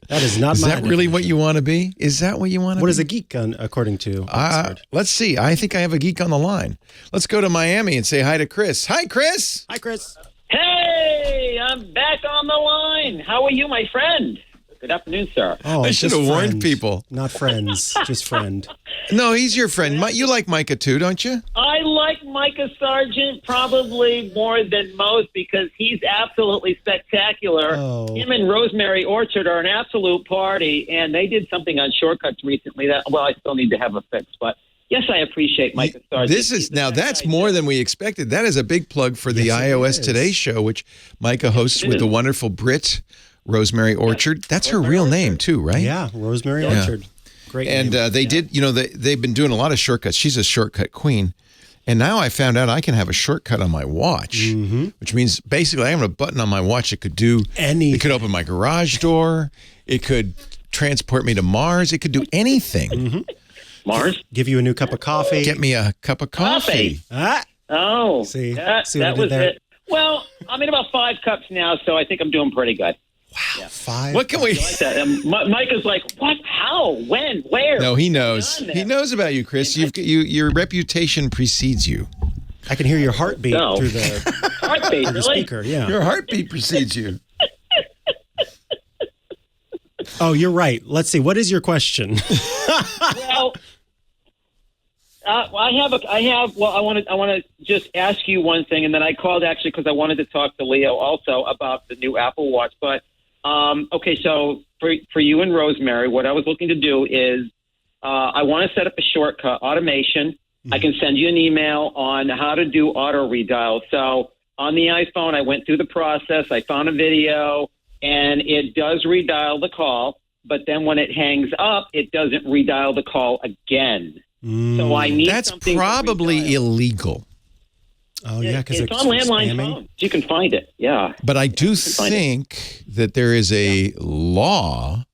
[SPEAKER 4] That is not
[SPEAKER 3] Is
[SPEAKER 4] my
[SPEAKER 3] that really what you want to be? Is that what you want to be?
[SPEAKER 4] What is a geek according to Oxford?
[SPEAKER 3] Let's see. I think I have a geek on the line. Let's go to Miami and say hi to Chris. Hi, Chris.
[SPEAKER 4] Hi, Chris.
[SPEAKER 12] Hey, I'm back on the line. How are you, my friend? Good afternoon, sir.
[SPEAKER 4] Oh,
[SPEAKER 3] I should have warned people.
[SPEAKER 4] Not friends, just friend.
[SPEAKER 3] No, he's your friend. You like Micah too, don't you?
[SPEAKER 12] I like Micah Sargent probably more than most because he's absolutely spectacular.
[SPEAKER 4] Oh.
[SPEAKER 12] Him and Rosemary Orchard are an absolute party, and they did something on Shortcuts recently that, well, I still need to have a fix, but yes, I appreciate Micah Sargent.
[SPEAKER 3] That's more than we expected. That is a big plug for the iOS Today show, which Micah hosts with the wonderful Brit Rosemary Orchard. That's her real name too, right?
[SPEAKER 4] Yeah, Rosemary Orchard. Great
[SPEAKER 3] and
[SPEAKER 4] name.
[SPEAKER 3] they did, they've been doing a lot of shortcuts. She's a shortcut queen. And now I found out I can have a shortcut on my watch, which means basically I have a button on my watch that could do anything. It could open my garage door. It could transport me to Mars. It could do anything.
[SPEAKER 12] Mars?
[SPEAKER 4] Give you a new cup of coffee.
[SPEAKER 3] Get me a cup of coffee.
[SPEAKER 12] Oh,
[SPEAKER 4] see
[SPEAKER 12] that was
[SPEAKER 4] there?
[SPEAKER 12] it. Well, I'm in about 5 cups now, so I think I'm doing pretty good.
[SPEAKER 4] Wow, yeah. 5.
[SPEAKER 3] What can we?
[SPEAKER 12] Like that. Mike is like, what? How? When? Where?
[SPEAKER 3] No, he knows. He knows about you, Chris. Your reputation precedes you.
[SPEAKER 4] I can hear your heartbeat through the
[SPEAKER 12] heartbeat.
[SPEAKER 4] through the speaker. Yeah,
[SPEAKER 3] your heartbeat precedes you.
[SPEAKER 4] Oh, you're right. Let's see. What is your question?
[SPEAKER 12] Well, I want to just ask you one thing, and then I called actually because I wanted to talk to Leo also about the new Apple Watch. But okay, so for you and Rosemary, what I was looking to do is I want to set up a shortcut automation. I can send you an email on how to do auto redial. So on the iPhone, I went through the process. I found a video, and it does redial the call. But then when it hangs up, it doesn't redial the call again. So I need
[SPEAKER 3] That's
[SPEAKER 12] something
[SPEAKER 3] probably illegal.
[SPEAKER 4] Oh, yeah, because
[SPEAKER 12] it's on landline phones. You can find it. Yeah.
[SPEAKER 3] But I do think that there is a law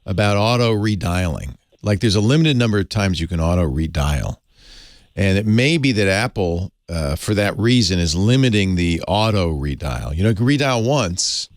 [SPEAKER 3] about auto redialing. Like there's a limited number of times you can auto redial. And it may be that Apple, for that reason, is limiting the auto redial. You know, you can redial once,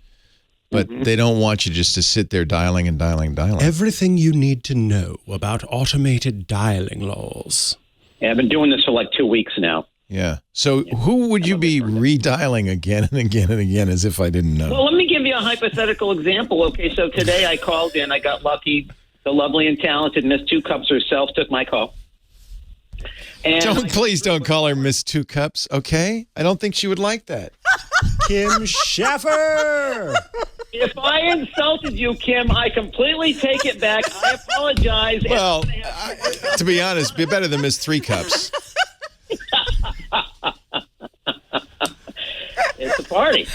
[SPEAKER 3] but they don't want you just to sit there dialing and dialing and dialing.
[SPEAKER 4] Everything you need to know about automated dialing laws.
[SPEAKER 12] Yeah, I've been doing this for like 2 weeks now.
[SPEAKER 3] Yeah. So who would you be redialing again and again and again as if I didn't know?
[SPEAKER 12] Well, let me give you a hypothetical example. Okay, so today I called in. I got lucky. The lovely and talented Miss Two Cups herself took my call. And
[SPEAKER 3] Please don't call her Miss Two Cups, okay? I don't think she would like that.
[SPEAKER 4] Kim Schaffer!
[SPEAKER 12] If I insulted you, Kim, I completely take it back. I apologize.
[SPEAKER 3] Well, to be honest, be better than Miss Three Cups.
[SPEAKER 12] It's a party.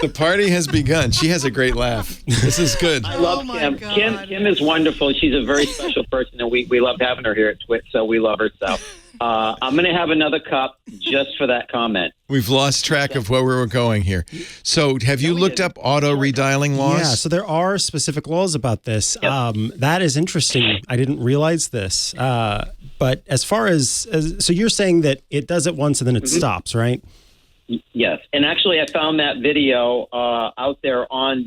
[SPEAKER 3] The party has begun. She has a great laugh. This is good.
[SPEAKER 12] I love Kim. Kim is wonderful. She's a very special person, and we love having her here at Twit, so we love her. So I'm going to have another cup just for that comment.
[SPEAKER 3] We've lost track of where we were going here. So have you looked up auto redialing laws?
[SPEAKER 4] Yeah, so there are specific laws about this. Yep. That is interesting. I didn't realize this. But as far as so you're saying that it does it once and then it stops, right?
[SPEAKER 12] Yes, and actually, I found that video out there on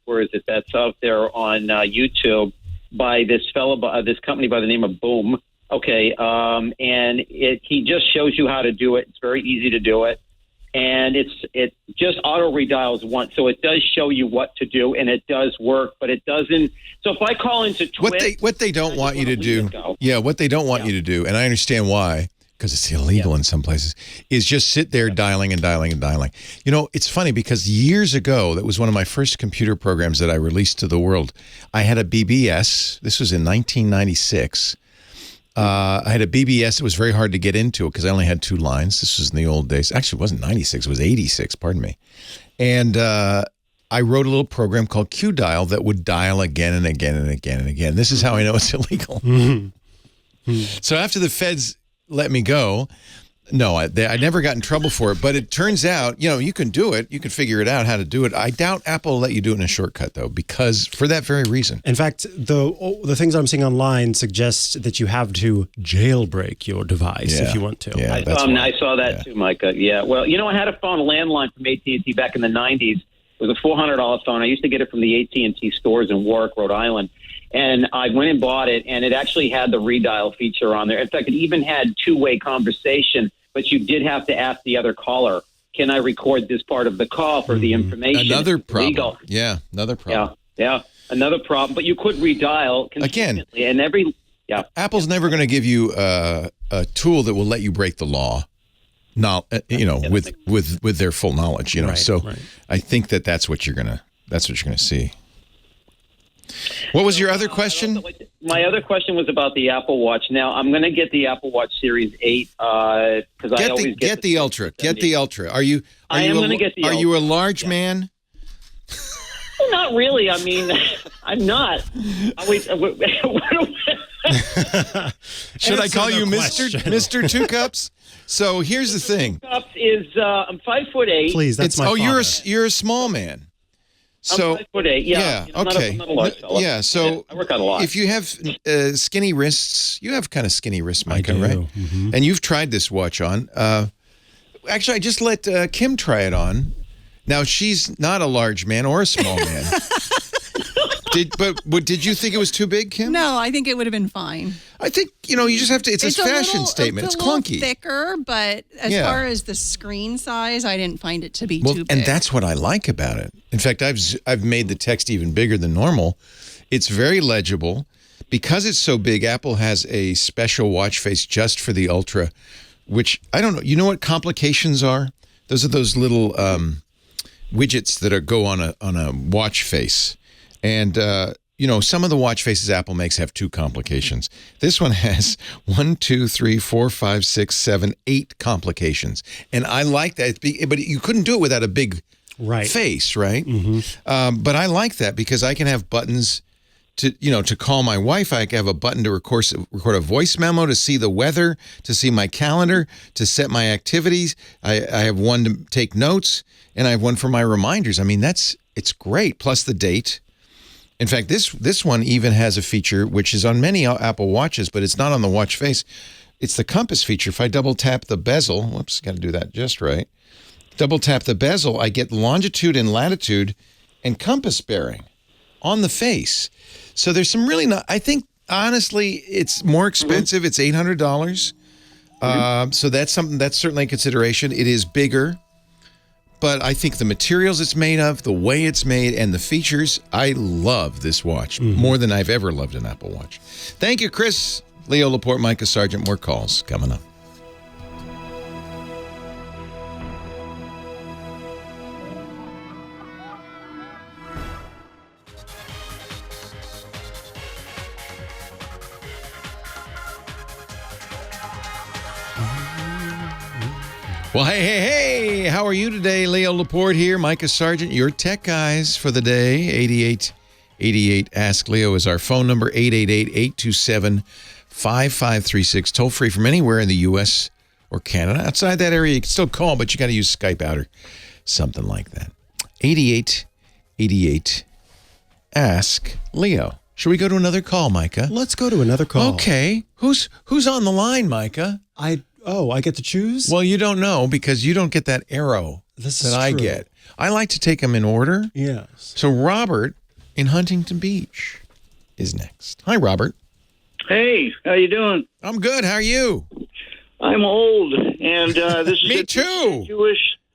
[SPEAKER 12] where is it? That's out there on YouTube by this fellow, this company by the name of Boom. Okay, and he just shows you how to do it. It's very easy to do it, and it just auto redials once, so it does show you what to do, and it does work, but it doesn't. So if I call into Twit,
[SPEAKER 3] what they don't want you to do, what they don't want you to do, and I understand why. Because it's illegal in some places, is just sit there dialing and dialing and dialing. You know, it's funny because years ago, that was one of my first computer programs that I released to the world. I had a BBS. This was in 1996. I had a BBS. It was very hard to get into it because I only had 2 lines. This was in the old days. Actually, it wasn't 96. It was 86, pardon me. And I wrote a little program called QDial that would dial again and again and again and again. This is how I know it's illegal. So after the feds let me go. No, I never got in trouble for it, but it turns out, you know, you can do it. You can figure it out how to do it. I doubt Apple will let you do it in a shortcut, though, because for that very reason.
[SPEAKER 4] In fact, the things I'm seeing online suggest that you have to jailbreak your device if you want to.
[SPEAKER 3] Yeah,
[SPEAKER 12] I saw that too, Micah. Yeah, well, you know, I had a phone, a landline from AT&T back in the 90s. It was a $400 phone. I used to get it from the AT&T stores in Warwick, Rhode Island. And I went and bought it, and it actually had the redial feature on there. In fact, it even had two-way conversation, but you did have to ask the other caller, can I record this part of the call for the information?
[SPEAKER 3] Another problem.
[SPEAKER 12] Legal.
[SPEAKER 3] Yeah, another problem.
[SPEAKER 12] Yeah, another problem. But you could redial consistently. Again, and
[SPEAKER 3] Apple's never going to give you a tool that will let you break the law. With their full knowledge, you know. Right. I think that's what you're gonna see. What was your other question?
[SPEAKER 12] My other question was about the Apple Watch. Now I'm going to get the Apple Watch Series 8 because I always
[SPEAKER 3] get the Ultra. Get the Ultra. Are you going to get the Ultra? Are you a large man?
[SPEAKER 12] Well, not really. I mean, I'm not.
[SPEAKER 3] Should I call you Mr. Two Cups? So here's the thing.
[SPEAKER 12] Two Cups is I'm 5'8".
[SPEAKER 4] Please, that's my father.
[SPEAKER 3] You're a small man. So,
[SPEAKER 12] I'm 5'8". Yeah.
[SPEAKER 3] Okay.
[SPEAKER 12] I'm not a large fella.
[SPEAKER 3] Yeah. So
[SPEAKER 12] I work out a lot.
[SPEAKER 3] If you have skinny wrists, you have kind of skinny wrists, Micah, right?
[SPEAKER 4] Mm-hmm.
[SPEAKER 3] And you've tried this watch on. Actually, I just let Kim try it on. Now she's not a large man or a small man. Did you think it was too big, Kim?
[SPEAKER 5] No, I think it would have been fine.
[SPEAKER 3] I think, you just have to, it's a fashion statement. It's clunky.
[SPEAKER 5] It's thicker, but as far as the screen size, I didn't find it to be too big.
[SPEAKER 3] And that's what I like about it. In fact, I've made the text even bigger than normal. It's very legible. Because it's so big, Apple has a special watch face just for the Ultra, which, I don't know, you know what complications are? Those are those little widgets that go on a watch face. And, some of the watch faces Apple makes have 2 complications. This one has 1, 2, 3, 4, 5, 6, 7, 8 complications. And I like that. But you couldn't do it without a big face, right? Mm-hmm. But I like that because I can have buttons to call my wife. I have a button to record a voice memo, to see the weather, to see my calendar, to set my activities. I have one to take notes, and I have one for my reminders. I mean, it's great. Plus the date. In fact, this one even has a feature which is on many Apple Watches, but it's not on the watch face. It's the compass feature. If I double tap the bezel, whoops, got to do that just right. Double tap the bezel, I get longitude and latitude and compass bearing on the face. So there's some really I think, honestly, it's more expensive. It's $800. So that's certainly a consideration. It is bigger, but I think the materials it's made of, the way it's made, and the features, I love this watch more than I've ever loved an Apple Watch. Thank you, Chris. Leo Laporte, Micah Sargent. More calls coming up. Well, hey, how are you today? Leo Laporte here, Micah Sargent, your tech guys for the day. 8888 Ask Leo is our phone number, 888-827-5536. Toll free from anywhere in the U.S. or Canada. Outside that area, you can still call, but you got to use Skype out or something like that. 8888 Ask Leo. Should we go to another call, Micah?
[SPEAKER 4] Let's go to another call.
[SPEAKER 3] Okay. Who's on the line, Micah?
[SPEAKER 4] I get to choose?
[SPEAKER 3] Well, you don't know because you don't get that arrow that I get. I like to take them in order.
[SPEAKER 4] Yes.
[SPEAKER 3] So Robert in Huntington Beach is next. Hi, Robert.
[SPEAKER 13] Hey, how you doing?
[SPEAKER 3] I'm good. How are you?
[SPEAKER 13] I'm old, and this is
[SPEAKER 3] Me too.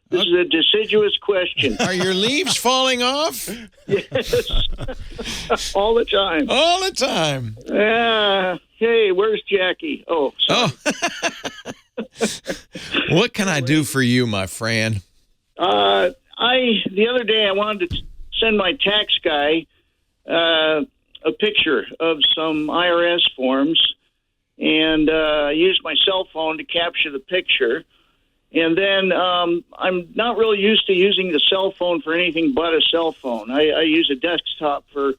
[SPEAKER 13] This is a deciduous question.
[SPEAKER 3] Are your leaves falling off?
[SPEAKER 13] Yes. All the time.
[SPEAKER 3] All the time.
[SPEAKER 13] Hey, where's Jackie? Oh, sorry.
[SPEAKER 3] What can I do for you, my friend?
[SPEAKER 13] The other day I wanted to send my tax guy a picture of some IRS forms, and I used my cell phone to capture the picture. And then I'm not really used to using the cell phone for anything but a cell phone. I use a desktop for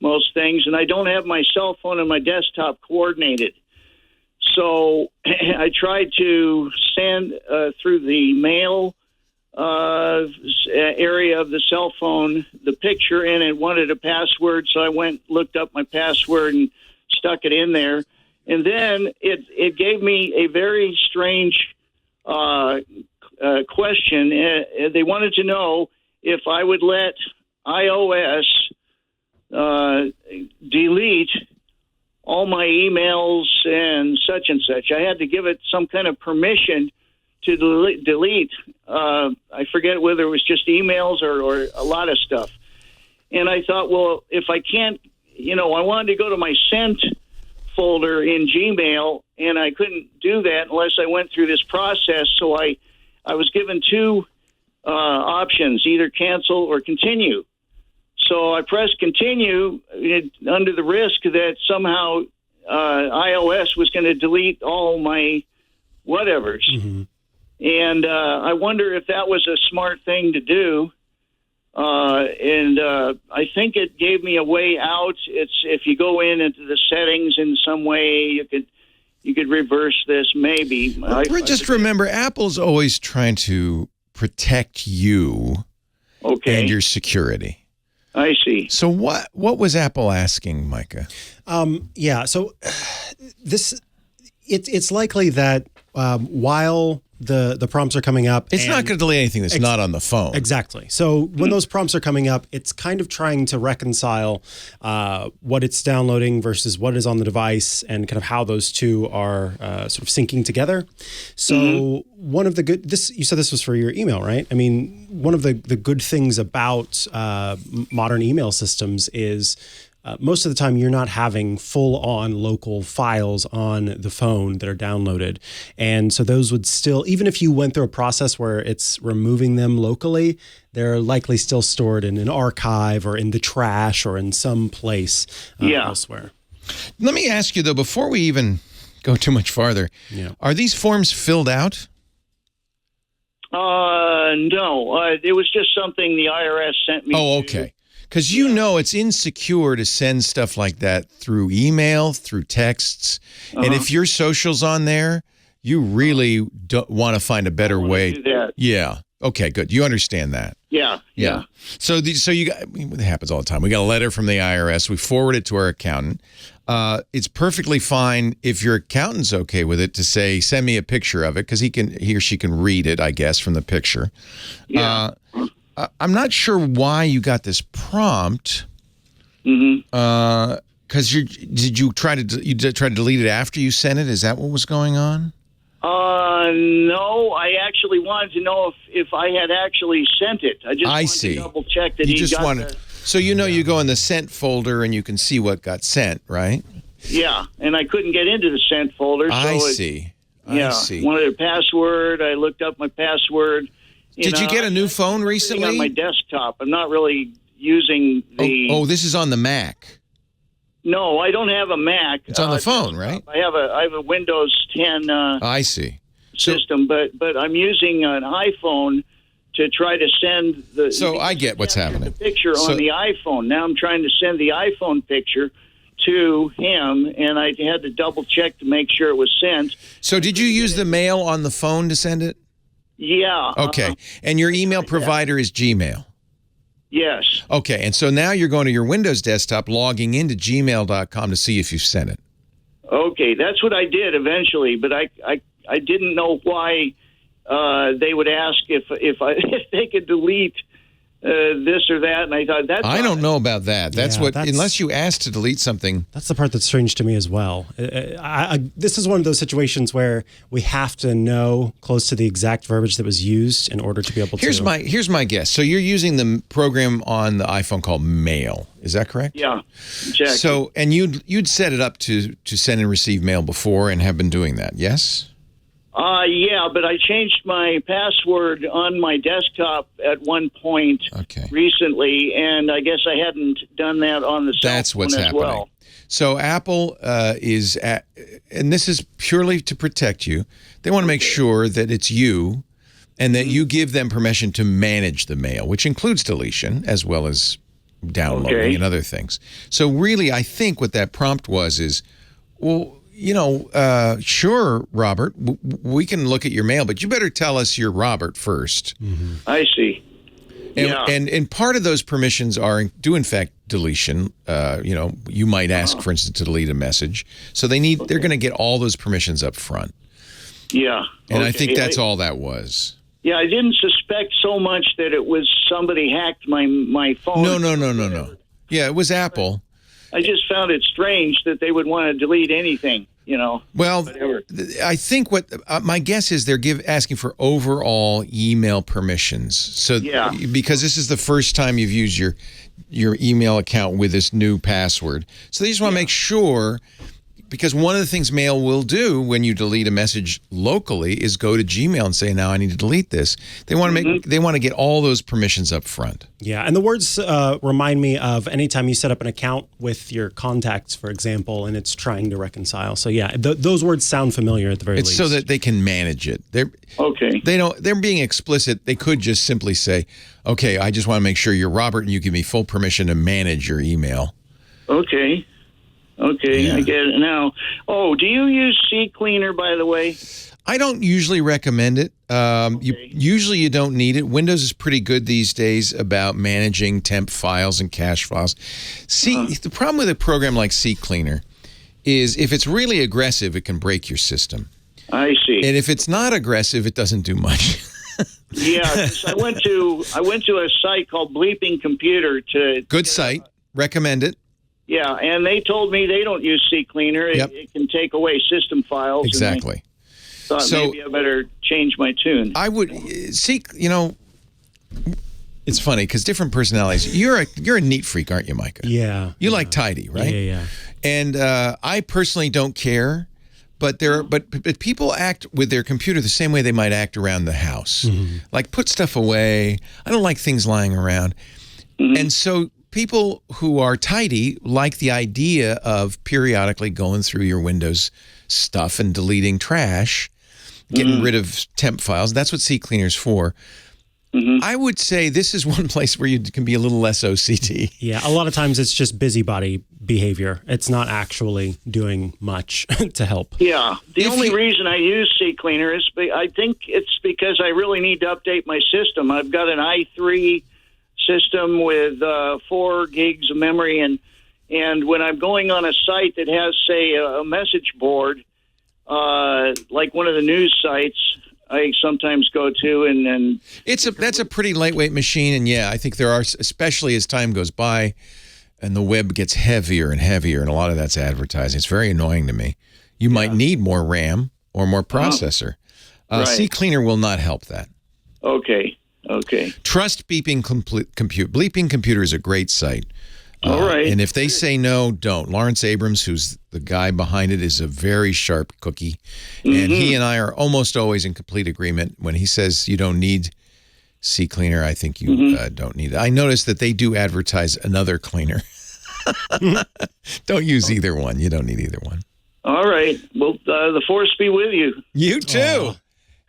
[SPEAKER 13] most things, and I don't have my cell phone and my desktop coordinated. So I tried to send through the mail area of the cell phone the picture, and it wanted a password, so I looked up my password and stuck it in there. And then it gave me a very strange question. They wanted to know if I would let iOS delete all my emails and such. I had to give it some kind of permission to delete. I forget whether it was just emails or a lot of stuff. And I thought, well, if I can't, I wanted to go to my sent folder in Gmail, and I couldn't do that unless I went through this process. So I was given two options, either cancel or continue. So I pressed continue under the risk that somehow iOS was going to delete all my whatevers. Mm-hmm. And I wonder if that was a smart thing to do. And I think it gave me a way out. It's if you go into the settings in some way, you could reverse this maybe.
[SPEAKER 3] Just remember, Apple's always trying to protect you and your security.
[SPEAKER 13] I see.
[SPEAKER 3] So what was Apple asking, Micah?
[SPEAKER 4] So it's likely that while the prompts are coming up,
[SPEAKER 3] it's not going to delete anything that's not on the phone.
[SPEAKER 4] Exactly. So when those prompts are coming up, it's kind of trying to reconcile what it's downloading versus what is on the device, and kind of how those two are sort of syncing together. So one of the you said this was for your email, right? I mean, one of the good things about modern email systems is most of the time you're not having full-on local files on the phone that are downloaded. And so those would still, even if you went through a process where it's removing them locally, they're likely still stored in an archive or in the trash or in some place elsewhere.
[SPEAKER 3] Let me ask you, though, before we even go too much farther, are these forms filled out?
[SPEAKER 13] No. It was just something the IRS sent me.
[SPEAKER 3] Oh, okay. Because you know it's insecure to send stuff like that through email, through texts. And if your social's on there, you really don't want to find a better way.
[SPEAKER 13] Do that.
[SPEAKER 3] Yeah. Okay, good. You understand that.
[SPEAKER 13] Yeah.
[SPEAKER 3] So you got, it happens all the time. We got a letter from the IRS. We forward it to our accountant. It's perfectly fine if your accountant's okay with it to say, send me a picture of it, because he or she can read it, I guess, from the picture.
[SPEAKER 13] Yeah.
[SPEAKER 3] I'm not sure why you got this prompt. Because did you try to delete it after you sent it? Is that what was going on?
[SPEAKER 13] No, I actually wanted to know if I had actually sent it. I just wanted to double check that
[SPEAKER 3] So you go in the sent folder and you can see what got sent, right?
[SPEAKER 13] Yeah, and I couldn't get into the sent folder. So
[SPEAKER 3] I see.
[SPEAKER 13] Wanted a password. I looked up my password.
[SPEAKER 3] Did you get a new phone recently?
[SPEAKER 13] On my desktop. I'm not really using the...
[SPEAKER 3] Oh, this is on the Mac.
[SPEAKER 13] No, I don't have a Mac.
[SPEAKER 3] It's on the phone, right?
[SPEAKER 13] I have a Windows 10
[SPEAKER 3] I see.
[SPEAKER 13] system, but I'm using an iPhone to try to send the...
[SPEAKER 3] So I get what's happening.
[SPEAKER 13] The picture on the iPhone. Now I'm trying to send the iPhone picture to him, and I had to double check to make sure it was sent.
[SPEAKER 3] So did you use the mail on the phone to send it?
[SPEAKER 13] Yeah.
[SPEAKER 3] Okay. And your email provider is Gmail?
[SPEAKER 13] Yes.
[SPEAKER 3] Okay. And so now you're going to your Windows desktop, logging into gmail.com to see if you've sent it.
[SPEAKER 13] Okay. That's what I did eventually, but I didn't know why they would ask if they could delete this or that, and I thought I
[SPEAKER 3] don't know about that. That's unless you ask to delete something.
[SPEAKER 4] That's the part that's strange to me as well. This is one of those situations where we have to know close to the exact verbiage that was used in order to be able to.
[SPEAKER 3] Here's my guess. So you're using the program on the iPhone called Mail. Is that correct?
[SPEAKER 13] Yeah, exactly.
[SPEAKER 3] So, and you'd set it up to send and receive mail before and have been doing that, yes?
[SPEAKER 13] Yeah, but I changed my password on my desktop at one point recently, and I guess I hadn't done that on the cell phone
[SPEAKER 3] That's what's
[SPEAKER 13] as
[SPEAKER 3] happening.
[SPEAKER 13] well.
[SPEAKER 3] So Apple and this is purely to protect you. They want to make sure that it's you and that you give them permission to manage the mail, which includes deletion as well as downloading and other things. So really, I think what that prompt is, well, sure, Robert, we can look at your mail, but you better tell us you're Robert first.
[SPEAKER 13] Mm-hmm. I see.
[SPEAKER 3] And part of those permissions do in fact deletion. You might ask, for instance, to delete a message. So they're going to get all those permissions up front.
[SPEAKER 13] Yeah.
[SPEAKER 3] And I think that's all that was.
[SPEAKER 13] Yeah, I didn't suspect so much that it was somebody hacked my phone.
[SPEAKER 3] No. Yeah, it was Apple.
[SPEAKER 13] I just found it strange that they would want to delete anything, Well, whatever.
[SPEAKER 3] I think what my guess is they're asking for overall email permissions. So because this is the first time you've used your email account with this new password. So they just want to make sure, because one of the things Mail will do when you delete a message locally is go to Gmail and say, now I need to delete this. They want to they want to get all those permissions up front.
[SPEAKER 4] Yeah, and the words remind me of anytime you set up an account with your contacts, for example, and it's trying to reconcile. So yeah, those words sound familiar at the very least.
[SPEAKER 3] It's so that they can manage it. They're being explicit. They could just simply say, okay, I just want to make sure you're Robert and you give me full permission to manage your email.
[SPEAKER 13] Okay. Okay, I get it now. Oh, do you use CCleaner, by the way?
[SPEAKER 3] I don't usually recommend it. Usually you don't need it. Windows is pretty good these days about managing temp files and cache files. The problem with a program like CCleaner is if it's really aggressive, it can break your system.
[SPEAKER 13] I see.
[SPEAKER 3] And if it's not aggressive, it doesn't do much.
[SPEAKER 13] Yeah, I went to a site called Bleeping Computer to...
[SPEAKER 3] Good site. Recommend it.
[SPEAKER 13] Yeah, and they told me they don't use CCleaner. It can take away system files.
[SPEAKER 3] Exactly.
[SPEAKER 13] Thought maybe I better change my tune.
[SPEAKER 3] I would it's funny because different personalities. You're a neat freak, aren't you, Micah?
[SPEAKER 4] Yeah.
[SPEAKER 3] You like tidy, right?
[SPEAKER 4] Yeah.
[SPEAKER 3] And I personally don't care, but but people act with their computer the same way they might act around the house. Mm-hmm. Like put stuff away. I don't like things lying around. Mm-hmm. And so people who are tidy like the idea of periodically going through your Windows stuff and deleting trash, getting rid of temp files. That's what CCleaner's for. I would say this is one place where you can be a little less OCD.
[SPEAKER 4] Yeah, a lot of times it's just busybody behavior. It's not actually doing much to help.
[SPEAKER 13] Yeah. The only reason I use CCleaner is I think it's because I really need to update my system. I've got an i3 system with 4 gigs of memory, and when I'm going on a site that has, say, a message board, like one of the news sites I sometimes go to, and
[SPEAKER 3] that's a pretty lightweight machine, and yeah, I think there are, especially as time goes by and the web gets heavier and heavier, and a lot of that's advertising. It's very annoying to me. You might need more RAM or more processor.
[SPEAKER 13] Right.
[SPEAKER 3] CCleaner will not help that.
[SPEAKER 13] Okay.
[SPEAKER 3] Trust Beeping Compute. Bleeping Computer is a great site.
[SPEAKER 13] All right.
[SPEAKER 3] And if they say no, don't. Lawrence Abrams, who's the guy behind it, is a very sharp cookie. And he and I are almost always in complete agreement. When he says you don't need CCleaner, I think you don't need it. I noticed that they do advertise another cleaner. Don't use either one. You don't need either one.
[SPEAKER 13] All right. Well, the force be with you.
[SPEAKER 3] You too.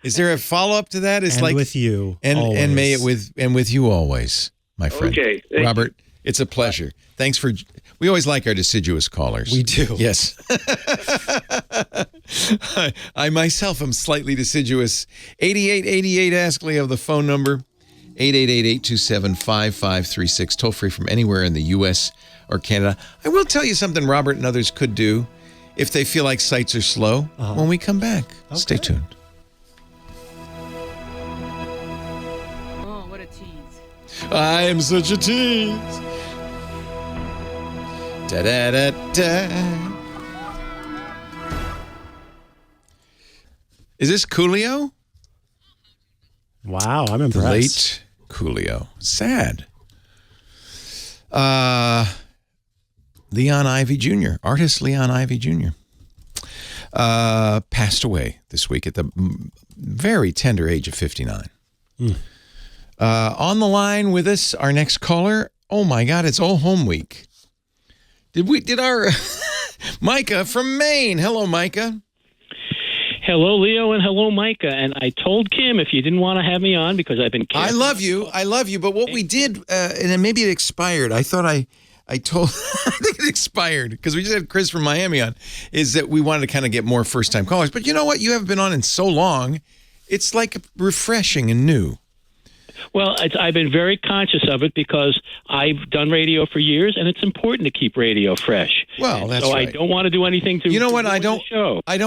[SPEAKER 3] Is there a follow-up to that? It's
[SPEAKER 4] and
[SPEAKER 3] like
[SPEAKER 4] with you,
[SPEAKER 3] and
[SPEAKER 4] always.
[SPEAKER 3] and may it with you always, my friend.
[SPEAKER 13] Okay,
[SPEAKER 3] Robert. It's a pleasure. Thanks for. We always like our deciduous callers.
[SPEAKER 4] We do.
[SPEAKER 3] Yes. I myself am slightly deciduous. 8888 ask Leo the phone number. 888-827-5536. Toll free from anywhere in the U.S. or Canada. I will tell you something Robert and others could do if they feel like sites are slow when we come back. Okay. Stay tuned.
[SPEAKER 14] Oh, what a tease.
[SPEAKER 3] I am such a tease. Da-da-da-da. Is this Coolio?
[SPEAKER 4] Wow, I'm impressed.
[SPEAKER 3] The late Coolio. Sad. Leon Ivey Jr., artist Leon Ivey Jr., passed away this week at the very tender age of 59. On the line with us, our next caller. Oh my God, it's All Home Week. Did our Micah from Maine. Hello, Micah.
[SPEAKER 15] Hello, Leo, and hello, Micah. And I told Kim if you didn't want to have me on because I've been
[SPEAKER 3] I love you. But what we did, and then maybe it expired. I thought I told, I think it expired because we just had Chris from Miami on, is that we wanted to kind of get more first-time callers. But you know what? You haven't been on in so long. It's like refreshing and new.
[SPEAKER 15] Well, I've been very conscious of it because I've done radio for years, and it's important to keep radio fresh.
[SPEAKER 3] Well, that's
[SPEAKER 15] so
[SPEAKER 3] right.
[SPEAKER 15] I don't want to do anything to.
[SPEAKER 3] You know what?
[SPEAKER 15] I don't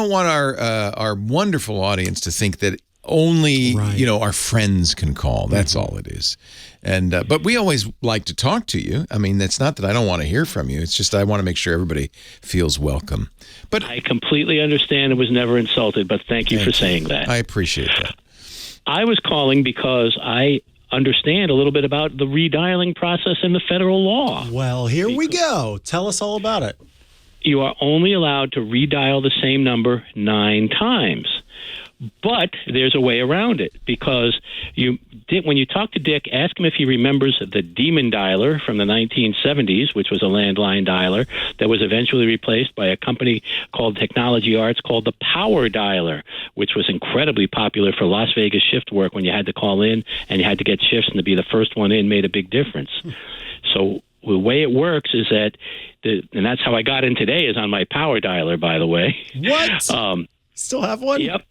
[SPEAKER 3] want our wonderful audience to think that only our friends can call. That's all it is. And but we always like to talk to you. I mean, it's not that I don't want to hear from you. It's just I want to make sure everybody feels welcome. But
[SPEAKER 15] I completely understand and was never insulted. But thank you for saying that.
[SPEAKER 3] I appreciate that.
[SPEAKER 15] I was calling because I understand a little bit about the redialing process in the federal law.
[SPEAKER 4] Well, here we go. Tell us all about it.
[SPEAKER 15] You are only allowed to redial the same number 9 times. But there's a way around it because when you talk to Dick, ask him if he remembers the Demon Dialer from the 1970s, which was a landline dialer that was eventually replaced by a company called Technology Arts called the Power Dialer, which was incredibly popular for Las Vegas shift work when you had to call in and you had to get shifts, and to be the first one in made a big difference. So the way it works is that, and that's how I got in today, is on my Power Dialer, by the way.
[SPEAKER 4] What? Still have one?
[SPEAKER 15] Yep.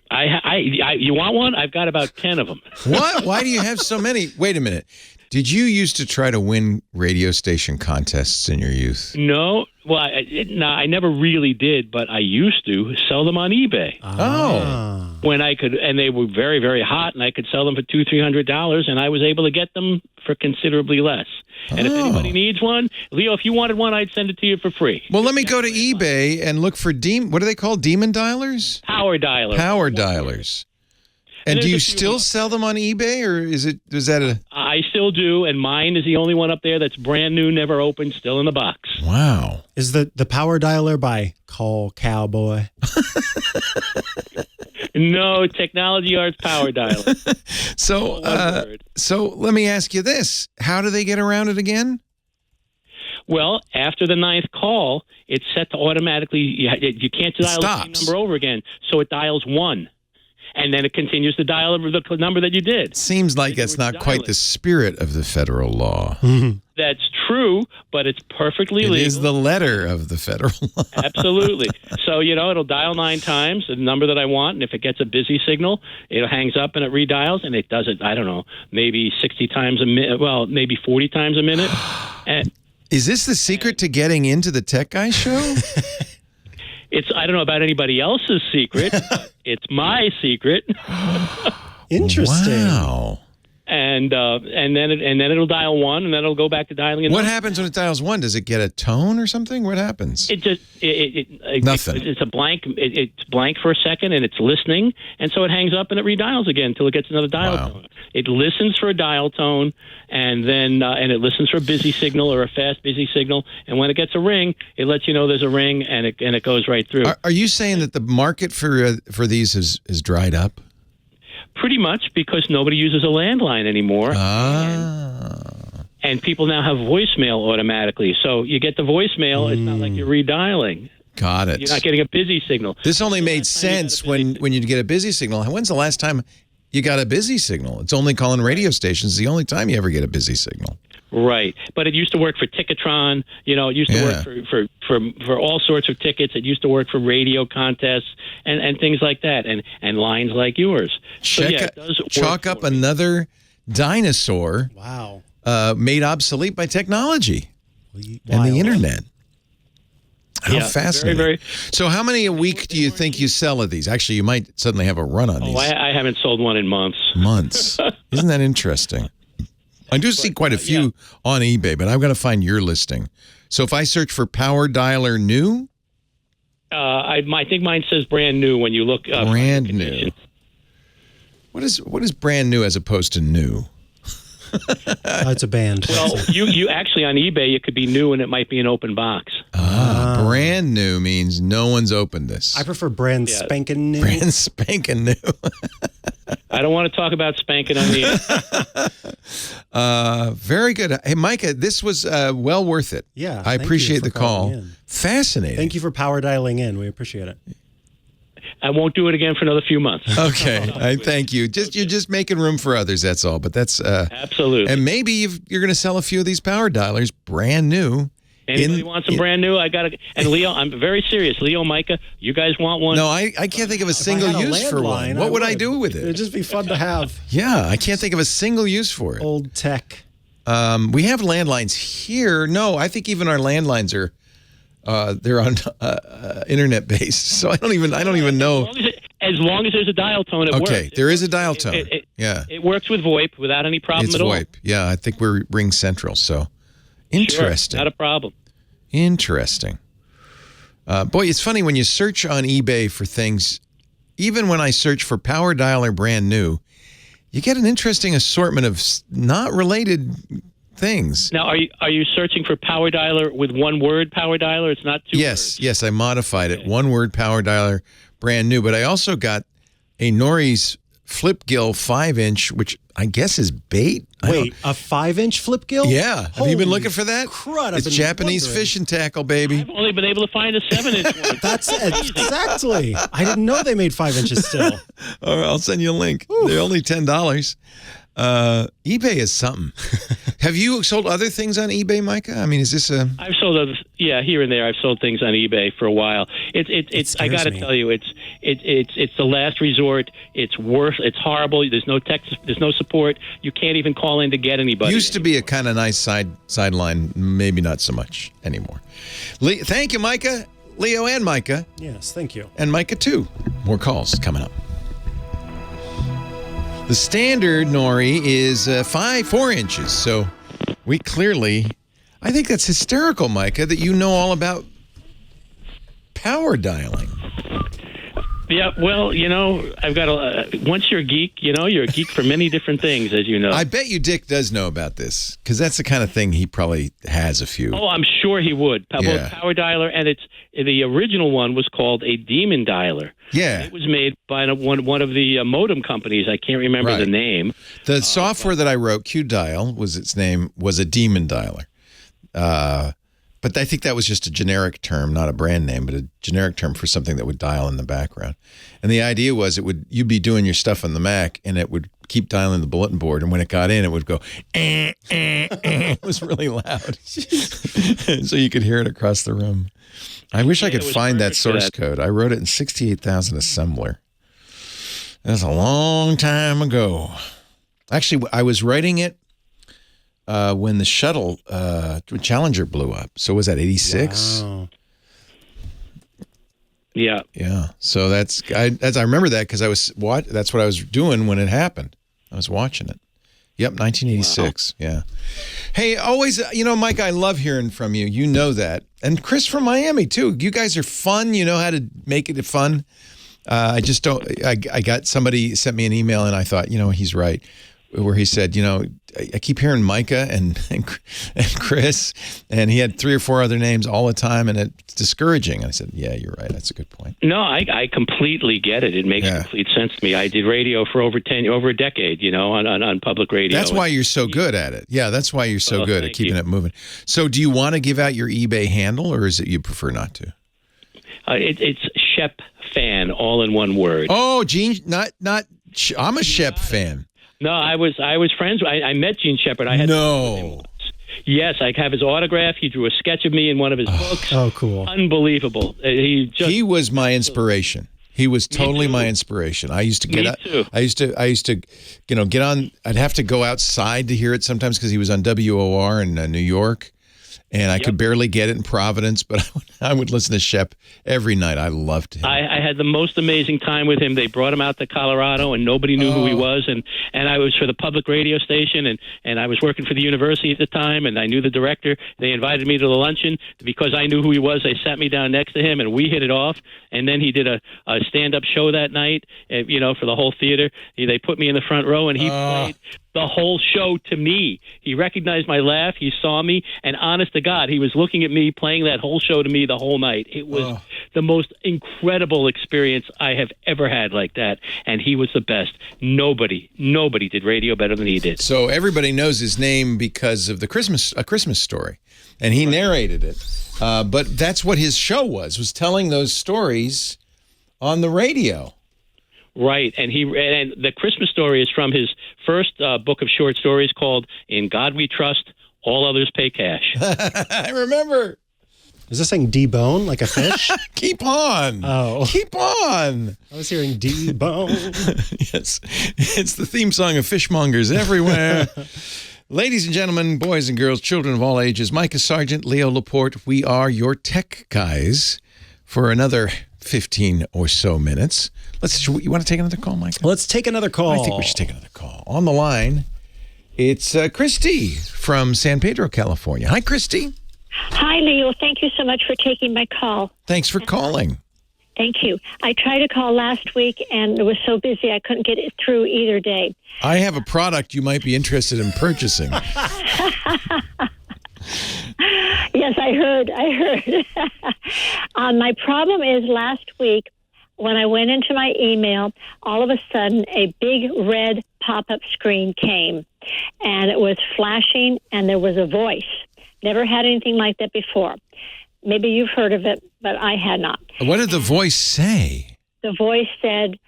[SPEAKER 15] You want one? I've got about 10 of them.
[SPEAKER 3] What? Why do you have so many? Wait a minute. Did you used to try to win radio station contests in your youth?
[SPEAKER 15] No. Well, I never really did, but I used to sell them on eBay.
[SPEAKER 3] Oh.
[SPEAKER 15] When I could, and they were very, very hot, and I could sell them for $200-300, and I was able to get them for considerably less. And if anybody needs one, Leo, if you wanted one, I'd send it to you for free.
[SPEAKER 3] Well, let me go to eBay and look for what are they called? Demon dialers?
[SPEAKER 15] Power dialers.
[SPEAKER 3] Power dialers. And do you still sell them on eBay, or is that a?
[SPEAKER 15] I still do, and mine is the only one up there that's brand new, never opened, still in the box.
[SPEAKER 3] Wow.
[SPEAKER 4] Is the Power Dialer by Call Cowboy?
[SPEAKER 15] No, Technology Arts Power Dialer.
[SPEAKER 3] So let me ask you this: how do they get around it again?
[SPEAKER 15] Well, after the 9th call, it's set to automatically. You can't dial the same number over again, so it dials 1. and then it continues to dial the number that you did.
[SPEAKER 3] Seems like that's not quite the spirit of the federal law.
[SPEAKER 15] That's true, but it's perfectly legal.
[SPEAKER 3] It is the letter of the federal law.
[SPEAKER 15] Absolutely. So, it'll dial 9 times, the number that I want, and if it gets a busy signal, it hangs up and it redials, and it does it, I don't know, maybe 60 times a minute, well, maybe 40 times a minute. And
[SPEAKER 3] is this the secret to getting into the Tech Guy show?
[SPEAKER 15] I don't know about anybody else's secret, but it's my secret.
[SPEAKER 4] Interesting.
[SPEAKER 3] Wow.
[SPEAKER 15] And then it'll dial 1, and then it'll go back to dialing it.
[SPEAKER 3] What happens when it dials 1? Does it get a tone or something? What happens?
[SPEAKER 15] It just
[SPEAKER 3] nothing.
[SPEAKER 15] It's a blank. It's blank for a second, and it's listening, and so it hangs up and it redials again until it gets another dial tone. It listens for a dial tone, and then it listens for a busy signal or a fast busy signal, and when it gets a ring, it lets you know there's a ring, and it goes right through.
[SPEAKER 3] Are you saying that the market for these is dried up?
[SPEAKER 15] Pretty much, because nobody uses a landline anymore. And people now have voicemail automatically. So you get the voicemail, it's not like you're redialing.
[SPEAKER 3] Got it.
[SPEAKER 15] You're not getting a busy signal.
[SPEAKER 3] This only made sense when you get a busy signal. When's the last time you got a busy signal? It's only calling radio stations. It's the only time you ever get a busy signal.
[SPEAKER 15] Right. But it used to work for Ticketron. It used to work for all sorts of tickets. It used to work for radio contests and things like that, and lines like yours.
[SPEAKER 3] Chalk up another dinosaur made obsolete by technology and the internet. How fascinating.
[SPEAKER 15] Very, very,
[SPEAKER 3] so how many a week do you think you sell of these? Actually, you might suddenly have a run on these.
[SPEAKER 15] I haven't sold one in months.
[SPEAKER 3] Months. Isn't that interesting? I do see quite a few on eBay, but I've got to find your listing. So if I search for Power Dialer New?
[SPEAKER 15] I think mine says brand new when you look.
[SPEAKER 3] Brand new. What is brand new as opposed to new?
[SPEAKER 4] It's a band.
[SPEAKER 15] Well, you actually on eBay, it could be new and it might be an open box.
[SPEAKER 3] Brand new means no one's opened this.
[SPEAKER 4] I prefer brand spanking new.
[SPEAKER 3] Brand spanking new.
[SPEAKER 15] I don't want to talk about spanking on the air.
[SPEAKER 3] Very good. Hey, Micah, this was well worth it.
[SPEAKER 4] Yeah.
[SPEAKER 3] I appreciate the call. Fascinating.
[SPEAKER 4] Thank you for power dialing in. We appreciate it.
[SPEAKER 15] I won't do it again for another few months.
[SPEAKER 3] Okay. I thank you. You're just making room for others, that's all. But that's
[SPEAKER 15] absolutely.
[SPEAKER 3] And maybe you're going to sell a few of these power dialers brand new.
[SPEAKER 15] Anybody want some brand new? I got it. And Leo, I'm very serious. Leo, Micah, you guys want one?
[SPEAKER 3] No, I can't think of a single use for one. What would I do with it?
[SPEAKER 4] It'd just be fun to have.
[SPEAKER 3] Yeah, I can't think of a single use for it.
[SPEAKER 4] Old tech.
[SPEAKER 3] We have landlines here. No, I think even our landlines are they're on internet based. So I don't even know.
[SPEAKER 15] As long as there's a dial tone, it works.
[SPEAKER 3] Okay, there is a dial tone.
[SPEAKER 15] It works with VoIP without any problem at all.
[SPEAKER 3] It's VoIP. Yeah, I think we're Ring Central. So interesting.
[SPEAKER 15] Sure, not a problem.
[SPEAKER 3] Interesting. Boy, it's funny when you search on eBay for things. Even when I search for Power Dialer brand new, you get an interesting assortment of not related things.
[SPEAKER 15] Now, are you searching for Power Dialer with one word Power Dialer? It's not two words.
[SPEAKER 3] Yes, I modified it. One word Power Dialer brand new. But I also got a Nori's Flip Gill 5-inch, which I guess is bait.
[SPEAKER 4] Wait, a 5-inch Flip Gill?
[SPEAKER 3] Yeah. Have you been looking for that?
[SPEAKER 4] Crud,
[SPEAKER 3] it's Japanese fishing tackle, baby.
[SPEAKER 15] I've only been able to find a 7-inch one.
[SPEAKER 4] That's exactly. I didn't know they made 5 inches still.
[SPEAKER 3] All right, I'll send you a link. Oof. They're only $10. eBay is something. Have you sold other things on eBay, Micah? I mean, is this a...
[SPEAKER 15] I've sold others, here and there. I've sold things on eBay for a while. It's I got to tell you, it's the last resort. It's horrible. There's no tech, there's no support. You can't even call in to get anybody.
[SPEAKER 3] Used to be a kind of nice sideline, maybe not so much anymore. Thank you, Micah. Leo and Micah.
[SPEAKER 4] Yes, thank you.
[SPEAKER 3] And Micah too. More calls coming up. The standard Nori is 4 inches, so we clearly... I think that's hysterical, Micah, that you know all about power dialing.
[SPEAKER 15] Yeah, well, I've got once you're a geek, you're a geek for many different things, as you know.
[SPEAKER 3] I bet you Dick does know about this, because that's the kind of thing he probably has a few.
[SPEAKER 15] Oh, I'm sure he would. Both Power Dialer, and the original one was called a Demon Dialer.
[SPEAKER 3] Yeah.
[SPEAKER 15] It was made by one of the modem companies. I can't remember the name.
[SPEAKER 3] The software that I wrote, QDial, was its name, was a Demon Dialer. But But I think that was just a generic term, not a brand name, but a generic term for something that would dial in the background. And the idea was you'd be doing your stuff on the Mac, and it would keep dialing the bulletin board. And when it got in, it would go, It was really loud. So you could hear it across the room. I wish I could find that source code. I wrote it in 68,000 assembler. That's a long time ago. Actually, I was writing it when the shuttle Challenger blew up. So was that 86?
[SPEAKER 15] Wow. Yeah.
[SPEAKER 3] Yeah. So I remember that because that's what I was doing when it happened. I was watching it. Yep, 1986. Wow. Yeah. Hey, always, Mike, I love hearing from you. You know that. And Chris from Miami, too. You guys are fun. You know how to make it fun. I just don't. I got somebody sent me an email, and I thought, he's right, where he said, I keep hearing Micah and Chris, and he had 3 or 4 other names all the time, and it's discouraging. And I said, yeah, you're right. That's a good point.
[SPEAKER 15] No, I completely get it. It makes complete sense to me. I did radio for over a decade, on public radio.
[SPEAKER 3] That's why you're so good at it. Yeah, that's why you're so good at keeping it moving. So do you want to give out your eBay handle, or is it you prefer not to?
[SPEAKER 15] It's Shep fan, all in one word.
[SPEAKER 3] Oh, Gene, not. I'm a Shep fan.
[SPEAKER 15] No, I was friends. I met Gene Shepard. Yes, I have his autograph. He drew a sketch of me in one of his books.
[SPEAKER 4] Oh, cool!
[SPEAKER 15] Unbelievable.
[SPEAKER 3] He was my inspiration. He was totally my inspiration. I used to get out. I used to, get on. I'd have to go outside to hear it sometimes because he was on WOR in New York. And I could barely get it in Providence, but I would listen to Shep every night. I loved him.
[SPEAKER 15] I had the most amazing time with him. They brought him out to Colorado, and nobody knew who he was. And I was for the public radio station, and I was working for the university at the time, and I knew the director. They invited me to the luncheon. Because I knew who he was, they sat me down next to him, and we hit it off. And then he did a stand-up show that night, for the whole theater. They put me in the front row, and he played the whole show to me. He recognized my laugh. He saw me, and honest to God, he was looking at me, playing that whole show to me the whole night. It was the most incredible experience I have ever had like that, and he was the best. Nobody did radio better than he did.
[SPEAKER 3] So everybody knows his name because of A Christmas Story, and he narrated it. But that's what his show was telling those stories on the radio.
[SPEAKER 15] Right, and the Christmas Story is from his first book of short stories called "In God We Trust, All Others Pay Cash."
[SPEAKER 3] I remember.
[SPEAKER 4] Is this saying debone like a fish?
[SPEAKER 3] Keep on.
[SPEAKER 4] Oh,
[SPEAKER 3] keep on.
[SPEAKER 4] I was hearing debone.
[SPEAKER 3] Yes, it's the theme song of fishmongers everywhere. Ladies and gentlemen, boys and girls, children of all ages, Micah Sargent, Leo Laporte, we are your tech guys for another 15 or so minutes. You want to take another call, Mike?
[SPEAKER 4] Let's take another call.
[SPEAKER 3] I think we should take another call. On the line, it's Christy from San Pedro, California. Hi, Christy.
[SPEAKER 16] Hi, Leo. Thank you so much for taking my call.
[SPEAKER 3] Thanks for calling.
[SPEAKER 16] Thank you. I tried to call last week, and it was so busy I couldn't get it through either day.
[SPEAKER 3] I have a product you might be interested in purchasing.
[SPEAKER 16] Yes, I heard. My problem is last week, when I went into my email, all of a sudden a big red pop-up screen came, and it was flashing, and there was a voice. Never had anything like that before. Maybe you've heard of it, but I had not.
[SPEAKER 3] What did the voice say?
[SPEAKER 16] The voice said,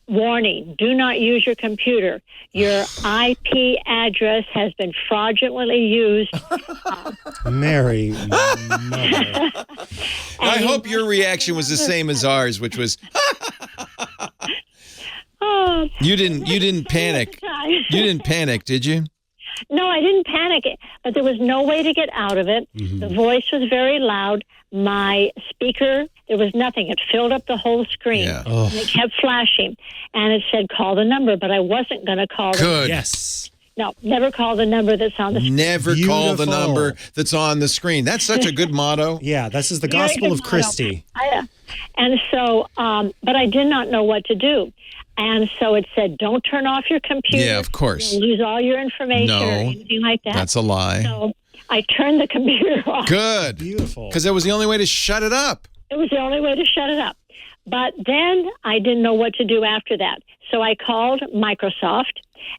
[SPEAKER 16] "Warning, do not use your computer. Your IP address has been fraudulently used."
[SPEAKER 4] Mary, mother.
[SPEAKER 3] I hope your reaction was the same as ours, which was, You didn't panic. You didn't panic, did you?
[SPEAKER 16] No, I didn't panic, but there was no way to get out of it.
[SPEAKER 3] Mm-hmm.
[SPEAKER 16] The voice was very loud. My speaker, there was nothing. It filled up the whole screen.
[SPEAKER 3] Yeah.
[SPEAKER 16] And it kept flashing. And it said, call the number, but I wasn't going to call the number.
[SPEAKER 4] Yes.
[SPEAKER 16] No, never call the number that's on the screen.
[SPEAKER 3] Never call the number that's on the screen. That's such a good motto.
[SPEAKER 4] Yeah, this is the gospel of Christy.
[SPEAKER 16] And so, but I did not know what to do. And so it said, don't turn off your computer.
[SPEAKER 3] Yeah, of course.
[SPEAKER 16] You'll lose all your information or anything like that.
[SPEAKER 3] That's a lie.
[SPEAKER 16] So I turned the computer off.
[SPEAKER 3] Good.
[SPEAKER 4] Beautiful.
[SPEAKER 3] Because that was the only way to shut it up.
[SPEAKER 16] It was the only way to shut it up. But then I didn't know what to do after that. So I called Microsoft,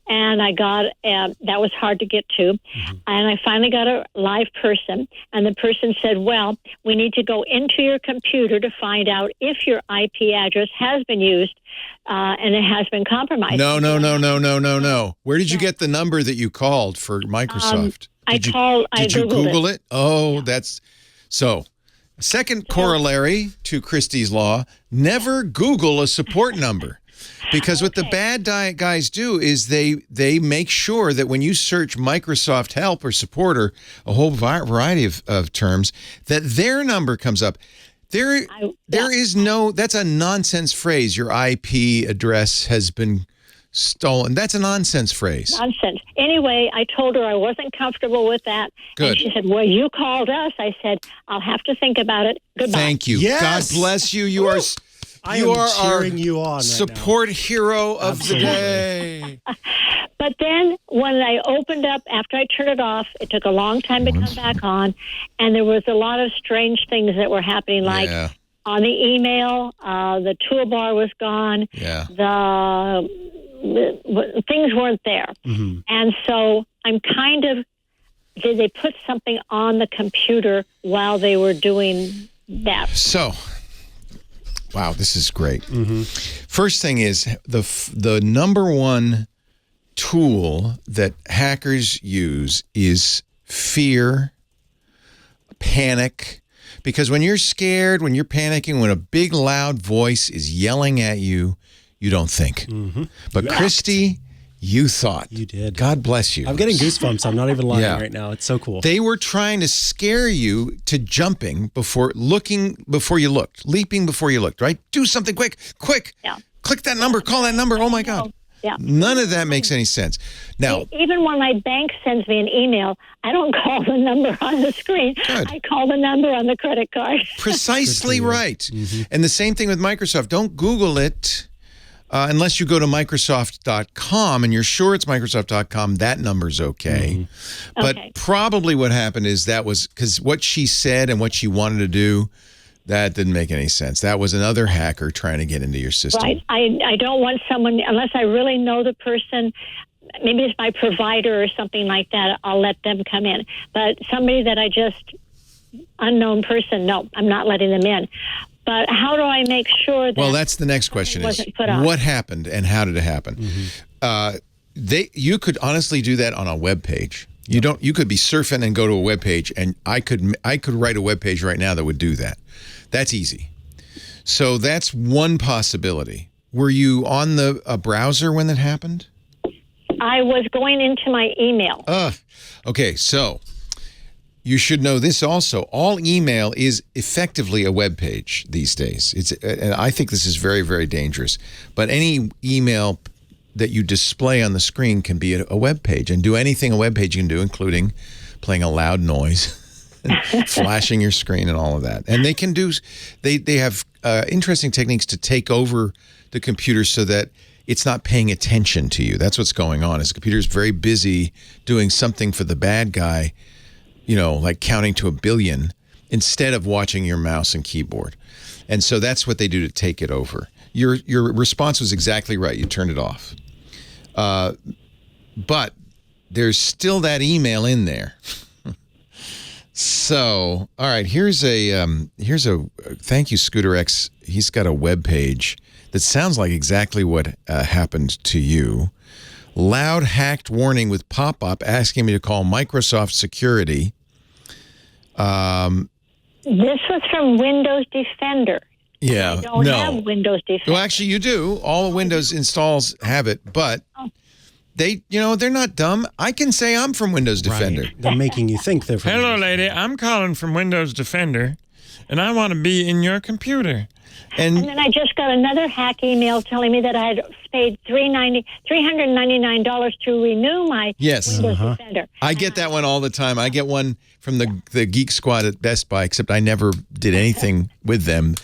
[SPEAKER 16] and I got that was hard to get to, and I finally got a live person, and the person said, "Well, we need to go into your computer to find out if your IP address has been used, and it has been compromised."
[SPEAKER 3] No. Where did you get the number that you called for Microsoft?
[SPEAKER 16] Did you
[SPEAKER 3] Google it? Oh, that's so. Second corollary to Christie's Law, never Google a support number. Because what the bad guys do is they make sure that when you search Microsoft help or support or a whole variety of terms, that their number comes up. There is no, that's a nonsense phrase. Your IP address has been stolen. That's a nonsense phrase.
[SPEAKER 16] Nonsense. Anyway, I told her I wasn't comfortable with that.
[SPEAKER 3] Good.
[SPEAKER 16] And she said, "Well, you called us." I said, "I'll have to think about it. Goodbye."
[SPEAKER 3] Thank you.
[SPEAKER 4] Yes.
[SPEAKER 3] God bless you. You are
[SPEAKER 4] cheering you on right
[SPEAKER 3] support
[SPEAKER 4] now.
[SPEAKER 3] Hero of the day.
[SPEAKER 16] But then when I opened up, after I turned it off, it took a long time to come back on, and there was a lot of strange things that were happening, like on the email, the toolbar was gone.
[SPEAKER 3] Yeah.
[SPEAKER 16] The things weren't there. And so I'm kind of, did they put something on the computer while they were doing that?
[SPEAKER 3] So, wow, this is great. First thing is the number one tool that hackers use is fear, panic. Because when you're scared, when you're panicking, when a big loud voice is yelling at you, you don't think. But Christy, you thought.
[SPEAKER 4] You did.
[SPEAKER 3] God bless you.
[SPEAKER 4] I'm getting goosebumps. I'm not even lying right now. It's so cool.
[SPEAKER 3] They were trying to scare you to jumping before you looked, leaping before you looked, right? Do something quick.
[SPEAKER 16] Yeah.
[SPEAKER 3] Click that number, call that number. Oh my God.
[SPEAKER 16] Yeah.
[SPEAKER 3] None of that makes any sense. Now,
[SPEAKER 16] even when my bank sends me an email, I don't call the number on the screen. I call the number on the credit card.
[SPEAKER 3] Precisely right. And the same thing with Microsoft. Don't Google it unless you go to Microsoft.com and you're sure it's Microsoft.com. That number's okay. But probably what happened is that was because what she said and what she wanted to do, that didn't make any sense. That was another hacker trying to get into your system.
[SPEAKER 16] Right. I don't want someone, unless I really know the person, maybe it's my provider or something like that, I'll let them come in. But somebody that I just, unknown person, no, I'm not letting them in. But how do I make sure that...
[SPEAKER 3] Well, that's the next question is, what happened and how did it happen? You could honestly do that on a web page. You could be surfing and go to a web page, and I could write a web page right now that would do that. That's easy. So that's one possibility. Were you on a browser when that happened?
[SPEAKER 16] I was going into my email.
[SPEAKER 3] Okay, so you should know this also. All email is effectively a web page these days. And I think this is very, very dangerous. But any email that you display on the screen can be a web page and do anything a web page can do, including playing a loud noise and flashing your screen and all of that. And they can do, they have interesting techniques to take over the computer so that it's not paying attention to you. That's what's going on. Is the computer's very busy doing something for the bad guy, like counting to 1 billion instead of watching your mouse and keyboard. And so that's what they do to take it over. Your response was exactly right. You turned it off. But there's still that email in there. So, all right, here's a thank you, Scooter X. He's got a web page that sounds like exactly what happened to you. Loud hacked warning with pop-up asking me to call Microsoft Security.
[SPEAKER 16] This was from Windows Defender.
[SPEAKER 3] Yeah,
[SPEAKER 16] I don't have Windows Defender.
[SPEAKER 3] Well, actually, you do. All the Windows installs have it, but they're not dumb. I can say I'm from Windows Defender.
[SPEAKER 4] Right. They're making you think they're from
[SPEAKER 17] Hello, lady. I'm calling from Windows Defender, and I want to be in your computer.
[SPEAKER 3] And
[SPEAKER 16] then I just got another hack email telling me that I had paid $399 to renew my Windows Defender.
[SPEAKER 3] I get that one all the time. I get one from the Geek Squad at Best Buy, except I never did anything with them.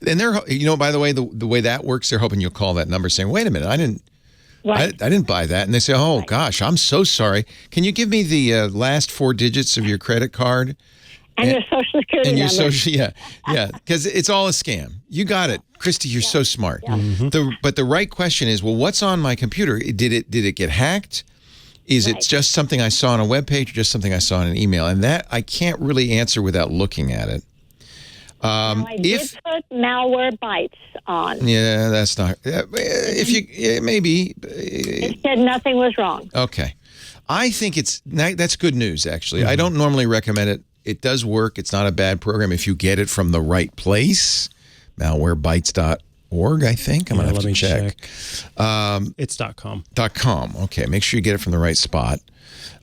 [SPEAKER 3] And they're, by the way, the way that works, they're hoping you'll call that number saying, wait a minute, I didn't buy that. And they say, gosh, I'm so sorry. Can you give me the last 4 digits of your credit card?
[SPEAKER 16] And your social security
[SPEAKER 3] and your
[SPEAKER 16] number.
[SPEAKER 3] yeah, because it's all a scam. You got it, Christy. You're so smart.
[SPEAKER 16] Yeah.
[SPEAKER 3] But the right question is, well, what's on my computer? Did it get hacked? Is it just something I saw on a web page, or just something I saw in an email? And that I can't really answer without looking at it.
[SPEAKER 16] I did put Malwarebytes on.
[SPEAKER 3] Yeah, that's not. Maybe
[SPEAKER 16] It said nothing was wrong.
[SPEAKER 3] Okay, I think that's good news. Actually, I don't normally recommend it. It does work. It's not a bad program if you get it from the right place. Malwarebytes.org, I think. I'm going to have to check.
[SPEAKER 4] It's .com.
[SPEAKER 3] .com. Okay, make sure you get it from the right spot.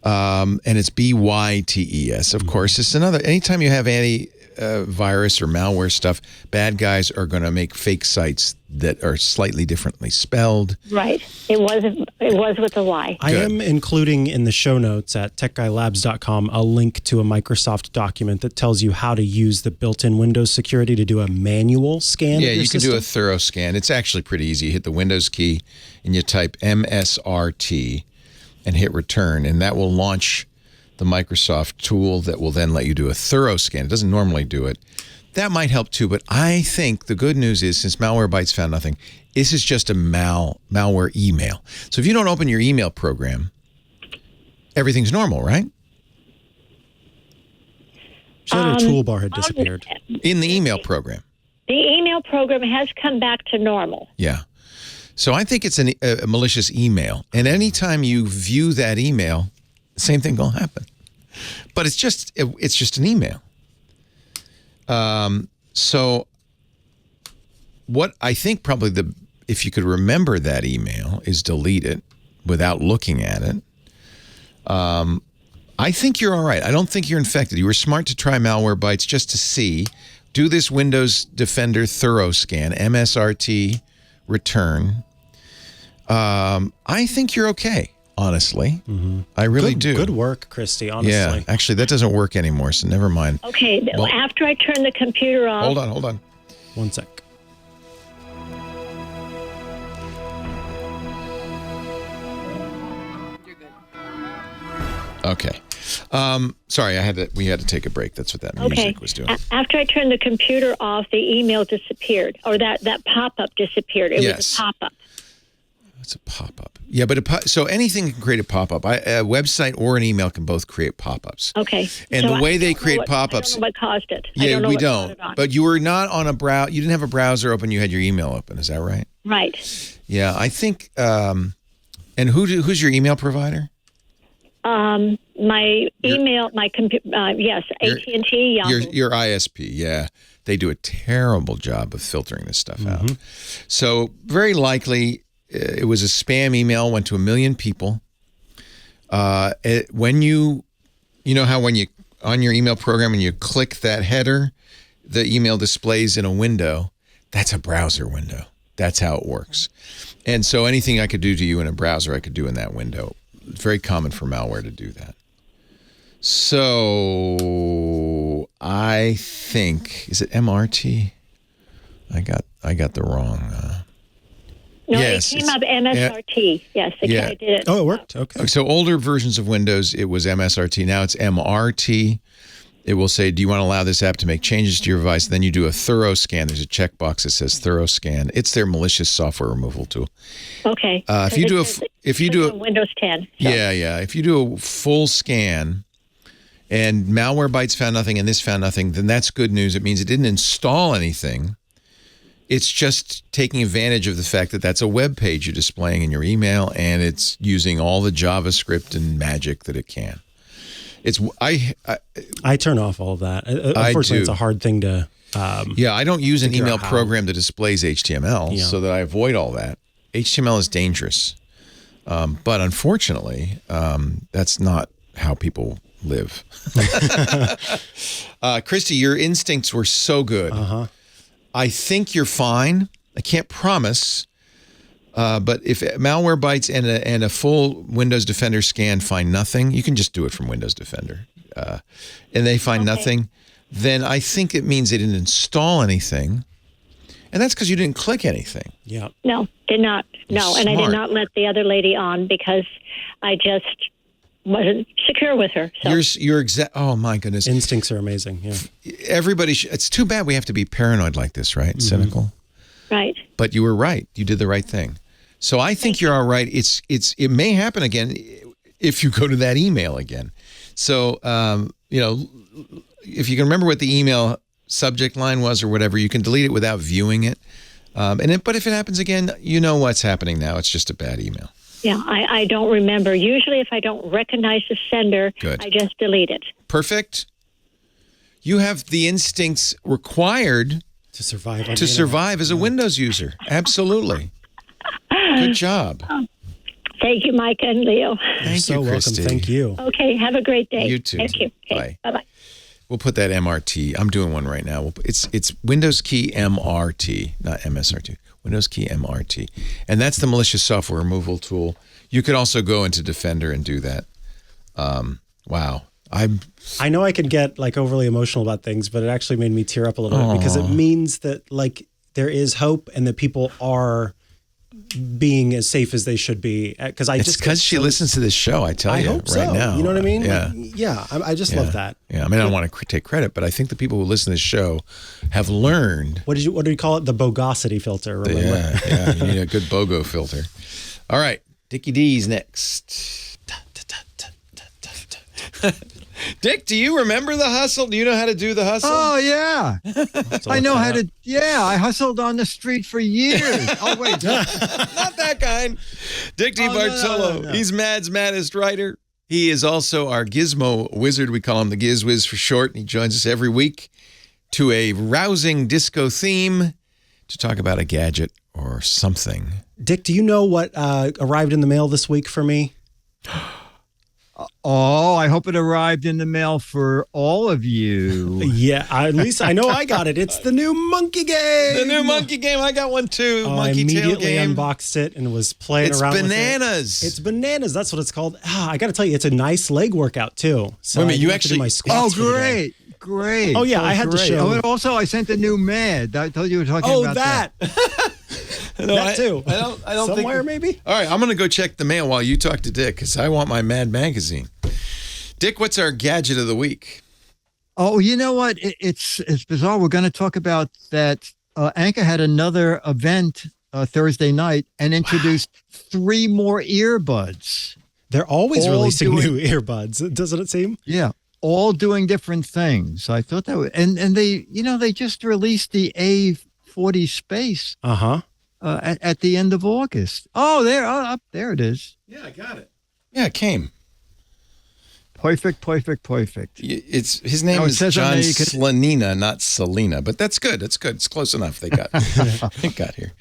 [SPEAKER 3] And it's BYTES, of course. It's another, anytime you have virus or malware stuff, bad guys are going to make fake sites that are slightly differently spelled.
[SPEAKER 16] Right. It was with a Y.
[SPEAKER 4] I am including in the show notes at techguylabs.com a link to a Microsoft document that tells you how to use the built-in Windows security to do a manual scan.
[SPEAKER 3] Yeah, you can do a thorough scan. It's actually pretty easy. You hit the Windows key and you type MSRT and hit return, and that will launch the Microsoft tool that will then let you do a thorough scan. It doesn't normally do it. That might help too, but I think the good news is, since Malwarebytes found nothing, this is just a malware email. So if you don't open your email program, everything's normal, right?
[SPEAKER 4] She said her toolbar had disappeared.
[SPEAKER 3] In the email program.
[SPEAKER 16] The email program has come back to normal.
[SPEAKER 3] Yeah. So I think it's a malicious email. And anytime you view that email, the same thing will happen. But it's just an email. So what I think probably if you could remember that email, is delete it without looking at it. I think you're all right. I don't think you're infected. You were smart to try Malwarebytes just to see. Do this Windows Defender thorough scan, MSRT return. I think you're okay, honestly. I really do.
[SPEAKER 4] Good work, Christy, honestly.
[SPEAKER 3] Yeah, actually, that doesn't work anymore, so never mind.
[SPEAKER 16] Okay,
[SPEAKER 3] Well,
[SPEAKER 16] after I turn the computer off.
[SPEAKER 3] Hold on.
[SPEAKER 4] 1 sec.
[SPEAKER 3] Okay. Sorry, we had to take a break. That's what that music was doing.
[SPEAKER 16] After I turned the computer off, the email disappeared, or that pop-up disappeared. It was a pop-up.
[SPEAKER 3] It's a pop-up. Yeah, but so anything can create a pop-up. A website or an email can both create pop-ups.
[SPEAKER 16] Okay.
[SPEAKER 3] And
[SPEAKER 16] So
[SPEAKER 3] the way
[SPEAKER 16] I
[SPEAKER 3] they
[SPEAKER 16] don't know
[SPEAKER 3] create
[SPEAKER 16] what-
[SPEAKER 3] pop-ups.
[SPEAKER 16] I don't know what caused it. I
[SPEAKER 3] Yeah,
[SPEAKER 16] don't know
[SPEAKER 3] we
[SPEAKER 16] what brought
[SPEAKER 3] don't.
[SPEAKER 16] it on.
[SPEAKER 3] But you were not on a you didn't have a browser open. You had your email open. Is that right?
[SPEAKER 16] Right.
[SPEAKER 3] Yeah, I think. And who's your email provider?
[SPEAKER 16] My email, my computer, yes, AT&T, Yahoo.
[SPEAKER 3] Your ISP, yeah. They do a terrible job of filtering this stuff out. So very likely it was a spam email, went to 1 million people. When you know how when you, on your email program and you click that header, the email displays in a window, that's a browser window. That's how it works. And so anything I could do to you in a browser, I could do in that window. It's very common for malware to do that. So I think, is it MRT? I got the wrong.
[SPEAKER 16] No,
[SPEAKER 3] yes,
[SPEAKER 16] it came up MSRT. Yes, I did it.
[SPEAKER 4] Oh, it worked. Okay.
[SPEAKER 3] So older versions of Windows, it was MSRT. Now it's MRT. It will say, do you want to allow this app to make changes to your device? Then you do a thorough scan. There's a checkbox that says thorough scan. It's their malicious software removal tool.
[SPEAKER 16] Okay.
[SPEAKER 3] If you do a
[SPEAKER 16] Windows 10. So.
[SPEAKER 3] Yeah. If you do a full scan and Malwarebytes found nothing and this found nothing, then that's good news. It means it didn't install anything. It's just taking advantage of the fact that that's a web page you're displaying in your email, and it's using all the JavaScript and magic that it can.
[SPEAKER 4] I turn off all of that. Unfortunately, it's a hard thing to.
[SPEAKER 3] I don't use an email program that displays HTML,
[SPEAKER 4] Yeah.
[SPEAKER 3] so that I avoid all that. HTML is dangerous, but unfortunately, that's not how people live. Christy, your instincts were so good. I think you're fine. I can't promise. But if Malwarebytes and a full Windows Defender scan find nothing, you can just do it from Windows Defender, and they find nothing, then I think it means they didn't install anything, and that's because you didn't click anything.
[SPEAKER 4] Yeah.
[SPEAKER 16] No, did not. No, and I
[SPEAKER 3] smart.
[SPEAKER 16] did not let the other lady on because I just wasn't secure with her. So.
[SPEAKER 3] You're exact. Oh my goodness,
[SPEAKER 4] instincts are amazing. Yeah,
[SPEAKER 3] everybody. It's too bad we have to be paranoid like this, right? Cynical.
[SPEAKER 16] Right.
[SPEAKER 3] But you were right. You did the right thing. So I think you're all right. It may happen again if you go to that email again. So if you can remember what the email subject line was or whatever, you can delete it without viewing it. But if it happens again, you know what's happening now. It's just a bad email.
[SPEAKER 16] Yeah, I don't remember. Usually if I don't recognize the sender,
[SPEAKER 3] Good.
[SPEAKER 16] I just delete it.
[SPEAKER 3] Perfect. You have the instincts required
[SPEAKER 4] to survive
[SPEAKER 3] as a Windows user. Absolutely. Good job.
[SPEAKER 16] Thank you, Mike and Leo.
[SPEAKER 3] Thank you, Christy.
[SPEAKER 4] Welcome. Thank you.
[SPEAKER 16] Okay, have a great day.
[SPEAKER 3] You too.
[SPEAKER 16] Thank you. Okay,
[SPEAKER 3] Bye.
[SPEAKER 16] Bye-bye.
[SPEAKER 3] We'll put that MRT. I'm doing one right now. It's Windows key MRT, not MSRT. Windows key MRT. And that's the malicious software removal tool. You could also go into Defender and do that. Wow.
[SPEAKER 4] I know I can get like overly emotional about things, but it actually made me tear up a little bit because it means that like there is hope and that people are being as safe as they should be. It's because she listens to this show, I tell you, hope
[SPEAKER 3] right now.
[SPEAKER 4] You know what I mean?
[SPEAKER 3] Yeah.
[SPEAKER 4] I just love that.
[SPEAKER 3] Yeah. I mean, I don't want to take credit, but I think the people who listen to this show have learned.
[SPEAKER 4] What do you call it? The bogosity filter. Remember?
[SPEAKER 3] Yeah. You need a good BOGO filter. All right. Dickie D's next. Dick, do you remember the hustle? Do you know how to do the hustle?
[SPEAKER 18] Oh, yeah. I know how to. Yeah, I hustled on the street for years. Oh, wait.
[SPEAKER 3] Not that kind. Dick D. Bartolo. No. He's Mad's maddest writer. He is also our gizmo wizard. We call him the Giz Wiz for short. And he joins us every week to a rousing disco theme to talk about a gadget or something.
[SPEAKER 4] Dick, do you know what arrived in the mail this week for me?
[SPEAKER 18] Oh, I hope it arrived in the mail for all of you.
[SPEAKER 4] Yeah, at least I know I got it. It's the new monkey game.
[SPEAKER 3] The new monkey game. I got one too.
[SPEAKER 4] I
[SPEAKER 3] monkey tail
[SPEAKER 4] immediately
[SPEAKER 3] game.
[SPEAKER 4] Unboxed it and was playing around with it.
[SPEAKER 3] It's
[SPEAKER 4] bananas. That's what it's called. I got to tell you, it's a nice leg workout too. So
[SPEAKER 3] wait a minute, you
[SPEAKER 4] I
[SPEAKER 3] actually
[SPEAKER 4] do my squats for the day.
[SPEAKER 18] Great.
[SPEAKER 4] Oh yeah, I had to show.
[SPEAKER 18] Oh, and also I sent a new Mad. I told you we were talking about that.
[SPEAKER 3] No,
[SPEAKER 4] that too.
[SPEAKER 3] I don't
[SPEAKER 4] Somewhere
[SPEAKER 3] think,
[SPEAKER 4] maybe.
[SPEAKER 3] All right, I'm going to go check the mail while you talk to Dick because I want my Mad magazine. Dick, what's our gadget of the week?
[SPEAKER 18] Oh, you know what? It's bizarre. We're going to talk about that. Anka had another event Thursday night and introduced 3 more earbuds.
[SPEAKER 4] They're always releasing new earbuds, doesn't it seem?
[SPEAKER 18] Yeah, all doing different things. I thought that was, and they, they just released the A40 Space. At the end of August. Oh, there it is.
[SPEAKER 3] Yeah, I got it. Yeah, it came.
[SPEAKER 18] Perfect.
[SPEAKER 3] His name is John Slanina, not Selena, but that's good. It's good. It's close enough. They got here.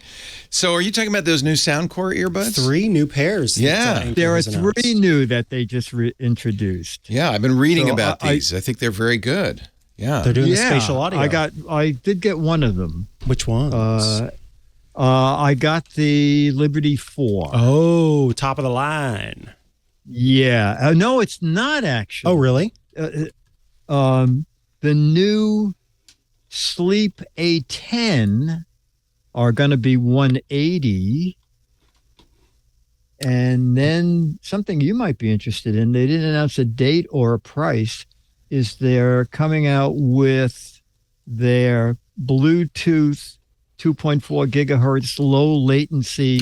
[SPEAKER 3] So, are you talking about those new Soundcore earbuds?
[SPEAKER 4] 3 new pairs.
[SPEAKER 3] Yeah,
[SPEAKER 18] there are 3 new that they just introduced.
[SPEAKER 3] Yeah, I've been reading about these. I think they're very good. Yeah,
[SPEAKER 4] they're doing the spatial audio.
[SPEAKER 18] I did get one of them.
[SPEAKER 4] Which one?
[SPEAKER 18] I got the Liberty 4.
[SPEAKER 4] Oh, top of the line.
[SPEAKER 18] Yeah. No, it's not actually.
[SPEAKER 4] Oh, really?
[SPEAKER 18] The new Sleep A10 are going to be $180. And then something you might be interested in, they didn't announce a date or a price, is they're coming out with their Bluetooth 2.4 gigahertz low latency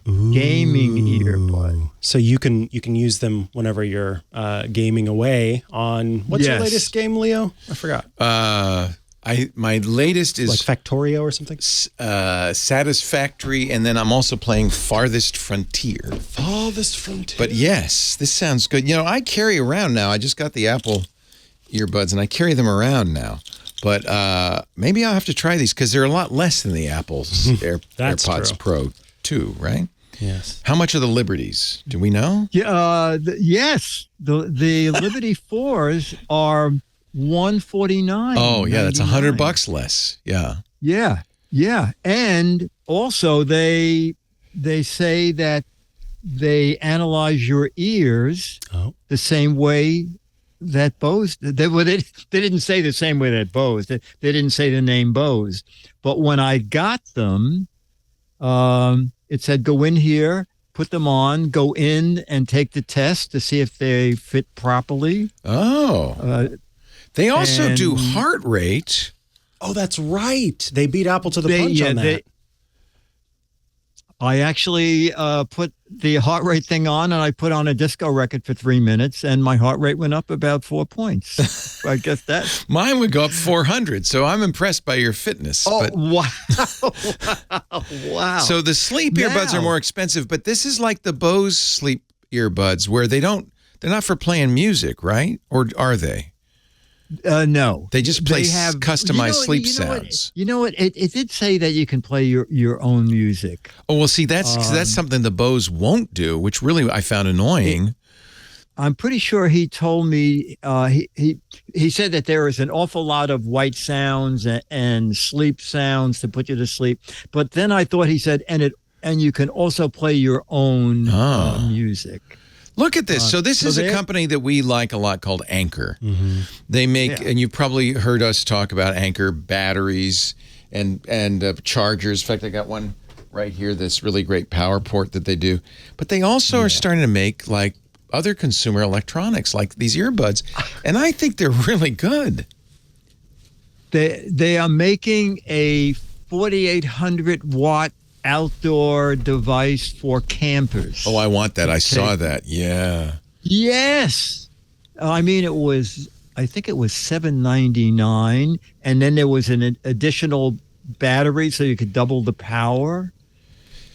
[SPEAKER 18] gaming earbud.
[SPEAKER 4] So you can use them whenever you're gaming away on what's your latest game, Leo? I forgot.
[SPEAKER 3] My latest is
[SPEAKER 4] like Factorio or something.
[SPEAKER 3] Satisfactory, and then I'm also playing Farthest Frontier. But yes, this sounds good. I carry around now. I just got the Apple earbuds, and I carry them around now. But maybe I'll have to try these because they're a lot less than the Apple's AirPods Pro 2, right?
[SPEAKER 4] Yes.
[SPEAKER 3] How much are the Liberties? Do we know?
[SPEAKER 18] Yeah. Yes. The Liberty 4s are $149.
[SPEAKER 3] Oh yeah, that's $100 less. Yeah.
[SPEAKER 18] Yeah. And also they say that they analyze your ears the same way that Bose. They didn't say the same way that Bose. They didn't say the name Bose. But when I got them, it said go in here, put them on, go in and take the test to see if they fit properly.
[SPEAKER 3] Oh. They also do heart rate.
[SPEAKER 4] Oh, that's right. They beat Apple to the punch on that.
[SPEAKER 18] I actually put the heart rate thing on, and I put on a disco record for 3 minutes, and my heart rate went up about 4 points. I guess that.
[SPEAKER 3] Mine would go up 400, so I'm impressed by your fitness.
[SPEAKER 18] Oh,
[SPEAKER 3] but,
[SPEAKER 18] wow. Wow.
[SPEAKER 3] So the sleep earbuds are more expensive, but this is like the Bose sleep earbuds where they're not for playing music, right? Or are they?
[SPEAKER 18] No.
[SPEAKER 3] They just play customized sleep sounds.
[SPEAKER 18] You know what? It did say that you can play your own music.
[SPEAKER 3] Oh, well, see, that's something the Bose won't do, which really I found annoying.
[SPEAKER 18] I'm pretty sure he told me, he said that there is an awful lot of white sounds and sleep sounds to put you to sleep. But then I thought he said, and you can also play your own music.
[SPEAKER 3] Look at this. So this is a company that we like a lot called Anchor. Mm-hmm. They make, and you've probably heard us talk about Anchor batteries and chargers. In fact, I got one right here, this really great power port that they do. But they also are starting to make like other consumer electronics, like these earbuds. And I think they're really good.
[SPEAKER 18] They are making a 4,800 watt outdoor device for campers.
[SPEAKER 3] Oh, I want that. I saw that. Yeah.
[SPEAKER 18] Yes. I mean, I think it was $7.99, and then there was an additional battery so you could double the power.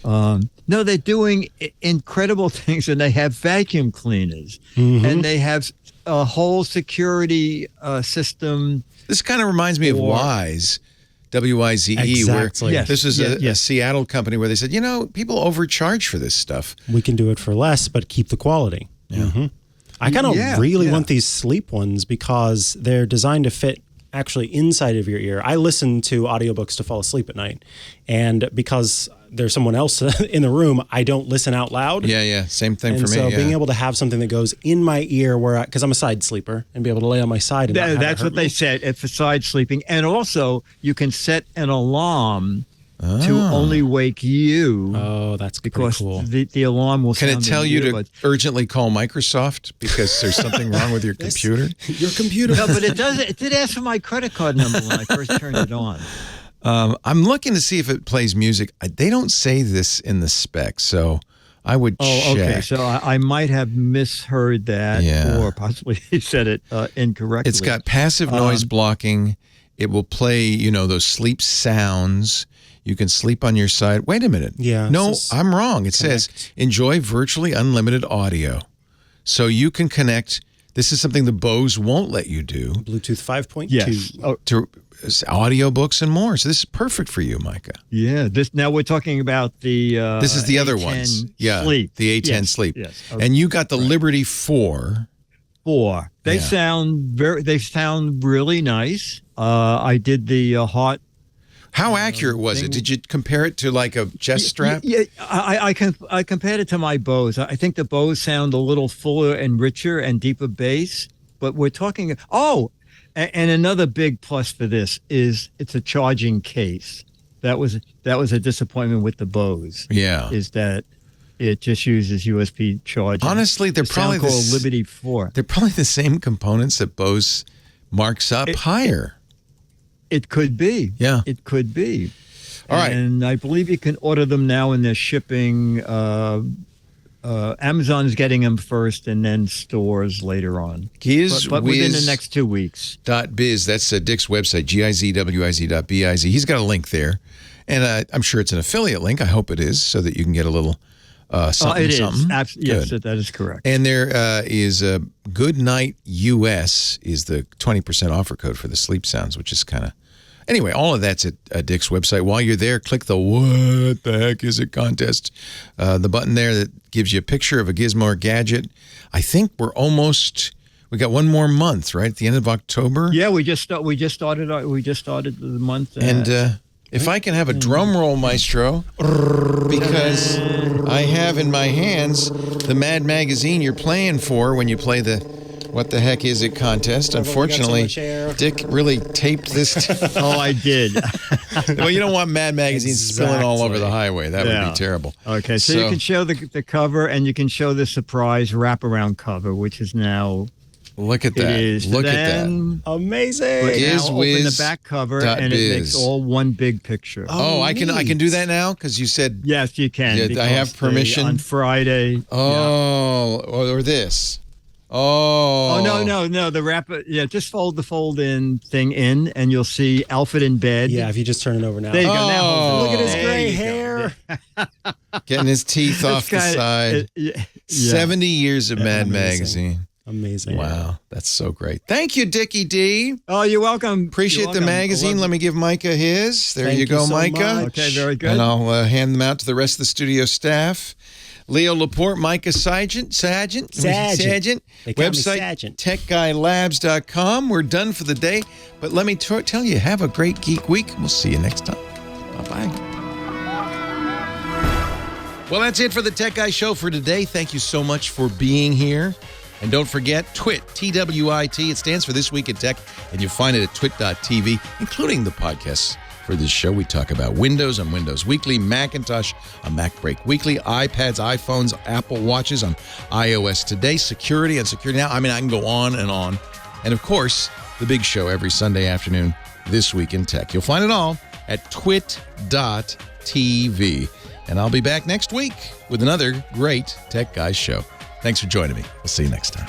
[SPEAKER 18] No, they're doing incredible things, and they have vacuum cleaners, and they have a whole security system.
[SPEAKER 3] This kind of reminds me of Wise. WIZE,
[SPEAKER 4] exactly.
[SPEAKER 3] where this is a Seattle company where they said, people overcharge for this stuff.
[SPEAKER 4] We can do it for less, but keep the quality. Yeah. Mm-hmm. I kind of really want these sleep ones because they're designed to fit actually inside of your ear. I listen to audiobooks to fall asleep at night, and because there's someone else in the room, I don't listen out loud.
[SPEAKER 3] Yeah. Same thing for me.
[SPEAKER 4] So being able to have something that goes in my ear because I'm a side sleeper and be able to lay on my side. And
[SPEAKER 18] that's what they said. It's for side sleeping. And also you can set an alarm to only wake you.
[SPEAKER 4] Oh, that's
[SPEAKER 18] because
[SPEAKER 4] cool.
[SPEAKER 18] The alarm will
[SPEAKER 3] Can
[SPEAKER 18] sound
[SPEAKER 3] it tell you
[SPEAKER 18] to
[SPEAKER 3] urgently call Microsoft because there's something wrong with your computer?
[SPEAKER 4] Your computer.
[SPEAKER 18] No, but it did ask for my credit card number when I first turned it on.
[SPEAKER 3] I'm looking to see if it plays music. They don't say this in the spec, so I would check.
[SPEAKER 18] Okay. So I might have misheard that, or possibly said it incorrectly.
[SPEAKER 3] It's got passive noise blocking. It will play, those sleep sounds. You can sleep on your side. Wait a minute.
[SPEAKER 4] Yeah.
[SPEAKER 3] No, I'm wrong. It says enjoy virtually unlimited audio. So you can connect. This is something the Bose won't let you do.
[SPEAKER 4] Bluetooth 5.2.
[SPEAKER 18] Yes.
[SPEAKER 3] To audiobooks and more. So this is perfect for you, Micah.
[SPEAKER 18] Yeah. Now we're talking about the
[SPEAKER 3] this is the other
[SPEAKER 18] A10
[SPEAKER 3] ones. Yeah.
[SPEAKER 18] Sleep.
[SPEAKER 3] The A10 Sleep.
[SPEAKER 18] Yes. Okay.
[SPEAKER 3] And you got the Liberty 4.
[SPEAKER 18] They sound really nice. I did the hot.
[SPEAKER 3] How accurate was it? Did you compare it to like a chest strap?
[SPEAKER 18] Yeah, I compared it to my Bose. I think the Bose sound a little fuller and richer and deeper bass. But we're talking. Oh, and another big plus for this is it's a charging case. That was a disappointment with the Bose.
[SPEAKER 3] Yeah,
[SPEAKER 18] is that it just uses USB charging.
[SPEAKER 3] Honestly, they're probably
[SPEAKER 18] called Liberty 4.
[SPEAKER 3] They're probably the same components that Bose marks up higher.
[SPEAKER 18] It could be.
[SPEAKER 3] Yeah.
[SPEAKER 18] It could be.
[SPEAKER 3] All right.
[SPEAKER 18] And I believe you can order them now and they're shipping. Amazon's getting them first and then stores later on. But within the next 2 weeks.
[SPEAKER 3] .biz, that's Dick's website, gizwiz.biz. He's got a link there. And I'm sure it's an affiliate link. I hope it is so that you can get a little something.
[SPEAKER 18] It is.
[SPEAKER 3] Something.
[SPEAKER 18] Yes, that is correct.
[SPEAKER 3] And there is Good Night US is the 20% offer code for the sleep sounds, which is kind of... Anyway, all of that's at Dick's website. While you're there, click the What the Heck Is It contest. The button there that gives you a picture of a gizmo or gadget. I think we got one more month, right? At the end of October?
[SPEAKER 18] Yeah, we just started the month.
[SPEAKER 3] And if I can have a drum roll, Maestro, because I have in my hands the Mad Magazine you're playing for when you play the What the Heck Is It contest. Unfortunately, Dick really taped this.
[SPEAKER 18] Oh, I did.
[SPEAKER 3] Well, you don't want Mad Magazine spilling all over the highway. That would be terrible.
[SPEAKER 18] Okay, so you can show the cover, and you can show the surprise wraparound cover, which is now...
[SPEAKER 3] Look at that. Look at that.
[SPEAKER 4] Amazing.
[SPEAKER 18] But now open the back cover, and it makes all one big picture.
[SPEAKER 3] Oh, I can do that now? Because you said...
[SPEAKER 18] Yes, you can.
[SPEAKER 3] Yeah, I have permission?
[SPEAKER 18] On Friday.
[SPEAKER 3] Oh, or this. Oh.
[SPEAKER 18] Oh, no. The wrapper. Yeah, just fold the fold-in thing in, and you'll see Alfred in bed.
[SPEAKER 4] Yeah, if you just turn it over now.
[SPEAKER 18] There you go. Now
[SPEAKER 4] look at his gray hair.
[SPEAKER 3] Getting his teeth off the side. 70 years of Mad Magazine.
[SPEAKER 4] Amazing.
[SPEAKER 3] Wow, that's so great. Thank you, Dickie D.
[SPEAKER 18] Oh, you're welcome.
[SPEAKER 3] Appreciate the magazine. Let me give Micah his. There you go,
[SPEAKER 4] so
[SPEAKER 3] Micah.
[SPEAKER 4] much.
[SPEAKER 18] Okay, very good.
[SPEAKER 3] And I'll hand them out to the rest of the studio staff. Leo Laporte, Micah Sargent.
[SPEAKER 4] They call me
[SPEAKER 3] Website,
[SPEAKER 4] Sargent.
[SPEAKER 3] techguylabs.com. We're done for the day. But let me tell you, have a great geek week. We'll see you next time. Bye-bye. Well, that's it for the Tech Guy Show for today. Thank you so much for being here. And don't forget, TWIT, T-W-I-T. It stands for This Week in Tech, and you'll find it at twit.tv, including the podcasts for this show. We talk about Windows on Windows Weekly, Macintosh on Mac Break Weekly, iPads, iPhones, Apple Watches on iOS Today, security on Security Now. I mean, I can go on and on. And, of course, the big show every Sunday afternoon, This Week in Tech. You'll find it all at twit.tv. And I'll be back next week with another great Tech Guys show. Thanks for joining me. We'll see you next time.